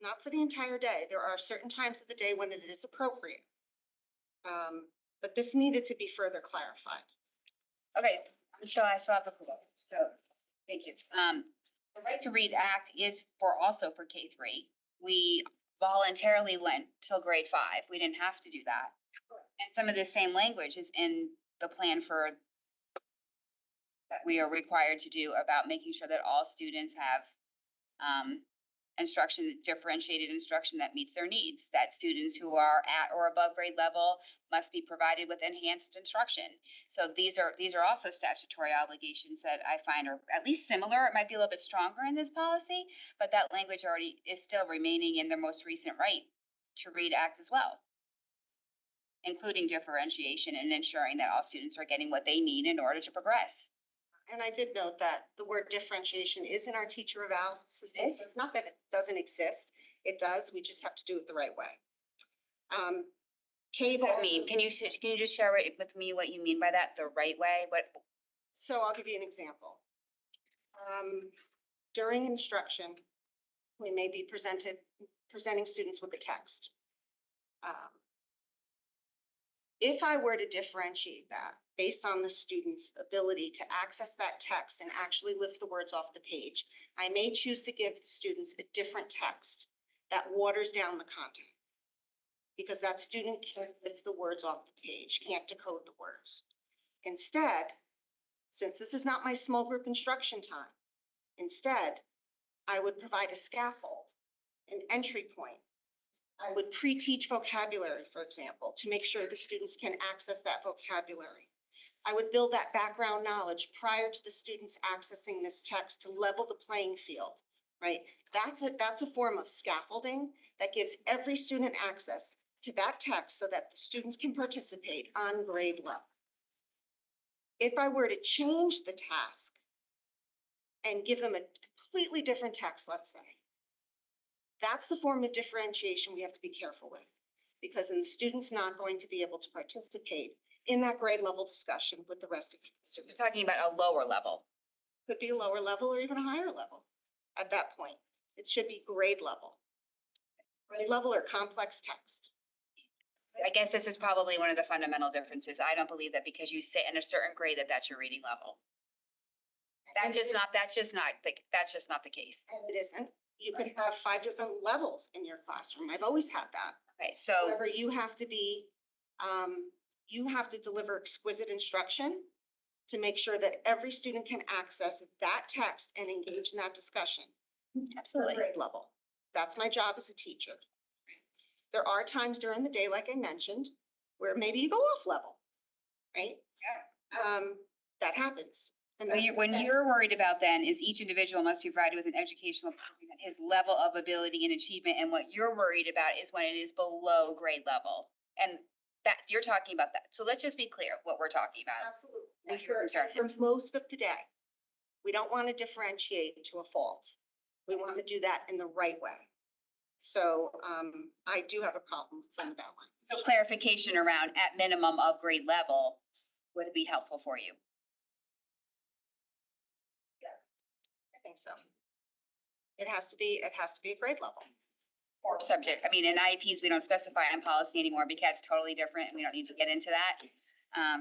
Not for the entire day. There are certain times of the day when it is appropriate. But this needed to be further clarified. Okay, I still have the clue. So, thank you. The Right to Read Act is also for K-3. We voluntarily went till grade 5. We didn't have to do that. And some of the same language is in the plan that we are required to do about making sure that all students have differentiated instruction that meets their needs, that students who are at or above grade level must be provided with enhanced instruction. So these are also statutory obligations that I find are at least similar. It might be a little bit stronger in this policy, but that language already is still remaining in their most recent Right to Read Act as well, including differentiation and ensuring that all students are getting what they need in order to progress. And I did note that the word differentiation is in our teacher eval system. Is? It's not that it doesn't exist. It does. We just have to do it the right way. What does that mean? Can you just share with me what you mean by that, the right way? What? So I'll give you an example. During instruction, we may be presenting students with a text. If I were to differentiate that based on the student's ability to access that text and actually lift the words off the page, I may choose to give the students a different text that waters down the content. Because that student can't lift the words off the page, can't decode the words. Instead, since this is not my small group instruction time, instead, I would provide a scaffold, an entry point. I would pre-teach vocabulary, for example, to make sure the students can access that vocabulary. I would build that background knowledge prior to the students accessing this text to level the playing field, right? That's a form of scaffolding that gives every student access to that text so that the students can participate on grade level. If I were to change the task and give them a completely different text, let's say, that's the form of differentiation we have to be careful with, because then the student's not going to be able to participate in that grade level discussion with the rest of you. So we're talking about a lower level. Could be a lower level or even a higher level at that point. It should be grade level. Grade level or complex text. I guess this is probably one of the fundamental differences. I don't believe that because you sit in a certain grade that's your reading level. That's just not the case. And it isn't. You could have 5 different levels in your classroom. I've always had that. Okay, so However, you have to deliver exquisite instruction to make sure that every student can access that text and engage in that discussion. absolutely. Grade level. That's my job as a teacher. There are times during the day, like I mentioned, where maybe you go off level, right? Yeah. That happens. And So that's when okay. you're worried about then is each individual must be provided with an educational, his level of ability and achievement, and what you're worried about is when it is below grade level. And that, you're talking about that. So let's just be clear what we're talking about. Absolutely. What your concern For is. most of the day, we don't want to differentiate to a fault. We want to do that in the right way. So I do have a problem with some of that language. So clarification around at minimum of grade level would be helpful for you. I think so. It has to be a grade level. Or subject, I mean, in IEPs, we don't specify in policy anymore because it's totally different and we don't need to get into that.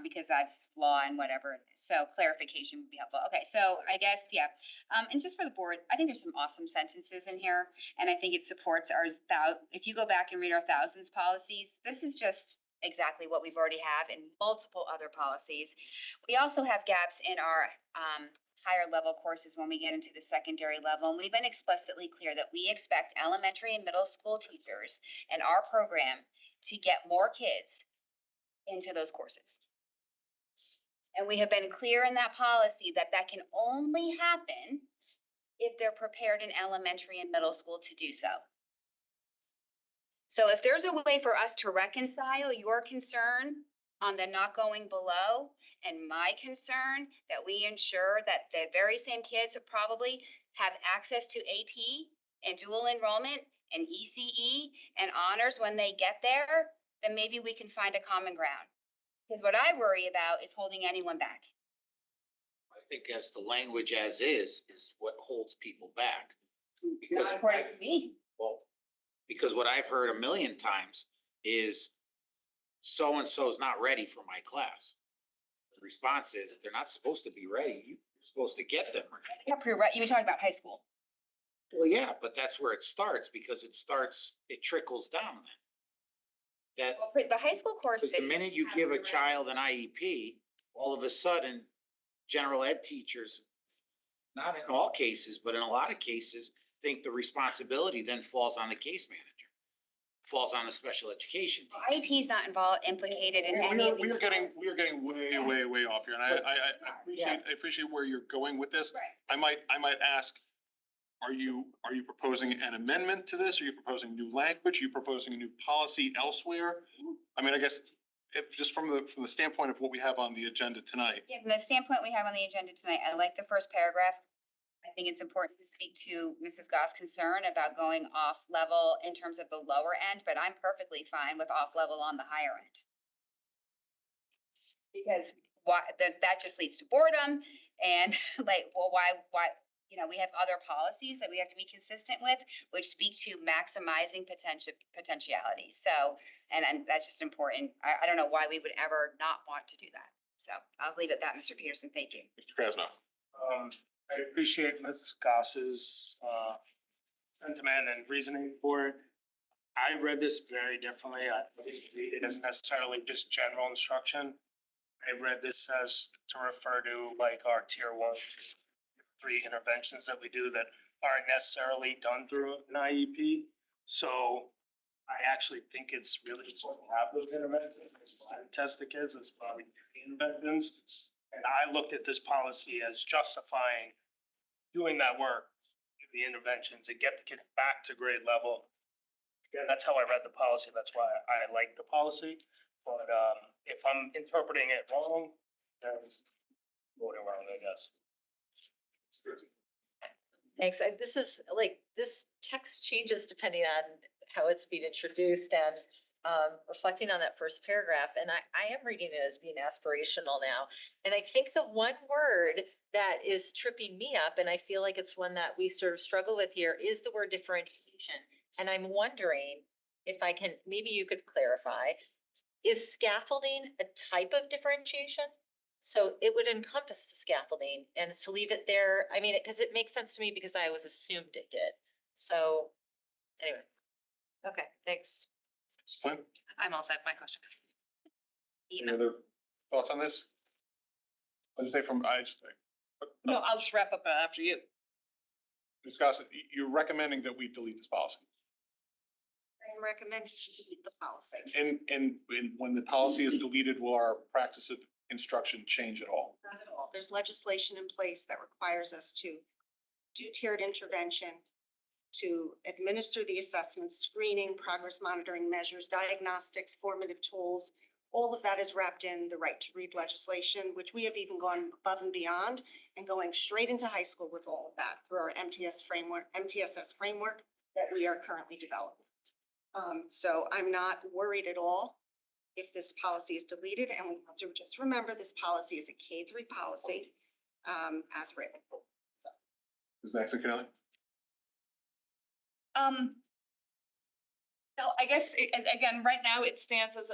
Because that's law and whatever. So clarification would be helpful. Okay, so I guess, yeah. And just for the board, I think there's some awesome sentences in here. And I think it supports ours. If you go back and read our thousands policies, this is just exactly what we've already have in multiple other policies. We also have gaps in our higher level courses when we get into the secondary level. And we've been explicitly clear that we expect elementary and middle school teachers in our program to get more kids into those courses. And we have been clear in that policy that that can only happen if they're prepared in elementary and middle school to do so. So if there's a way for us to reconcile your concern on the not going below and my concern that we ensure that the very same kids probably have access to AP and dual enrollment and ECE and honors when they get there, then maybe we can find a common ground. Because what I worry about is holding anyone back. I think as the language as is what holds people back. Not according to me. Well, because what I've heard a million times is so-and-so is not ready for my class. The response is they're not supposed to be ready. You're supposed to get them ready. Yeah, you were talking about high school. Well, yeah, but that's where it starts because it trickles down then. That, Well, for the high school courses. because the minute you give a child an IEP, all of a sudden, general ed teachers, not in all cases, but in a lot of cases, think the responsibility then falls on the case manager, falls on the special education teacher. IEP is not implicated in any of these. We are getting way off here, and I appreciate where you're going with this. Right. I might ask, are you proposing an amendment to this? Are you proposing new language? Are you proposing a new policy elsewhere? I mean, I guess if just from the standpoint of what we have on the agenda tonight, Yeah, from the standpoint we have on the agenda tonight, I like the first paragraph. I think it's important to speak to Mrs. Goss' concern about going off level in terms of the lower end, but I'm perfectly fine with off level on the higher end. Because that just leads to boredom and like, well, why, you know, we have other policies that we have to be consistent with, which speak to maximizing potentiality. So, and that's just important. I don't know why we would ever not want to do that. So I'll leave it at that, Mr. Peterson. Thank you. Mr. Krasno. I appreciate Mrs. Goss's sentiment and reasoning for it. I read this very differently. I didn't read it as necessarily just general instruction. I read this as to refer to like our tier 1, 3 interventions that we do that aren't necessarily done through an IEP. So I actually think it's really important to have those interventions, and test the kids as probably interventions. And I looked at this policy as justifying doing that work, the interventions, and get the kid back to grade level. Again, that's how I read the policy. That's why I like the policy. But if I'm interpreting it wrong, then voting wrong, I guess. Thanks. This is like, this text changes depending on how it's being introduced and reflecting on that first paragraph. And I am reading it as being aspirational now. And I think the one word that is tripping me up, and I feel like it's one that we sort of struggle with here, is the word differentiation. And I'm wondering if I can, maybe you could clarify, is scaffolding a type of differentiation? So it would encompass the scaffolding, and to leave it there, I mean, because it makes sense to me because I always assumed it did. So anyway, okay, thanks. Flynn, I'm all set. My question. any other thoughts on this? I'll just say No, I'll just wrap up after you. Ms. Gossett, you're recommending that we delete this policy. I'm recommending you delete the policy. And when the policy is deleted, will our practice of instruction change at all? Not at all. There's legislation in place that requires us to do tiered intervention, to administer the assessments, screening, progress monitoring measures, diagnostics, formative tools. All of that is wrapped in the right to read legislation, which we have even gone above and beyond and going straight into high school with all of that through our MTSS framework that we are currently developing. So I'm not worried at all if this policy is deleted, and we have to just remember this policy is a K-3 policy as written. Ms. Maxon Connelly? No, I guess, again, right now it stands as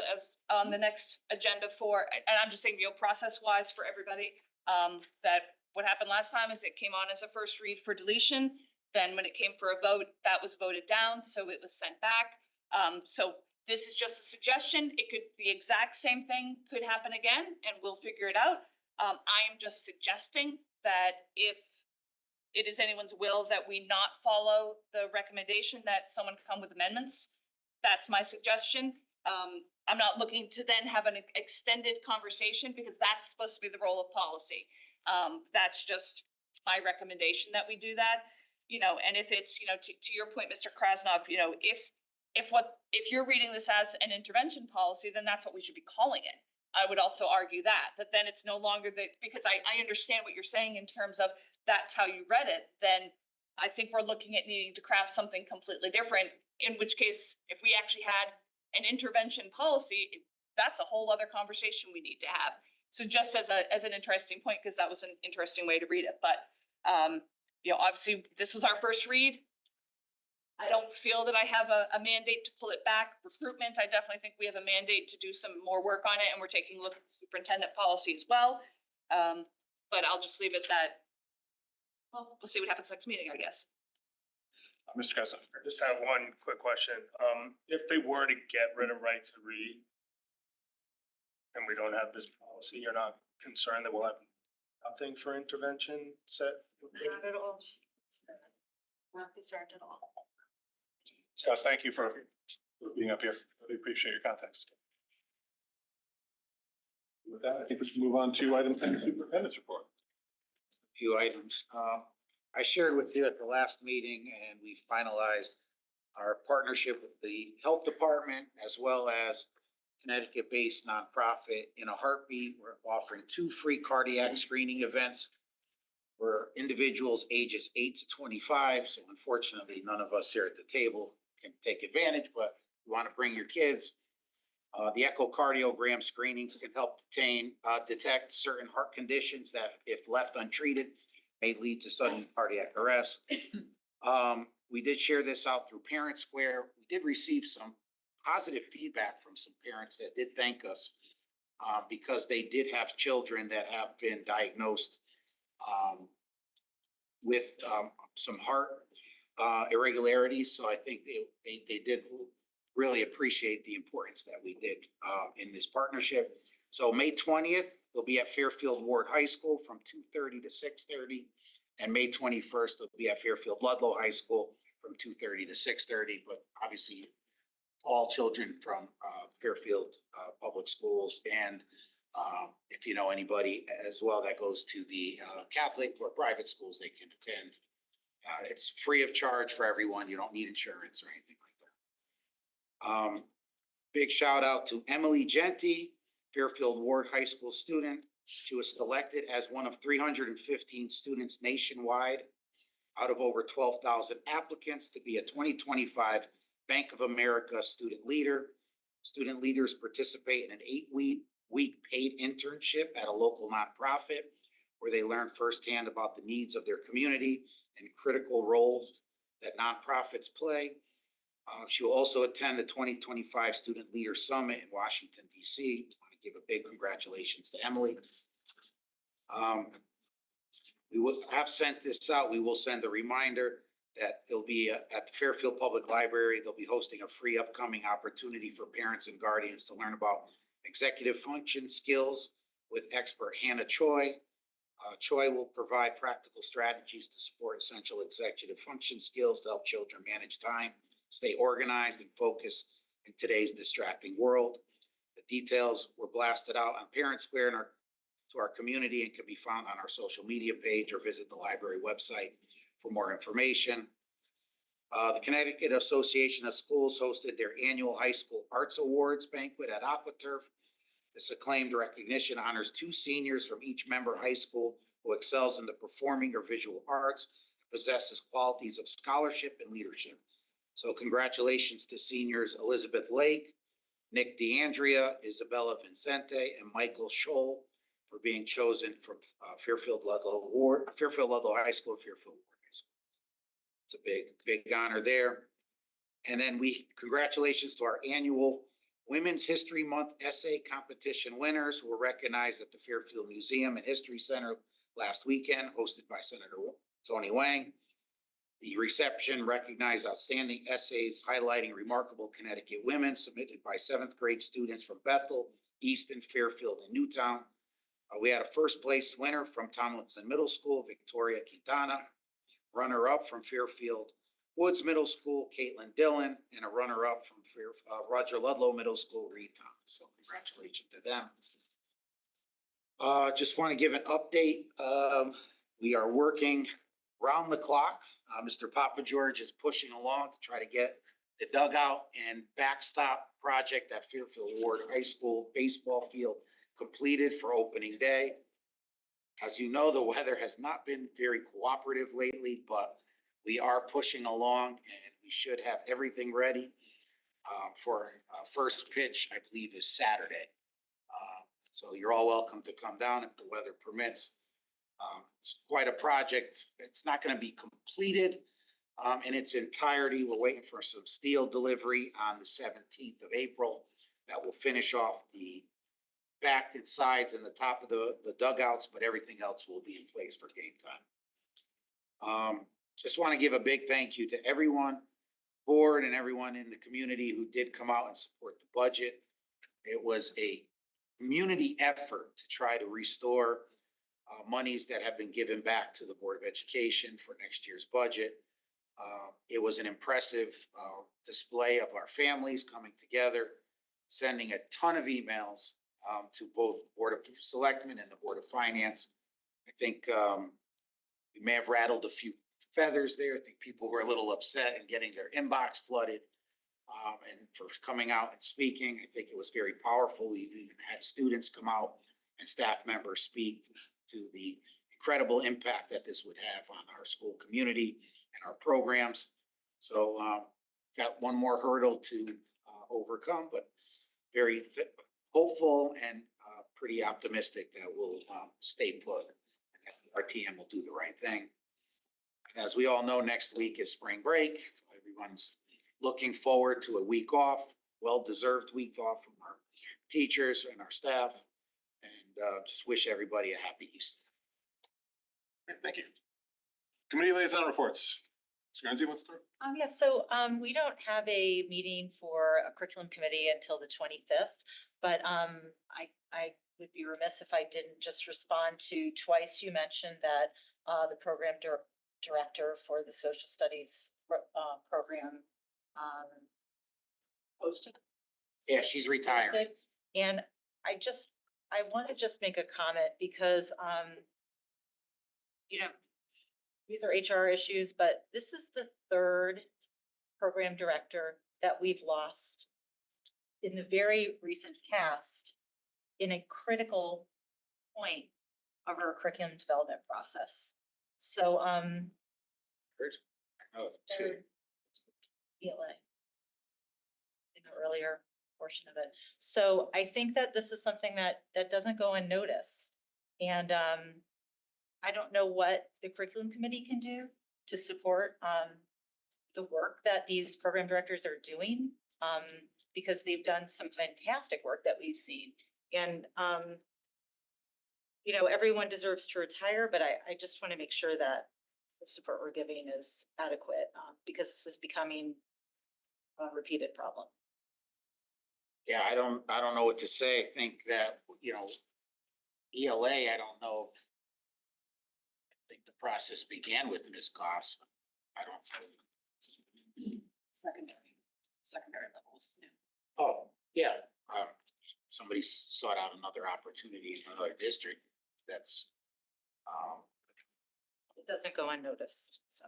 on the next agenda for, and I'm just saying, you know, process wise for everybody. That what happened last time is it came on as a first read for deletion. Then when it came for a vote, that was voted down, so it was sent back. So this is just a suggestion. It could, the exact same thing could happen again, and we'll figure it out. I am just suggesting that if it is anyone's will that we not follow the recommendation, that someone can come with amendments. That's my suggestion. I'm not looking to then have an extended conversation because that's supposed to be the role of policy. That's just my recommendation that we do that, you know, and if it's, you know, to your point, Mr. Krasnov, you know, if you're reading this as an intervention policy, then that's what we should be calling it. I would also argue that then it's no longer because I understand what you're saying in terms of that's how you read it, then I think we're looking at needing to craft something completely different, in which case, if we actually had an intervention policy, that's a whole other conversation we need to have. So just as an interesting point, because that was an interesting way to read it, but you know, obviously this was our first read. I don't feel that I have a mandate to pull it back. Recruitment, I definitely think we have a mandate to do some more work on it, and we're taking a look at the superintendent policy as well. But I'll just leave it that, well, we'll see what happens next meeting, I guess. Mr. Krasnov. I just have one quick question. If they were to get rid of right to read and we don't have this policy, you're not concerned that we'll have nothing for intervention set? Not at all. Not concerned at all. Scott, thank you for being up here. Really appreciate your context. With that, I think we should move on to item 10, superintendent's report. Few items. I shared with you at the last meeting, and we finalized our partnership with the health department as well as Connecticut-based nonprofit In a Heartbeat. We're offering 2 free cardiac screening events for individuals ages 8 to 25. So unfortunately, none of us here at the table can take advantage, but you want to bring your kids. The echocardiogram screenings can help detect certain heart conditions that, if left untreated, may lead to sudden cardiac arrest. We did share this out through Parent Square. We did receive some positive feedback from some parents that did thank us because they did have children that have been diagnosed with some heart irregularities. So I think they did really appreciate the importance that we did in this partnership. So May 20th, they'll be at Fairfield Ward High School from 2:30 to 6:30. And May 21st, they'll be at Fairfield Ludlow High School from 2:30 to 6:30. But obviously, all children from Fairfield Public Schools, and if you know anybody as well that goes to the Catholic or private schools, they can attend. It's free of charge for everyone. You don't need insurance or anything like that. Big shout out to Emily Genti, Fairfield Ward High School student. She was selected as one of 315 students nationwide out of over 12,000 applicants to be a 2025 Bank of America student leader. Student leaders participate in an 8-week paid internship at a local nonprofit where they learn firsthand about the needs of their community and critical roles that nonprofits play. She will also attend the 2025 Student Leader Summit in Washington, D.C. I want to give a big congratulations to Emily. We will have sent this out. We will send a reminder that they'll be at the Fairfield Public Library. They'll be hosting a free upcoming opportunity for parents and guardians to learn about executive function skills with expert Hannah Choi. Choi will provide practical strategies to support essential executive function skills to help children manage time, stay organized and focused in today's distracting world. The details were blasted out on Parent Square and to our community and can be found on our social media page or visit the library website for more information. The Connecticut Association of Schools hosted their annual High School Arts Awards banquet at AquaTurf. This acclaimed recognition honors 2 seniors from each member high school who excels in the performing or visual arts and possesses qualities of scholarship and leadership. So congratulations to seniors Elizabeth Lake, Nick DeAndrea, Isabella Vincente, and Michael Scholl for being chosen from Fairfield Ludlow High School, Fairfield Ward High School. It's a big honor there. And then congratulations to our annual Women's History Month essay competition winners who were recognized at the Fairfield Museum and History Center last weekend, hosted by Senator Tony Wang. The reception recognized outstanding essays highlighting remarkable Connecticut women submitted by 7th grade students from Bethel, Easton, Fairfield, and Newtown. We had a first place winner from Tomlinson Middle School, Victoria Quintana, runner-up from Fairfield Woods Middle School, Caitlin Dillon, and a runner-up from Roger Ludlow Middle School, Reed Thomas. So congratulations to them. Just want to give an update. We are working round the clock. Mr. Papa George is pushing along to try to get the dugout and backstop project at Fairfield Ward High School baseball field completed for opening day. As you know, the weather has not been very cooperative lately, but we are pushing along and we should have everything ready for first pitch, I believe, is Saturday. So you're all welcome to come down if the weather permits. It's quite a project. It's not going to be completed in its entirety. We're waiting for some steel delivery on the 17th of April that will finish off the back and sides and the top of the dugouts, but everything else will be in place for game time. Just want to give a big thank you to everyone, board and everyone in the community who did come out and support the budget. It was a community effort to try to restore monies that have been given back to the Board of Education for next year's budget. It was an impressive display of our families coming together, sending a ton of emails to both the Board of Selectmen and the Board of Finance. I think we may have rattled a few feathers there. I think people were a little upset and getting their inbox flooded. and for coming out and speaking. I think it was very powerful. We've even had students come out and staff members speak to the incredible impact that this would have on our school community and our programs. So got one more hurdle to overcome, but very hopeful and pretty optimistic that we'll stay put. And that our TM will do the right thing. As we all know, next week is spring break. So everyone's looking forward to a week off, well-deserved week off from our teachers and our staff. And just wish everybody a happy Easter. Thank you. Committee liaison reports. Ms. Guernsey, let's start. Yeah, so we don't have a meeting for a curriculum committee until the 25th, but I would be remiss if I didn't just respond to twice you mentioned that the program director for the social studies program posted. Yeah, she's retiring. And I want to just make a comment because you know, these are HR issues, but this is the third program director that we've lost in the very recent past in a critical point of our curriculum development process. So, Good. I know of two. ELA in the earlier portion of it. So I think that this is something that doesn't go unnoticed. And I don't know what the curriculum committee can do to support the work that these program directors are doing, because they've done some fantastic work that we've seen. And you know, everyone deserves to retire, but I just want to make sure that the support we're giving is adequate, because this is becoming a repeated problem. Yeah, I don't know what to say. I think that, you know, ELA, I don't know. I think the process began with Ms. Goss. I don't. Secondary levels. Oh, yeah. Somebody sought out another opportunity in another district. That's, It doesn't go unnoticed, so.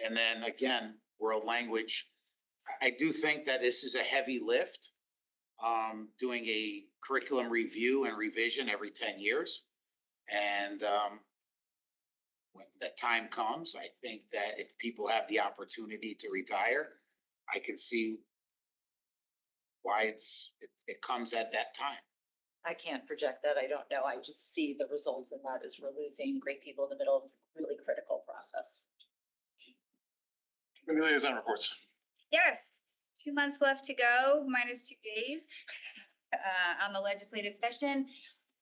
and then again, world language. I do think that this is a heavy lift. Doing a curriculum review and revision every 10 years. And when that time comes, I think that if people have the opportunity to retire, I can see why it comes at that time. I can't project that. I don't know. I just see the results, and that is we're losing great people in the middle of a really critical process. Committee liaison reports. Yes, 2 months left to go, minus 2 days on the legislative session.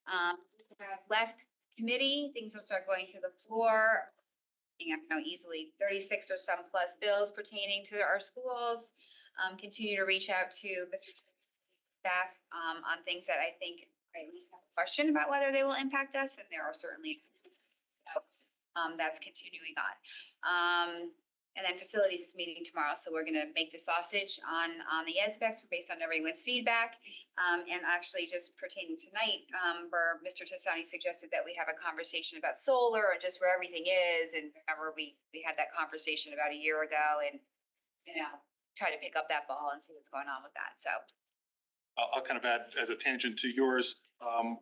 We have left committee, things will start going to the floor. You know, easily 36 or some plus bills pertaining to our schools. Continue to reach out to Mr. staff on things that I think I at least have a question about whether they will impact us, and there are certainly that's continuing on. And then facilities is meeting tomorrow, so we're gonna make the sausage on the ed specs based on everyone's feedback. And actually just pertaining tonight, where Mr. Tassani suggested that we have a conversation about solar and just where everything is. And remember, we had that conversation about a year ago, and you know, try to pick up that ball and see what's going on with that, so. I'll kind of add as a tangent to yours.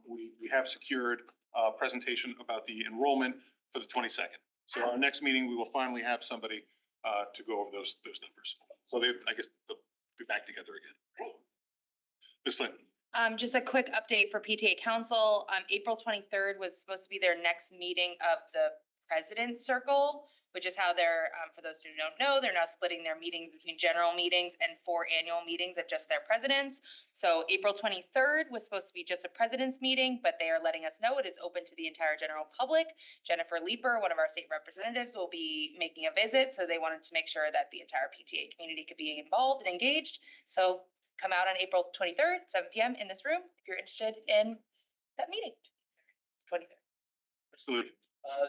We have secured a presentation about the enrollment for the 22nd. So our next meeting, we will finally have somebody to go over those numbers. So I guess they'll be back together again. Great. Ms. Flynn. Just a quick update for PTA Council. April 23rd was supposed to be their next meeting of the President's Circle, which is how they're, for those who don't know, they're now splitting their meetings between general meetings and 4 annual meetings of just their presidents. So April 23rd was supposed to be just a president's meeting, but they are letting us know it is open to the entire general public. Jennifer Leeper, one of our state representatives, will be making a visit. So they wanted to make sure that the entire PTA community could be involved and engaged. So come out on April 23rd, 7 p.m. in this room if you're interested in that meeting. 23rd. Absolutely.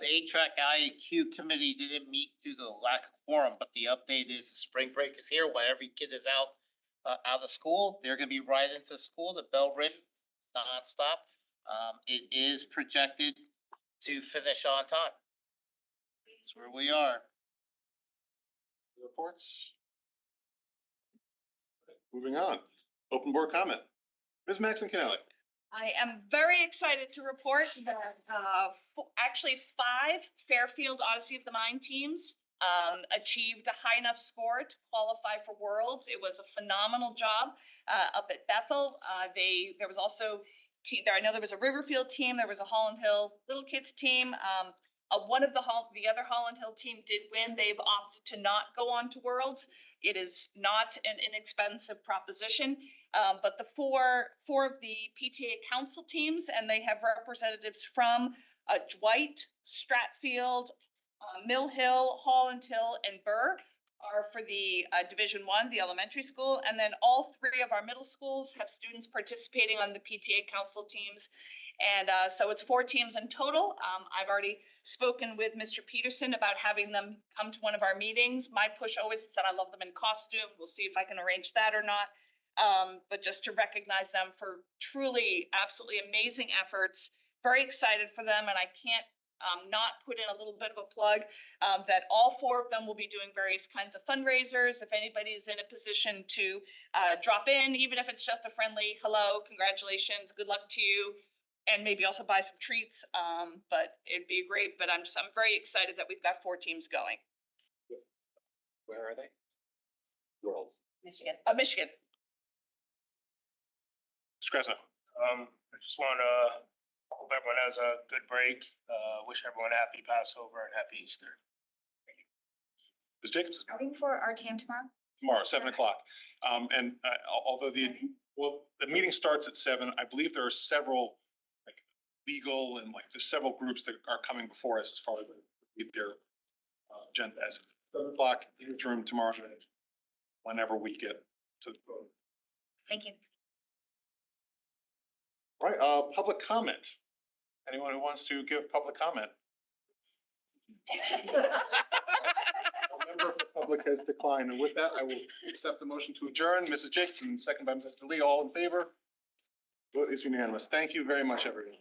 The HVAC IAQ committee didn't meet due to the lack of quorum, but the update is the spring break is here. When every kid is out of school, they're gonna be right into school, the bell ring nonstop. It is projected to finish on time. That's where we are. Reports. Moving on, open board comment. Ms. Maxon Kennelly. I am very excited to report that actually 5 Fairfield Odyssey of the Mind teams achieved a high enough score to qualify for Worlds. It was a phenomenal job up at Bethel. There was also I know there was a Riverfield team, there was a Holland Hill Little Kids team. One of the other Holland Hill team did win. They've opted to not go on to Worlds. It is not an inexpensive proposition. But the four of the PTA council teams, and they have representatives from Dwight, Stratfield, Mill Hill, Holland Hill, and Burr are for the Division I, the elementary school. And then all 3 of our middle schools have students participating on the PTA council teams. And so it's 4 teams in total. I've already spoken with Mr. Peterson about having them come to one of our meetings. My push always said I love them in costume. We'll see if I can arrange that or not. But just to recognize them for truly absolutely amazing efforts. Very excited for them, and I can't not put in a little bit of a plug that all 4 of them will be doing various kinds of fundraisers. If anybody is in a position to drop in, even if it's just a friendly hello, congratulations, good luck to you, and maybe also buy some treats. But it'd be great. But I'm very excited that we've got 4 teams going. Where are they? Worlds. Michigan. Michigan. Mr. Krasnoff. I just wanna hope everyone has a good break. Wish everyone a happy Passover and happy Easter. Ms. Jacobson. Are we for RTM tomorrow? Tomorrow, 7 o'clock. And although the meeting starts at 7, I believe there are several like legal and there's several groups that are coming before us as far as their agenda as 7 o'clock in the room tomorrow, whenever we get to the vote. Thank you. All right, public comment. Anyone who wants to give public comment? A member of the public has declined, and with that, I will accept the motion to adjourn. Mrs. Jacobson, second by Mr. Lee, all in favor? Vote is unanimous. Thank you very much, everyone.